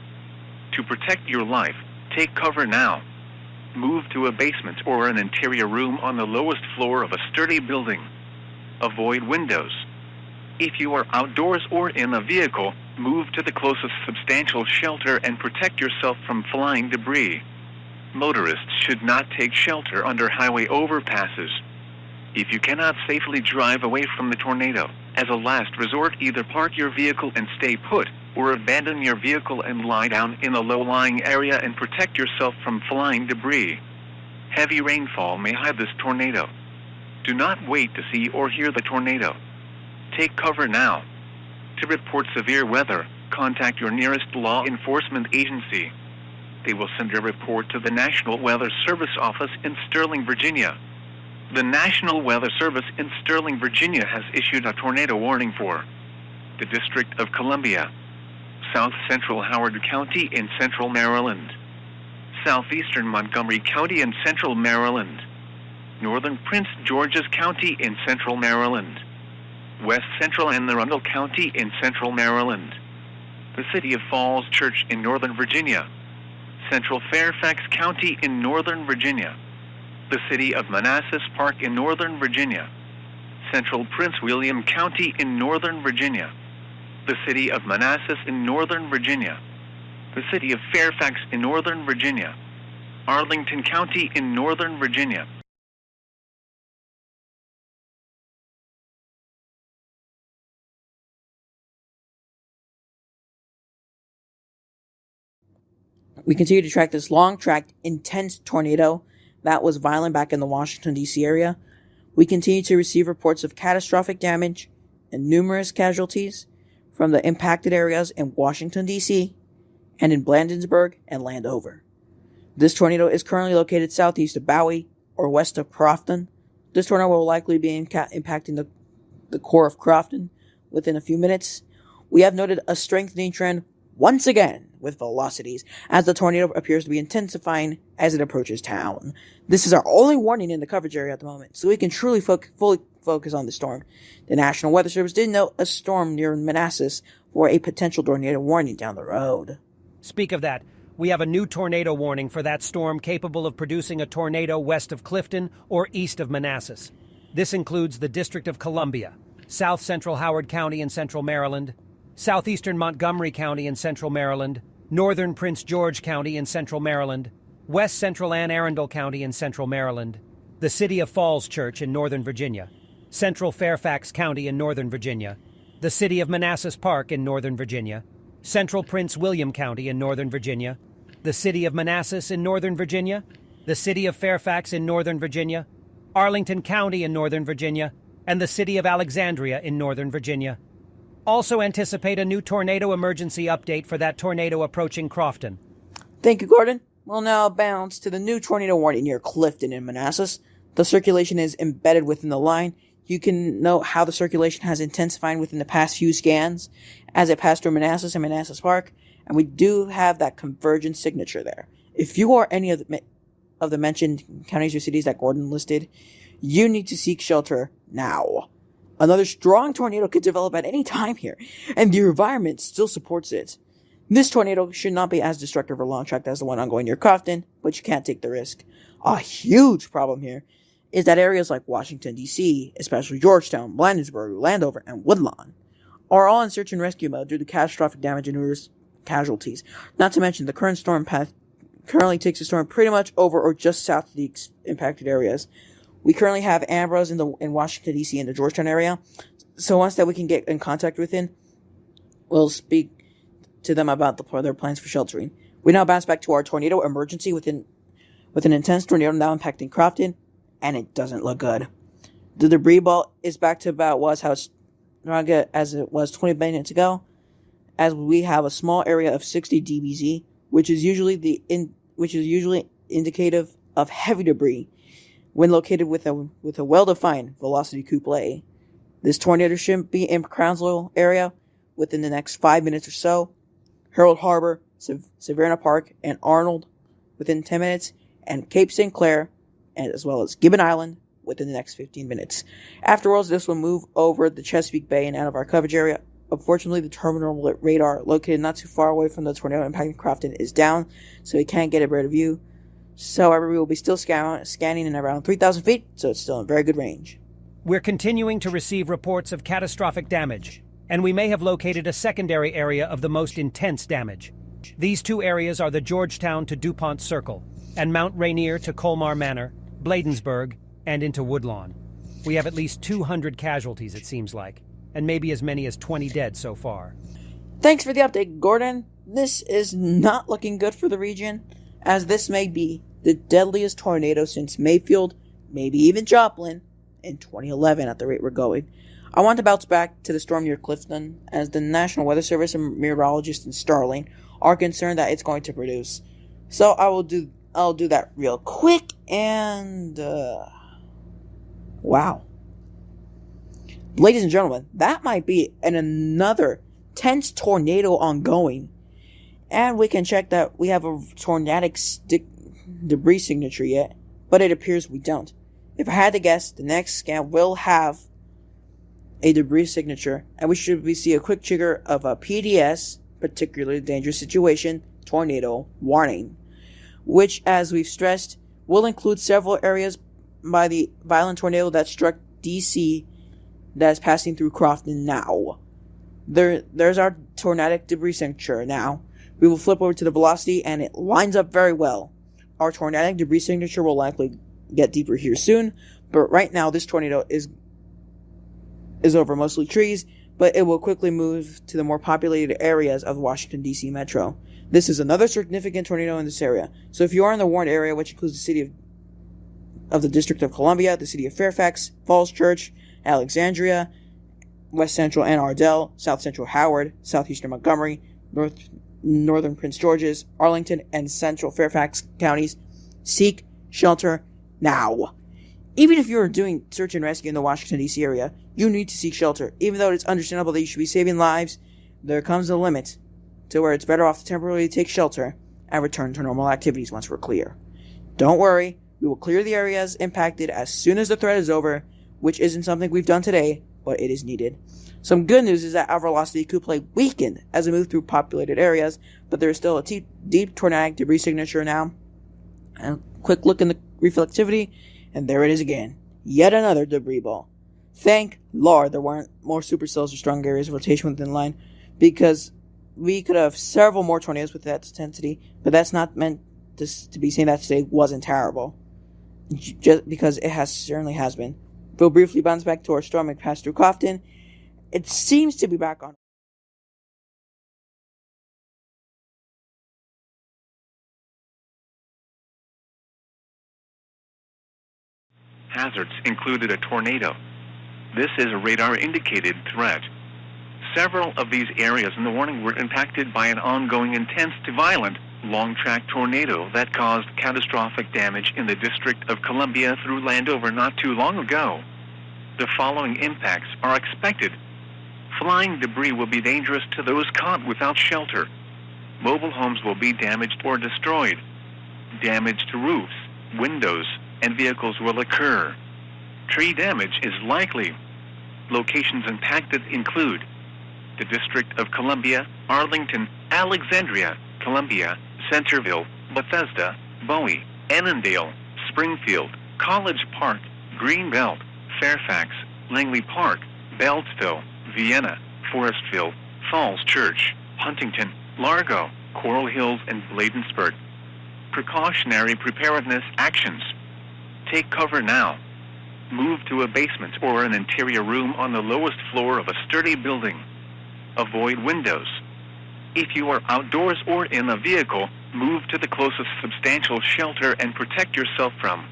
To protect your life, take cover now. Move to a basement or an interior room on the lowest floor of a sturdy building. Avoid windows. If you are outdoors or in a vehicle, move to the closest substantial shelter and protect yourself from flying debris. Motorists should not take shelter under highway overpasses. If you cannot safely drive away from the tornado, as a last resort, either park your vehicle and stay put, or abandon your vehicle and lie down in a low-lying area and protect yourself from flying debris. Heavy rainfall may hide this tornado. Do not wait to see or hear the tornado. Take cover now. To report severe weather, contact your nearest law enforcement agency. They will send a report to the National Weather Service office in Sterling, Virginia. The National Weather Service in Sterling, Virginia has issued a tornado warning for the District of Columbia, South Central Howard County in Central Maryland, Southeastern Montgomery County in Central Maryland, Northern Prince George's County in Central Maryland, West Central and Arundel County in Central Maryland, the City of Falls Church in Northern Virginia, Central Fairfax County in Northern Virginia, the City of Manassas Park in Northern Virginia, Central Prince William County in Northern Virginia, the City of Manassas in Northern Virginia, the City of Fairfax in Northern Virginia, Arlington County in Northern Virginia. We continue to track this long-tracked, intense tornado that was violent back in the Washington, D.C. area. We continue to receive reports of catastrophic damage and numerous casualties from the impacted areas in Washington, D.C., and in Bladensburg and Landover. This tornado is currently located southeast of Bowie or west of Crofton. This tornado will likely be impacting the core of Crofton within a few minutes. We have noted a strengthening trend once again with velocities as the tornado appears to be intensifying as it approaches town. This is our only warning in the coverage area at the moment, so we can truly fully focus on the storm. The National Weather Service did note a storm near Manassas for a potential tornado warning down the road. Speak of that, we have a new tornado warning for that storm capable of producing a tornado west of Clifton or east of Manassas. This includes the District of Columbia, South Central Howard County in central Maryland, southeastern Montgomery County in central Maryland, northern Prince George County in central Maryland, west central Anne Arundel County in central Maryland, the City of Falls Church in northern Virginia, central Fairfax County in northern Virginia, the City of Manassas Park in northern Virginia, central Prince William County in northern Virginia, the City of Manassas in northern Virginia, the City of Fairfax in northern Virginia, Arlington County in northern Virginia, and the City of Alexandria in northern Virginia. Also anticipate a new tornado emergency update for that tornado approaching Crofton. Thank you, Gordon. We'll now bounce to the new tornado warning near Clifton in Manassas. The circulation is embedded within the line. You can note how the circulation has intensified within the past few scans as it passed through Manassas and Manassas Park, and we do have that convergence signature there. If you are any of the mentioned counties or cities that Gordon listed, you need to seek shelter now. Another strong tornado could develop at any time here, and the environment still supports it. This tornado should not be as destructive or long-tracked as the one ongoing near Crofton, but you can't take the risk. A huge problem here is that areas like Washington, D.C., especially Georgetown, Bladensburg, Landover, and Woodlawn, are all in search and rescue mode due to catastrophic damage and numerous casualties. Not to mention, the current storm path currently takes the storm pretty much over or just south of the impacted areas. We currently have Ambrose in Washington, D.C. in the Georgetown area. So once that we can get in contact with him, we'll speak to them about their plans for sheltering. We now bounce back to our tornado emergency with an intense tornado now impacting Crofton, and it doesn't look good. The debris belt is back to about as it was 20 minutes ago, as we have a small area of 60 dBz, which is usually indicative of heavy debris when located with a well-defined velocity couplé. This tornado shouldn't be in Crownsville area within the next 5 minutes or so. Herald Harbor, Severna Park, and Arnold within 10 minutes, and Cape St. Clair, and as well as Gibbon Island within the next 15 minutes. Afterwards, this will move over the Chesapeake Bay and out of our coverage area. Unfortunately, the terminal radar located not too far away from the tornado impacting Crofton is down, so we can't get a better view. However, we will be still scanning in around 3,000 feet, so it's still in very good range. We're continuing to receive reports of catastrophic damage, and we may have located a secondary area of the most intense damage. These two areas are the Georgetown to DuPont Circle, and Mount Rainier to Colmar Manor, Bladensburg, and into Woodlawn. We have at least 200 casualties, it seems like, and maybe as many as 20 dead so far. Thanks for the update, Gordon. This is not looking good for the region, as this may be the deadliest tornado since Mayfield, maybe even Joplin, in 2011 at the rate we're going. I want to bounce back to the storm near Clifton, as the National Weather Service and meteorologists in Starling are concerned that it's going to produce. So I'll do that real quick, and wow. Ladies and gentlemen, that might be another tense tornado ongoing. And we can check that we have a tornadic debris signature yet, but it appears we don't. If I had to guess, the next scan will have a debris signature, and we see a quick trigger of a PDS, particularly dangerous situation, tornado warning, which, as we've stressed, will include several areas by the violent tornado that struck DC that is passing through Crofton now. There's our tornadic debris signature now. We will flip over to the velocity, and it lines up very well. Our tornadic debris signature will likely get deeper here soon, but right now this tornado is over mostly trees, but it will quickly move to the more populated areas of the Washington, D.C. metro. This is another significant tornado in this area, so if you are in the warned area, which includes the city of of the District of Columbia, the City of Fairfax, Falls Church, Alexandria, West Central Anne Ardell, South Central Howard, Southeastern Montgomery, Northern Prince George's, Arlington, and Central Fairfax counties. Seek shelter now. Even if you're doing search and rescue in the Washington, D.C. area, you need to seek shelter. Even though it's understandable that you should be saving lives, there comes a limit to where it's better off to temporarily take shelter and return to normal activities once we're clear. Don't worry, we will clear the areas impacted as soon as the threat is over, which isn't something we've done today, but it is needed. Some good news is that our velocity could play weakened as we move through populated areas, but there is still a deep tornadic debris signature now. And a quick look in the reflectivity, and there it is again. Yet another debris ball. Thank Lord there weren't more supercells or strong areas of rotation within the line, because we could have several more tornadoes with that intensity, but that's not meant to be saying that today wasn't terrible. Just because it certainly has been. We'll briefly bounce back to our storm and pass through Crofton. It seems to be back on. Hazards included a tornado. This is a radar-indicated threat. Several of these areas in the warning were impacted by an ongoing intense to violent long-track tornado that caused catastrophic damage in the District of Columbia through Landover not too long ago. The following impacts are expected. Flying debris will be dangerous to those caught without shelter. Mobile homes will be damaged or destroyed. Damage to roofs, windows, and vehicles will occur. Tree damage is likely. Locations impacted include the District of Columbia, Arlington, Alexandria, Columbia, Centerville, Bethesda, Bowie, Annandale, Springfield, College Park, Greenbelt, Fairfax, Langley Park, Beltsville, Vienna, Forestville, Falls Church, Huntington, Largo, Coral Hills, and Bladensburg. Precautionary preparedness actions. Take cover now. Move to a basement or an interior room on the lowest floor of a sturdy building. Avoid windows. If you are outdoors or in a vehicle, move to the closest substantial shelter and protect yourself from.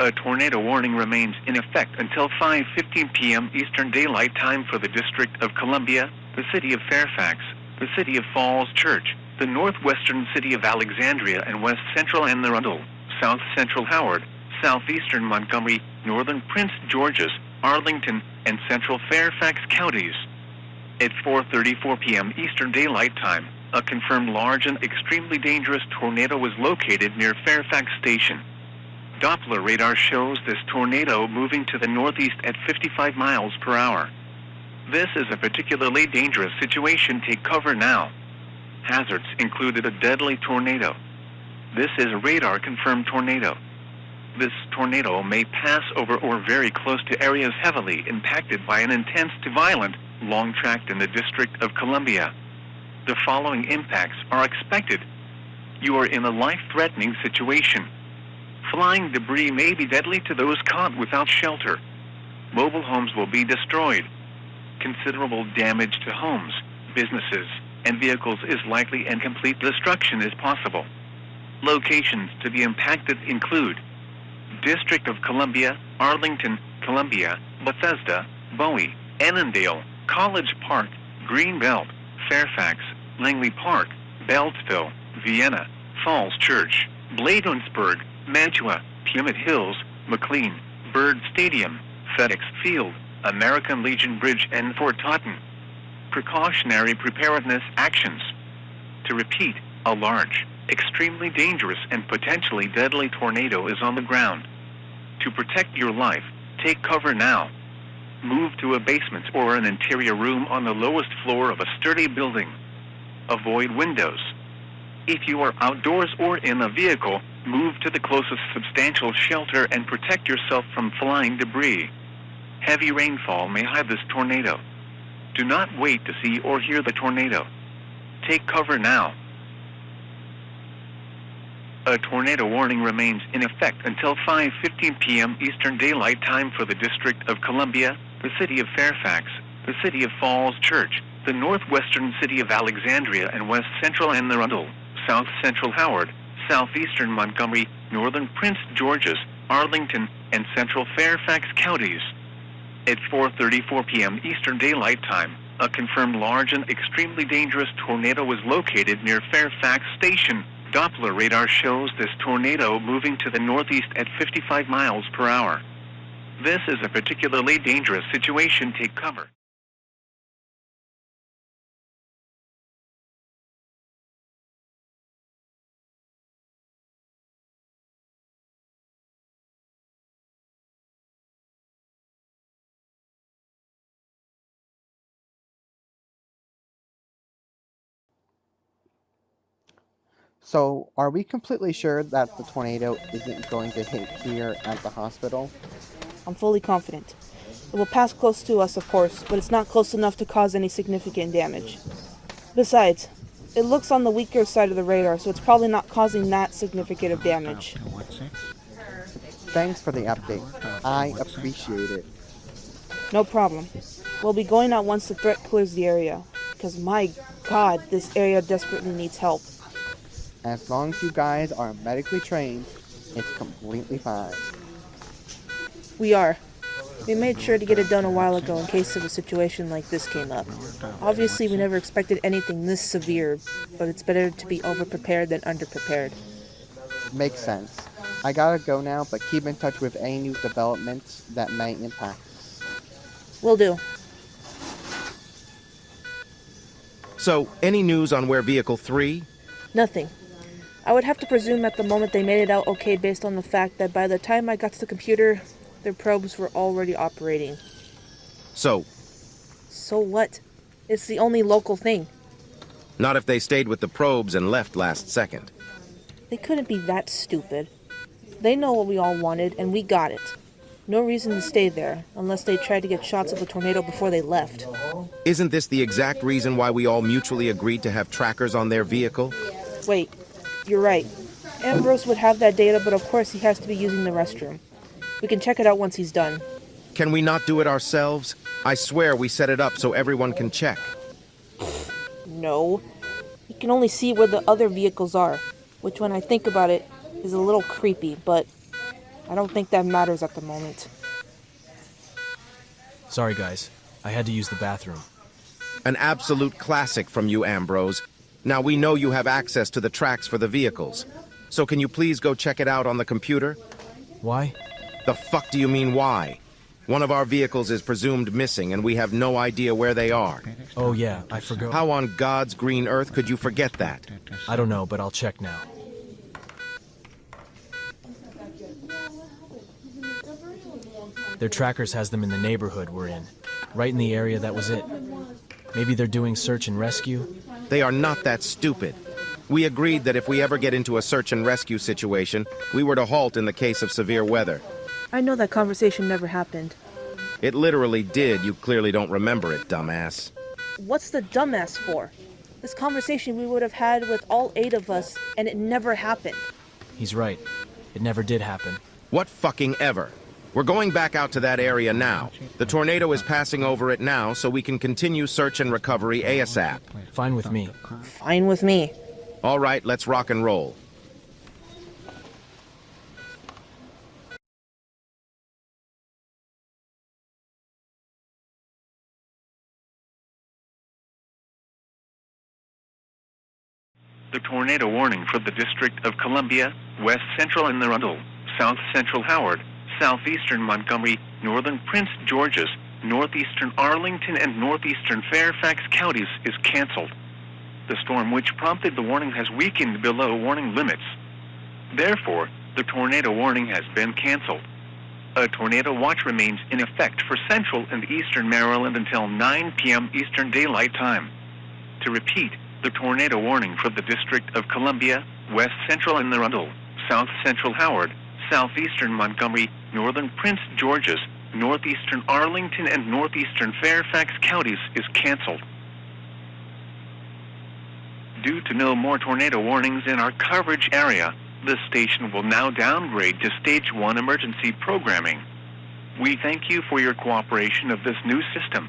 A tornado warning remains in effect until 5:15 p.m. Eastern Daylight Time for the District of Columbia, the City of Fairfax, the City of Falls Church, the northwestern City of Alexandria and West Central Anne Arundel, South Central Howard, Southeastern Montgomery, Northern Prince George's, Arlington, and Central Fairfax counties. At 4:34 p.m. Eastern Daylight Time, a confirmed large and extremely dangerous tornado was located near Fairfax Station. Doppler radar shows this tornado moving to the northeast at 55 miles per hour. This is a particularly dangerous situation. Take cover now. Hazards included a deadly tornado. This is a radar-confirmed tornado. This tornado may pass over or very close to areas heavily impacted by an intense to violent long tract in the District of Columbia. The following impacts are expected. You are in a life-threatening situation. Flying debris may be deadly to those caught without shelter. Mobile homes will be destroyed. Considerable damage to homes, businesses, and vehicles is likely, and complete destruction is possible. Locations to be impacted include District of Columbia, Arlington, Columbia, Bethesda, Bowie, Annandale, College Park, Greenbelt, Fairfax, Langley Park, Beltsville, Vienna, Falls Church, Bladensburg, Mantua, Plymouth Hills, McLean, Byrd Stadium, FedEx Field, American Legion Bridge, and Fort Totten. Precautionary preparedness actions. To repeat, a large, extremely dangerous, and potentially deadly tornado is on the ground. To protect your life, take cover now. Move to a basement or an interior room on the lowest floor of a sturdy building. Avoid windows. If you are outdoors or in a vehicle, move to the closest substantial shelter and protect yourself from flying debris. Heavy rainfall may hide this tornado. Do not wait to see or hear the tornado. Take cover now. A tornado warning remains in effect until 5:15 p.m. Eastern Daylight Time for the District of Columbia, the City of Fairfax, the City of Falls Church, the northwestern City of Alexandria and West Central Anne Arundel, South Central Howard, Southeastern Montgomery, northern Prince George's, Arlington, and central Fairfax counties. At 4:34 p.m. Eastern Daylight Time, a confirmed large and extremely dangerous tornado was located near Fairfax Station. Doppler radar shows this tornado moving to the northeast at 55 miles per hour. This is a particularly dangerous situation. Take cover. So, are we completely sure that the tornado isn't going to hit here at the hospital? I'm fully confident. It will pass close to us, of course, but it's not close enough to cause any significant damage. Besides, it looks on the weaker side of the radar, so it's probably not causing that significant of damage. Thanks for the update. I appreciate it. No problem. We'll be going out once the threat clears the area, because my god, this area desperately needs help. As long as you guys are medically trained, it's completely fine. We are. We made sure to get it done a while ago in case of a situation like this came up. Obviously, we never expected anything this severe, but it's better to be overprepared than underprepared. Makes sense. I gotta go now, but keep in touch with any new developments that may impact us. Will do. So, any news on where Vehicle 3? Nothing. I would have to presume at the moment they made it out okay based on the fact that by the time I got to the computer, their probes were already operating. So what? It's the only local thing. Not if they stayed with the probes and left last second. They couldn't be that stupid. They know what we all wanted, and we got it. No reason to stay there, unless they tried to get shots of the tornado before they left. Isn't this the exact reason why we all mutually agreed to have trackers on their vehicle? Wait, you're right. Ambrose would have that data, but of course he has to be using the restroom. We can check it out once he's done. Can we not do it ourselves? I swear we set it up so everyone can check. No. You can only see where the other vehicles are, which when I think about it, is a little creepy, but I don't think that matters at the moment. Sorry guys, I had to use the bathroom. An absolute classic from you, Ambrose. Now we know you have access to the tracks for the vehicles. So can you please go check it out on the computer? Why? The fuck do you mean why? One of our vehicles is presumed missing and we have no idea where they are. Oh yeah, I forgot. How on God's green earth could you forget that? I don't know, but I'll check now. Their trackers has them in the neighborhood we're in. Right in the area that was it. Maybe they're doing search and rescue? They are not that stupid. We agreed that if we ever get into a search and rescue situation, we were to halt in the case of severe weather. I know that conversation never happened. It literally did. You clearly don't remember it, dumbass. What's the dumbass for? This conversation we would have had with all 8 of us, and it never happened. He's right. It never did happen. What fucking ever? We're going back out to that area now. The tornado is passing over it now, so we can continue search and recovery ASAP. Fine with me. Fine with me. All right, let's rock and roll. The tornado warning for the District of Columbia, West Central and Arundel, South Central Howard, Southeastern Montgomery, Northern Prince George's, Northeastern Arlington, and Northeastern Fairfax counties is canceled. The storm which prompted the warning has weakened below warning limits. Therefore, the tornado warning has been canceled. A tornado watch remains in effect for Central and Eastern Maryland until 9 p.m. Eastern Daylight Time. To repeat, the tornado warning for the District of Columbia, West Central and Arundel, South Central Howard, Southeastern Montgomery, Northern Prince George's, Northeastern Arlington, and Northeastern Fairfax counties is canceled. Due to no more tornado warnings in our coverage area, the station will now downgrade to Stage 1 emergency programming. We thank you for your cooperation of this new system.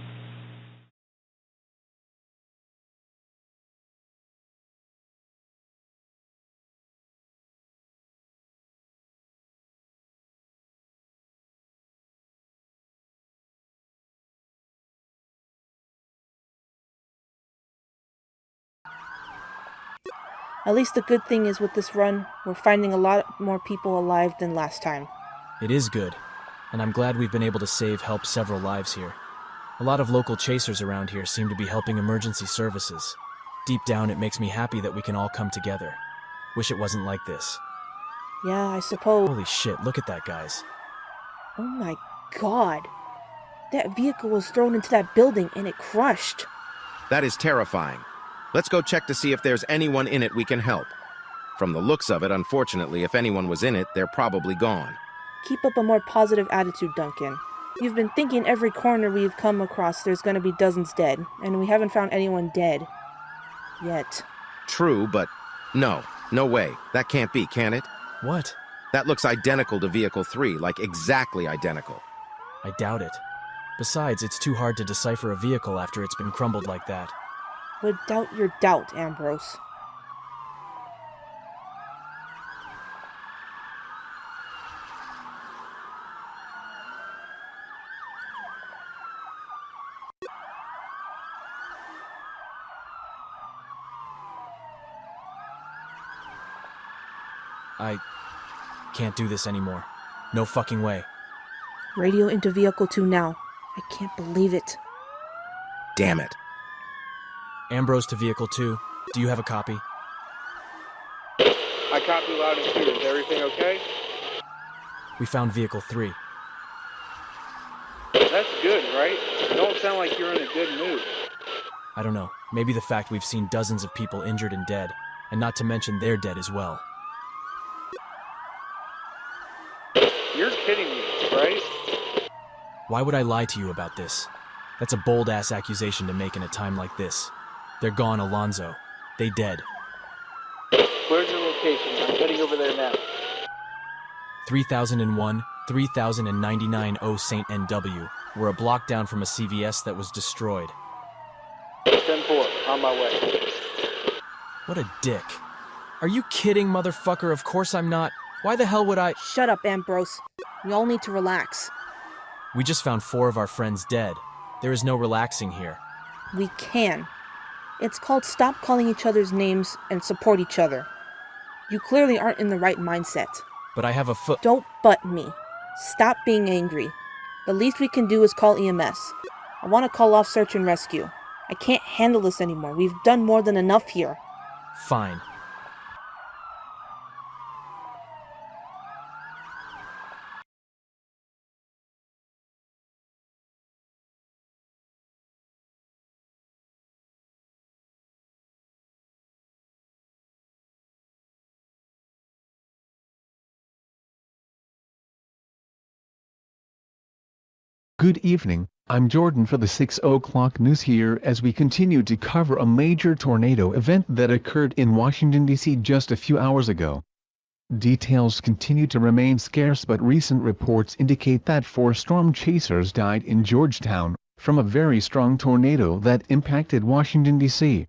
At least the good thing is with this run, we're finding a lot more people alive than last time. It is good, and I'm glad we've been able to help several lives here. A lot of local chasers around here seem to be helping emergency services. Deep down, it makes me happy that we can all come together. Wish it wasn't like this. Yeah, I suppose. Holy shit, look at that, guys. Oh my god. That vehicle was thrown into that building and it crushed. That is terrifying. Let's go check to see if there's anyone in it we can help. From the looks of it, unfortunately, if anyone was in it, they're probably gone. Keep up a more positive attitude, Duncan. You've been thinking every corner we've come across there's gonna be dozens dead, and we haven't found anyone dead. Yet. True, but no way. That can't be, can it? What? That looks identical to Vehicle 3, like exactly identical. I doubt it. Besides, it's too hard to decipher a vehicle after it's been crumbled like that. Would doubt your doubt, Ambrose. I can't do this anymore. No fucking way. Radio into Vehicle 2 now. I can't believe it. Damn it. Ambrose to Vehicle 2. Do you have a copy? I copy loud and clear. Is everything okay? We found Vehicle 3. That's good, right? You don't sound like you're in a good mood. I don't know. Maybe the fact we've seen dozens of people injured and dead, and not to mention they're dead as well. You're kidding me, right? Why would I lie to you about this? That's a bold-ass accusation to make in a time like this. They're gone, Alonzo. They dead. Where's your location? I'm heading over there now. 3001, 3099 O St. NW. We're a block down from a CVS that was destroyed. 10-4, on my way. What a dick. Are you kidding, motherfucker? Of course I'm not. Why the hell would I— Shut up, Ambrose. We all need to relax. We just found 4 of our friends dead. There is no relaxing here. We can. It's called stop calling each other's names and support each other. You clearly aren't in the right mindset. But I have a foot— Don't butt me. Stop being angry. The least we can do is call EMS. I want to call off search and rescue. I can't handle this anymore. We've done more than enough here. Fine. Good evening, I'm Jordan for the 6 o'clock news here as we continue to cover a major tornado event that occurred in Washington, D.C. just a few hours ago. Details continue to remain scarce, but recent reports indicate that 4 storm chasers died in Georgetown from a very strong tornado that impacted Washington, D.C.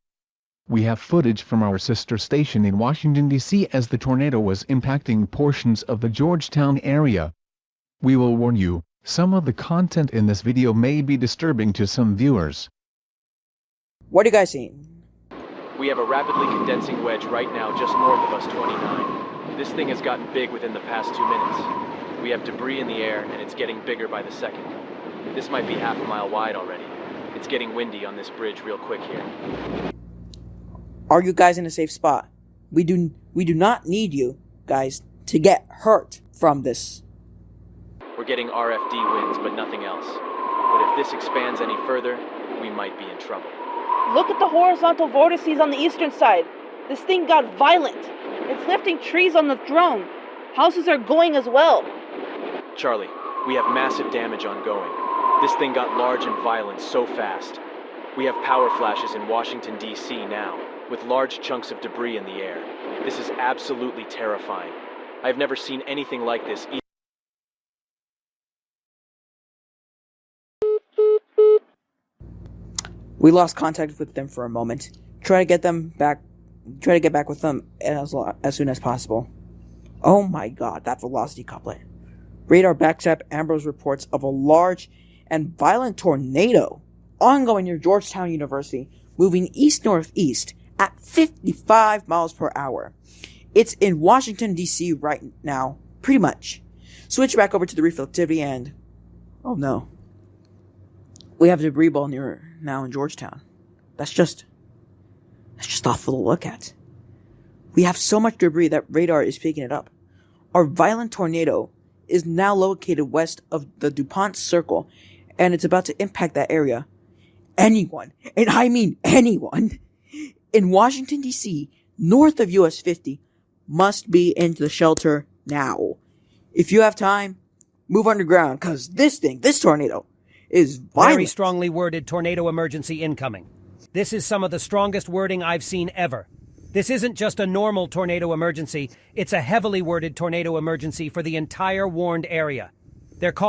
We have footage from our sister station in Washington, D.C. as the tornado was impacting portions of the Georgetown area. We will warn you, some of the content in this video may be disturbing to some viewers. What are you guys seeing? We have a rapidly condensing wedge right now just north of us 29. This thing has gotten big within the past 2 minutes. We have debris in the air and it's getting bigger by the second. This might be half a mile wide already. It's getting windy on this bridge real quick here. Are you guys in a safe spot? We do not need you guys to get hurt from this. We're getting RFD winds, but nothing else. But if this expands any further, we might be in trouble. Look at the horizontal vortices on the eastern side. This thing got violent. It's lifting trees on the drone. Houses are going as well. Charlie, we have massive damage ongoing. This thing got large and violent so fast. We have power flashes in Washington, D.C. now, with large chunks of debris in the air. This is absolutely terrifying. I've never seen anything like this. We lost contact with them for a moment. Try to get back with them as soon as possible. Oh my god, that velocity couplet. Radar backs up Ambrose reports of a large and violent tornado ongoing near Georgetown University, moving east-northeast at 55 miles per hour. It's in Washington, D.C. right now, pretty much. Switch back over to the reflectivity and... oh no. We have a debris ball now in Georgetown. That's just awful to look at. We have so much debris that radar is picking it up. Our violent tornado is now located west of the DuPont Circle, and it's about to impact that area. Anyone, and I mean anyone, in Washington, D.C., north of US 50, must be into the shelter now. If you have time, move underground, because this tornado, is violent. Very strongly worded tornado emergency incoming. This is some of the strongest wording I've seen ever. This isn't just a normal tornado emergency, it's a heavily worded tornado emergency for the entire warned area. They're called